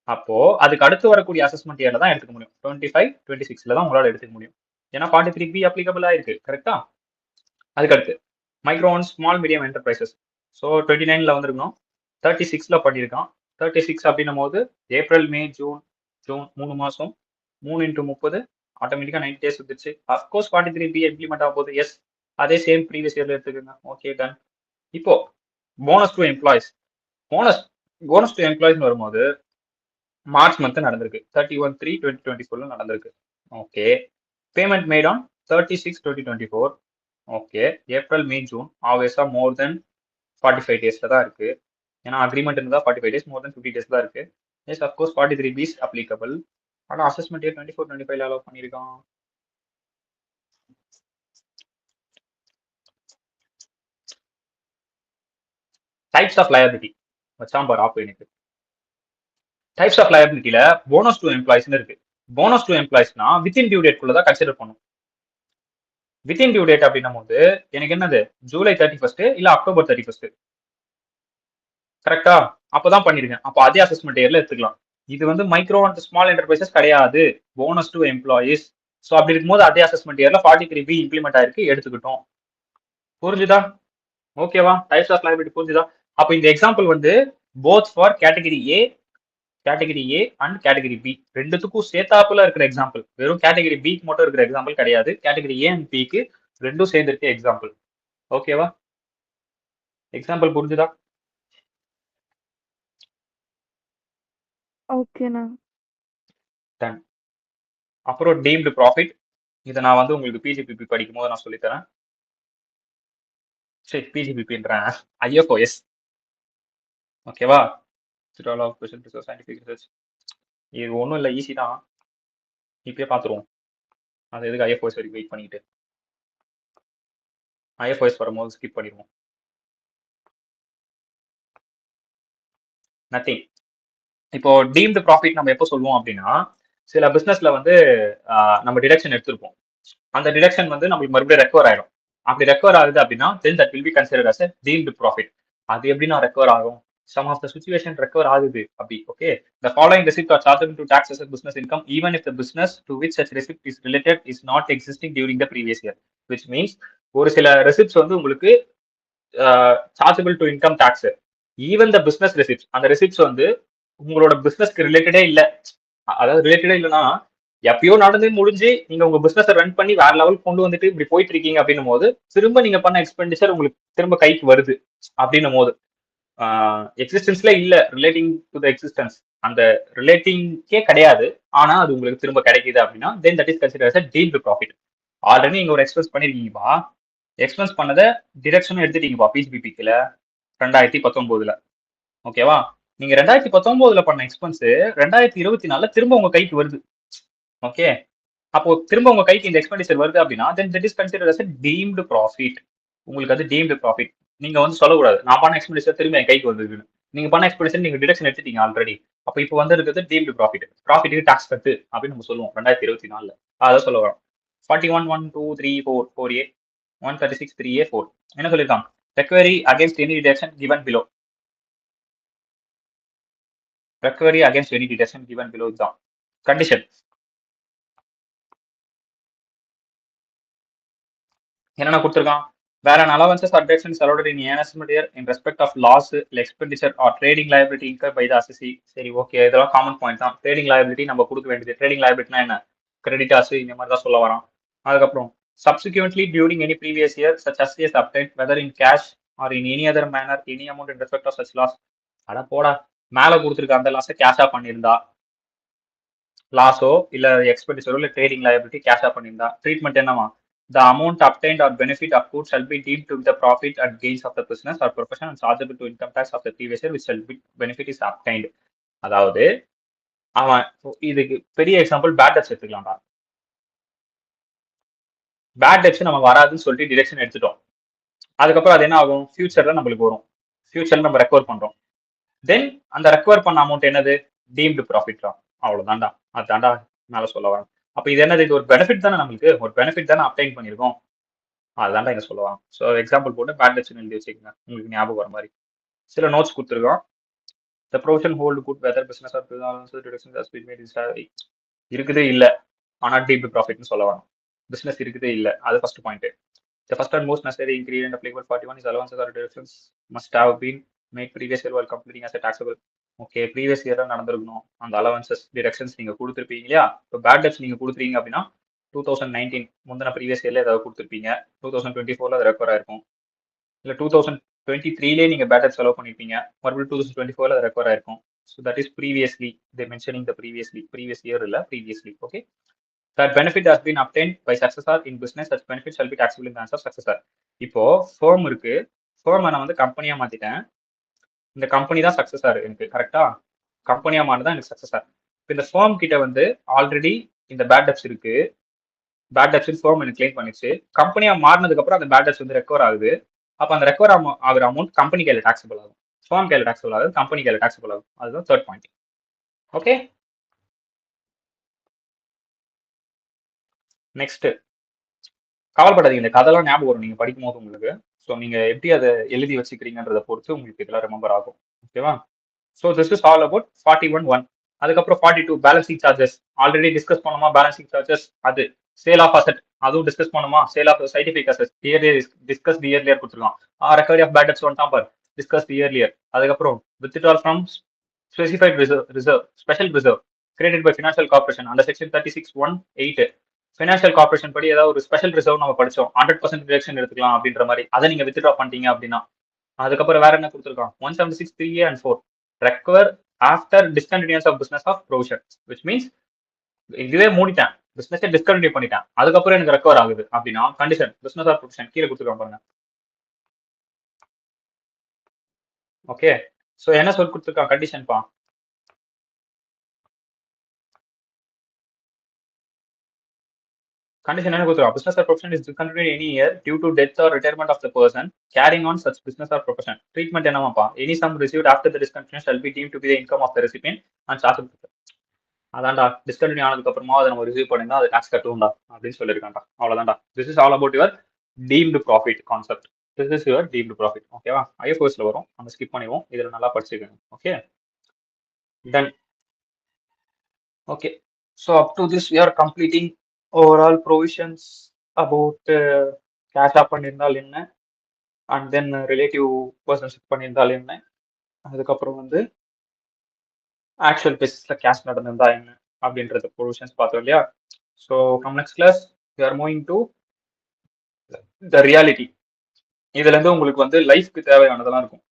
அப்போ அதுக்கு அடுத்து வரக்கூடிய அசஸ்மெண்ட் இயர்ல தான் எடுத்துக்க முடியும். 25-26 தான் உங்களால எடுத்துக்க முடியும், ஏன்னா 43B அப்ளிகபிள் ஆயிருக்கு. கரெக்டா? அதுக்கு அடுத்து micro and small medium enterprises. So 29 வந்திருக்கணும், 36 பண்ணியிருக்கான். 36 அப்படின்னும் போது ஏப்ரல், மே, ஜூன் 3 மாசம், 3 × 30 ஆட்டோமேட்டிக்கா 90 days வந்துருச்சு. அஃப்கோர்ஸ் 43B இம்ப்ளிமெண்ட் ஆக போகுது. எஸ், அதே சேம் ப்ரீவியஸ் இயர்ல எடுத்துக்கோங்க. Okay, done. இப்போ bonus to employees. Bonus bonus to employees வரும்போது மார்ச் மந்த் நடந்திருக்கு 31/3/2024 நடந்திருக்கு. Okay. Payment made on 36/2024. Okay. April May June ஆப்வியஸா மோர் தென் 45 டேஸ்ல தான் இருக்கு. ஏன்னா அக்ரிமெண்ட் இருந்தா 45 டேஸ் மோர் தென் 50 டேஸ் தான் இருக்கு. Yes of course 43B is applicable. ஆனா அசஸ்மெண்ட் இயர் 24-25 அலோவ் பண்ணியிருக்கான். டைப்ஸ் ஆஃப் லயபிலிட்டி வச்சாம் பாரு ஆப் எனக்கு. டைப்ஸ் ஆஃப் லயபிலிட்டியில போனஸ் டு எம்ப்ளாயிஸ்னு இருக்கு. போனஸ் டு எம்ப்ளாயிஸ்னா வித்தின் டியூ டேட் குள்ள தான் கன்சிடர் பண்ணும். வித்தின் டியூ டேட் அப்படின்னும் போது எனக்கு என்னது ஜூலை 31 இல்ல அக்டோபர் 31 கரெக்டா? அப்பதான் பண்ணிருக்கேன். அப்போ அதே அசஸ்மெண்ட் இயர்ல எடுத்துக்கலாம். இது வந்து மைக்ரோ அண்ட் ஸ்மால் என்டர்பிரைசஸ் கிடையாது. Bonus to employees. ஸோ அப்படி இருக்கும்போது அதே அசஸ்மெண்ட் இயர்ல 43B இம்ப்ளிமெண்ட் ஆயிருக்கு, எடுத்துக்கிட்டோம். புரிஞ்சுதா? ஓகேவா? டைப்ஸ் ஆஃப் லைபிலிட்டி புரிஞ்சுதா? அப்போ இந்த எக்ஸாம்பிள் வந்து both for category A and category B ரெண்டுத்துக்கும் சேர்த்தாப்புல இருக்கிற எக்ஸாம்பிள். வெறும் கேட்டகரி பிக்கு மட்டும் இருக்கிற எக்ஸாம்பிள் கிடையாது. கேட்டகரி ஏ அண்ட் பிக்கு ரெண்டும் சேர்ந்து இருக்க எக்ஸாம்பிள். ஓகேவா? எக்ஸாம்பிள் புரிஞ்சுதா? ஓகேண்ணா. டன். அப்புறம் டீம்டு ப்ராஃபிட். இதை நான் வந்து உங்களுக்கு பிஜிபிபி படிக்கும் போது நான் சொல்லித்தரேன். சரி, பிஜிபிபின்றேன், ஐஎஃப்ஓஎஸ். ஓகேவா? Scientific research. இது ஒன்றும் இல்லை, ஈஸி தான். இப்பயே பார்த்துருவோம். அது எதுக்கு ஐஎஃப்ஓஎஸ் வரைக்கும் வெயிட் பண்ணிட்டு. ஐஎஃப்ஓஎஸ் வரும்போது ஸ்கிப் பண்ணிடுவோம். நத்திங். இப்போ டீம்டு ப்ராஃபிட் நம்ம எப்போ சொல்லுவோம் அப்படின்னா, சில பிசினஸ்ல வந்து நம்ம டிடக்ஷன் எடுத்திருப்போம். அந்த டிடக்ஷன் வந்து நம்மளுக்கு மறுபடியும் ரெக்கவர் ஆயிடும். அப்படி ரெக்கவர் ஆகுது அப்படின்னா then that will be considered as deemed profit. அது எப்படி நான் ரெக்கவர் ஆகும்? Some of the situation recover ஆகுது அப்படி. Okay. The following receipt are chargeable to tax as a business income even if the business to which such receipt is related is not existing during the previous year. Which means ஒரு சில receipts வந்து உங்களுக்கு chargeable to income tax. Even the business receipts, அந்த receipts வந்து உங்களோட பிசினஸ்க்கு ரிலேட்டடே இல்லை. அதாவது ரிலேட்டடே இல்லைன்னா எப்பயோ நடந்து முடிஞ்சு நீங்க உங்க பிசினஸ் ரன் பண்ணி வேற லெவல் கொண்டு வந்துட்டு இப்படி போயிட்டு இருக்கீங்க அப்படின்னும் போது திரும்ப நீங்க பண்ண எக்ஸ்பெண்டிச்சர் உங்களுக்கு திரும்ப கைக்கு வருது அப்படின்னும் போது எக்ஸிஸ்டன்ஸ்ல இல்ல, ரிலேட்டிங் டு த எக்ஸிஸ்டன்ஸ் அந்த ரிலேட்டிங்கே கிடையாது, ஆனா அது உங்களுக்கு திரும்ப கிடைக்குது அப்படின்னா then that is considered as deemed profit. Already நீங்க ஒரு எக்ஸ்பென்ஸ் பண்ணிருக்கீங்கப்பா, எக்ஸ்பென்ஸ் பண்ணதை டிடக்ஷன் எடுத்துட்டீங்கப்பா பிஜிபிபிக்கில 2019. ஓகேவா? நீங்க 2019 பண்ண எக்ஸ்பென்ஸ் 2024 திரும்ப உங்க கைக்கு வருது. ஓகே. அப்போ திரும்ப உங்க கைக்கு இந்த எக்ஸ்பெண்டிச்சர் வருது அப்படின்னா then that is considered as deemed profit. உங்களுக்கு அது டீம்டு ப்ராஃபிட். நீங்க வந்து சொல்லக்கூடாது நான் பண்ண எக்ஸ்பெண்டிச்சர் திரும்ப என் கைக்கு வந்ததுன்னு. நீங்க பண்ண எக்ஸ்பெண்டிச்சர் நீங்க டிடக்ஷன் எடுத்துட்டீங்க ஆல்ரெடி. அப்போ இப்போ வந்து இருக்கிறது டீம்டு ப்ராஃபிட். ப்ராஃபிட்டுக்கு டாக்ஸ் கட்டு அப்படின்னு நம்ம சொல்லுவோம் 2024. அதான் சொல்ல வரோம். 41(1)(2)(3)(4)(4)A 136(3)A(4) என்ன சொல்லியிருக்காங்க? Recovery against any deduction given below. Recovery against any deduction given below இதுதான் கண்டிஷன். என்னென்ன கொடுத்துருக்கான்? வேற an allowances or deductions allowed in an estimate year in respect of loss, expenditure or trading liability incurred by the assessee. சரி, okay, இதெல்லாம் common point தான். Trading liability நம்ம கொடுக்க வேண்டியது. ட்ரேடிங் லைபிலிட்டினா என்ன? கிரெடிட்டாஸ் இந்த மாதிரி தான் சொல்ல வரோம். அதுக்கப்புறம் subsequently during any previous year such as is obtained whether in cash or in any other manner any amount in respect of such loss. அட போடா, மேல கொடுத்துருக்க அந்த லாஸை கேஷா பண்ணியிருந்தா லாஸோ இல்ல எக்ஸ்பெண்டிச்சரோ இல்ல ட்ரேடிங் லைபிலிட்டி கேஷா பண்ணியிருந்தா ட்ரீட்மெண்ட் என்னவா? The amount obtained or benefit accrued shall be deemed to be the profit and gains of the business or profession and chargeable to income tax of the previous year which shall be benefit is obtained. அதாவது அவன் இதுக்கு பெரிய example bad debts எடுத்துக்கலாம்டா. Bad debts நம்ம வராதுன்னு சொல்லிட்டு direction எடுத்துட்டோம். அதுக்கப்புறம் அது என்ன ஆகும்? ஃபியூச்சர்ல நம்மளுக்கு வரும். ஃபியூச்சர்ல நம்ம ரெக்கவர் பண்றோம். தென் அந்த ரெக்கவர் பண்ண அமௌண்ட் என்னது? டீம்டு ப்ராஃபிட் தான். அவ்வளவுதான்டா. அதுதான்டா மேல சொல்ல வரேன். அப்ப இது என்னது? இது ஒரு பெனிஃபிட் தானே, நம்மளுக்கு ஒரு பெனிஃபிட் தானே அப்டைன் பண்ணிருக்கோம். அதுதான்டா இங்க சொல்லுவாங்க. ஸோ எக்ஸாம்பிள் போட்டு பேட் டெப்ஸ் எழுதி வச்சுக்கோங்க, உங்களுக்கு ஞாபகம் வர மாதிரி. சில நோட்ஸ் கொடுத்துருக்கோம். The provision hold good whether business or deductions has been made இருக்குது இல்ல, ஆனா டீம்டு ப்ராஃபிட்னு சொல்ல வரோம். பிசினஸ் இருக்குதே இல்ல, அது first point. The first and most necessary ingredient applicable 41 is allowances or deductions must have been made previous year while completing as a taxable. Okay, previous year நடந்திருக்கணும். அந்த அலவன்சஸ் டிடக்ஷன்ஸ் நீங்க கொடுத்துருப்பீங்க இல்லையா? இப்போ பேட் டெப்ஸ் நீங்க கொடுத்துருக்கீங்க அப்படின்னா 2019 முந்தின previous இயர்ல ஏதாவது கொடுத்துருப்பீங்க. 2024 அது ரெக்கவர் ஆயிருக்கும். இல்ல 2023 நீங்க பேட் டெப்ட் செலவு பண்ணிருப்பீங்க. மறுபடியும் 2024 அது ரெக்கவர் ஆயிருக்கும். So that is previously they mentioning the previous year இல்ல previously. Okay. That benefit has been obtained by successor in business. Such benefit shall be taxable in the hands of successor. இப்போ firm இருக்கு. firm நான் வந்து கம்பெனியா மாத்திட்டேன். இந்த company தான் successor எனக்கு, கரெக்டா? கம்பெனியா மாறினதான் எனக்கு சக்சஸர். இந்த firm கிட்ட வந்து ஆல்ரெடி இந்த பேட் டெப்ட்ஸ் இருக்கு. பேட் டெப்ட்ஸ் firm எனக்கு கிளைம் பண்ணிச்சு. கம்பெனியா மாறினதுக்கு அப்புறம் அந்த பேட் டெப்ட்ஸ் வந்து ரெக்கவர் ஆகுது. அப்ப அந்த ரெக்கவர் ஆகுற அமௌண்ட் கம்பெனி கையில டாக்ஸபிள் ஆகும். firm கையில டாக்ஸபிள் ஆகுது, கம்பெனி கையில டாக்ஸபிள் ஆகும். அதுதான் தேர்ட் பாயிண்ட். ஓகே. நெக்ஸ்ட், கவலைப்படாதீங்க, இந்த கதைலாம் ஞாபகம் வரும் நீங்க படிக்கும் போது உங்களுக்கு. ஸோ நீங்க எப்படி அதை எழுதி வச்சுக்கிறீங்கன்றத பொறுத்து உங்களுக்கு இதெல்லாம் ரிமெம்பர் ஆகும். ஓகேவா? So this is all about 41. அதுக்கப்புறம் 42 பேலன்சிங் சார்ஜஸ். ஆல்ரெடி டிஸ்கஸ் பண்ணோமா பேலன்சிங் சார்ஜஸ்? அது சேல் ஆஃப் அசெட், அதுவும் டிஸ்கஸ் பண்ணுமா? Sale of scientific asset discuss the earlier கொடுத்துருக்கோம். Recovery of bad debts one far discuss the earlier. அதுக்கப்புறம் withdrawal from specified reserve special reserve created by financial corporation under section 36(1)(8). Financial corporation படி ஏதாவது ஒரு special reserve நம்ம படிச்சோம், 100% deduction எடுத்துக்கலாம் அப்படின்ற மாதிரி, அதை நீங்க வித்ட்ரா பண்ணிட்டீங்க அப்படின்னா. அதுக்கப்புறம் வேற என்ன கொடுத்துருக்கான்? 176(3)(a and 4) recover after discontinues of business of provision, which means இதுவே மூடிட்டேன், பிசினஸே டிஸ்கண்டினியூ பண்ணிட்டேன், அதுக்கப்புறம் எனக்கு ரெக்கவர் ஆகுது அப்படின்னா கண்டிஷன் பிசினஸ் ஆஃப் ப்ரொவிஷன் கீழே கொடுத்துருக்கான் பாருங்க. ஓகே. ஸோ என்ன சொல்லி கொடுத்துருக்கான் கண்டிஷன்ப்பா? Condition என்ன கொடுத்துருக்கோம்? business or profession is discontinued any year due to death or retirement of the person carrying on such business or profession. Treatment என்னமாப்பா? Any sum received after the discontinuation shall be deemed to be the income of the recipient and chargeable. அதான்டா, discontinue ஆனதுக்கு அப்புறமா அதை நம்ம receive பண்ணிருந்தா அது tax கட்டுவோம்டா அப்படின்னு சொல்லியிருக்காண்டா. அவ்வளவுதான்டா. This is all about your deemed profit concept. This is your deemed profit. ஓகேவா? ஐஎஃப்ஓஎஸ்ல வரும், நம்ம ஸ்கிப் பண்ணிடுவோம். இதுல நல்லா படிச்சுக்கோங்க. Okay, done. Okay, so up to this we are completing overall provisions about cash பண்ணியிருந்தால் என்ன, அண்ட் தென் ரிலேட்டிவ் பர்சன்ஷிப் பண்ணியிருந்தால் என்ன, அதுக்கப்புறம் வந்து ஆக்சுவல் பேசிஸ்ல கேஷ் நடந்திருந்தா என்ன அப்படின்றது ப்ரொவிஷன்ஸ் பார்த்தோம் இல்லையா? So from next class we are moving to the reality. இதுல இருந்து உங்களுக்கு வந்து லைஃப்க்கு தேவையானதெல்லாம் இருக்கும்.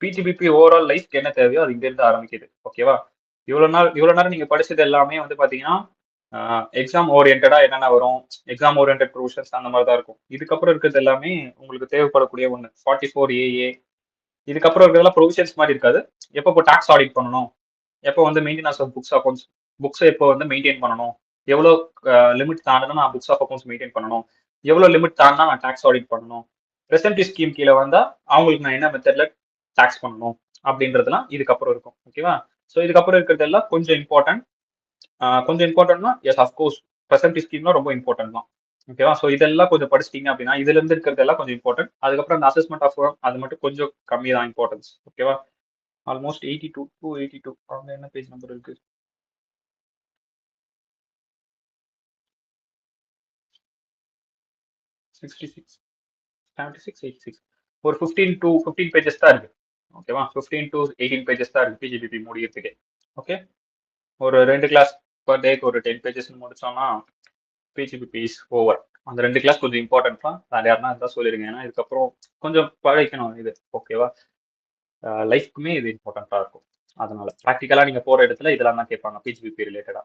பிஜிபிபி ஓவரால் லைஃப்க்கு என்ன தேவையோ அது இங்க இருந்து ஆரம்பிக்குது. ஓகேவா? இவ்வளவு நேரம் நீங்க படிச்சது எல்லாமே வந்து பாத்தீங்கன்னா எக்ஸாம் ஓரியன்டா என்னென்ன வரும், எக்ஸாம் ஓரியன்ட் ப்ரொவிஷன்ஸ் அந்த மாதிரி தான் இருக்கும். இதுக்கப்புறம் இருக்கிறது எல்லாமே உங்களுக்கு தேவைப்படக்கூடிய ஒன்று. 44AA இதுக்கப்புறம் இருக்கிறதெல்லாம் ப்ரொவிஷன்ஸ் மாதிரி இருக்காது. எப்போ டாக்ஸ் ஆடிட் பண்ணணும், எப்போ வந்து மெயின்டெனன்ஸ் ஆஃப் புக்ஸ் அக்கௌண்ட்ஸ், புக்ஸை எப்போ வந்து மெயின்டைன் பண்ணணும், எவ்வளோ லிமிட் தாண்டனா நான் புக்ஸ் ஆஃப் அக்கௌண்ட்ஸ் மெயின்டைன் பண்ணணும், எவ்வளோ லிமிட் தாண்டனா நான் டாக்ஸ் ஆடிட் பண்ணணும், ப்ரெசென்டிவ் ஸ்கீம் கீழே வந்தா அவங்களுக்கு நான் என்ன மெத்தட்ல டாக்ஸ் பண்ணணும் அப்படின்றதுலாம் இதுக்கப்புறம் இருக்கும். ஓகேவா? ஸோ இதுக்கப்புறம் இருக்கிறது எல்லாம் கொஞ்சம் இம்பார்ட்டன்ட். கொஞ்சம் இம்பார்ட்டன்ட்னா எஸ் அஃப்கோர்ஸ் ப்ரெசென்டிவ் ஸ்கீம்லாம் ரொம்ப இம்பார்ட்டன்ட் தான். ஓகேவா? ஸோ இதெல்லாம் கொஞ்சம் படிச்சிட்டீங்க அப்படின்னா இதுல இருந்து இருக்கிறது எல்லாம் கொஞ்சம் இம்பார்ட்டன்ட். அதுக்கப்புறம் அந்த அசஸ்மெண்ட் ஆஃப் அது மட்டும் கொஞ்சம் கம்மி தான் இம்பார்ட்டன்ஸ். ஓகேவா? Almost 82 to 82. அவங்க என்ன பேஜ் நம்பர் இருக்கு? 66, 76, 86. ஒரு 15 to 15 பேஜஸ் தான் இருக்கு. ஓகேவா? 15 to 18 பேஜஸ் தான் இருக்கு பிஜிபிபி முடியறதுக்கு. ஓகே, ஒரு 2 கிளாஸ் பர் டேக்கு ஒரு 10 பேஜஸ் முடிச்சோம்னா பிஜிபிபி இஸ் ஓவர். அந்த 2 கிளாஸ் கொஞ்சம் இம்பார்ட்டன்ட் தான். வேற யாருன்னா இருந்தால் சொல்லிருங்க, ஏன்னா இதுக்கப்புறம் கொஞ்சம் பழகிக்கணும் இது. ஓகேவா? லைஃப்க்குமே இது இம்பார்ட்டண்டா இருக்கும். அதனால ப்ராக்டிக்கலா நீங்க போற இடத்துல இதெல்லாம் தான் கேட்பாங்க பிஜிபிபி ரிலேட்டடா.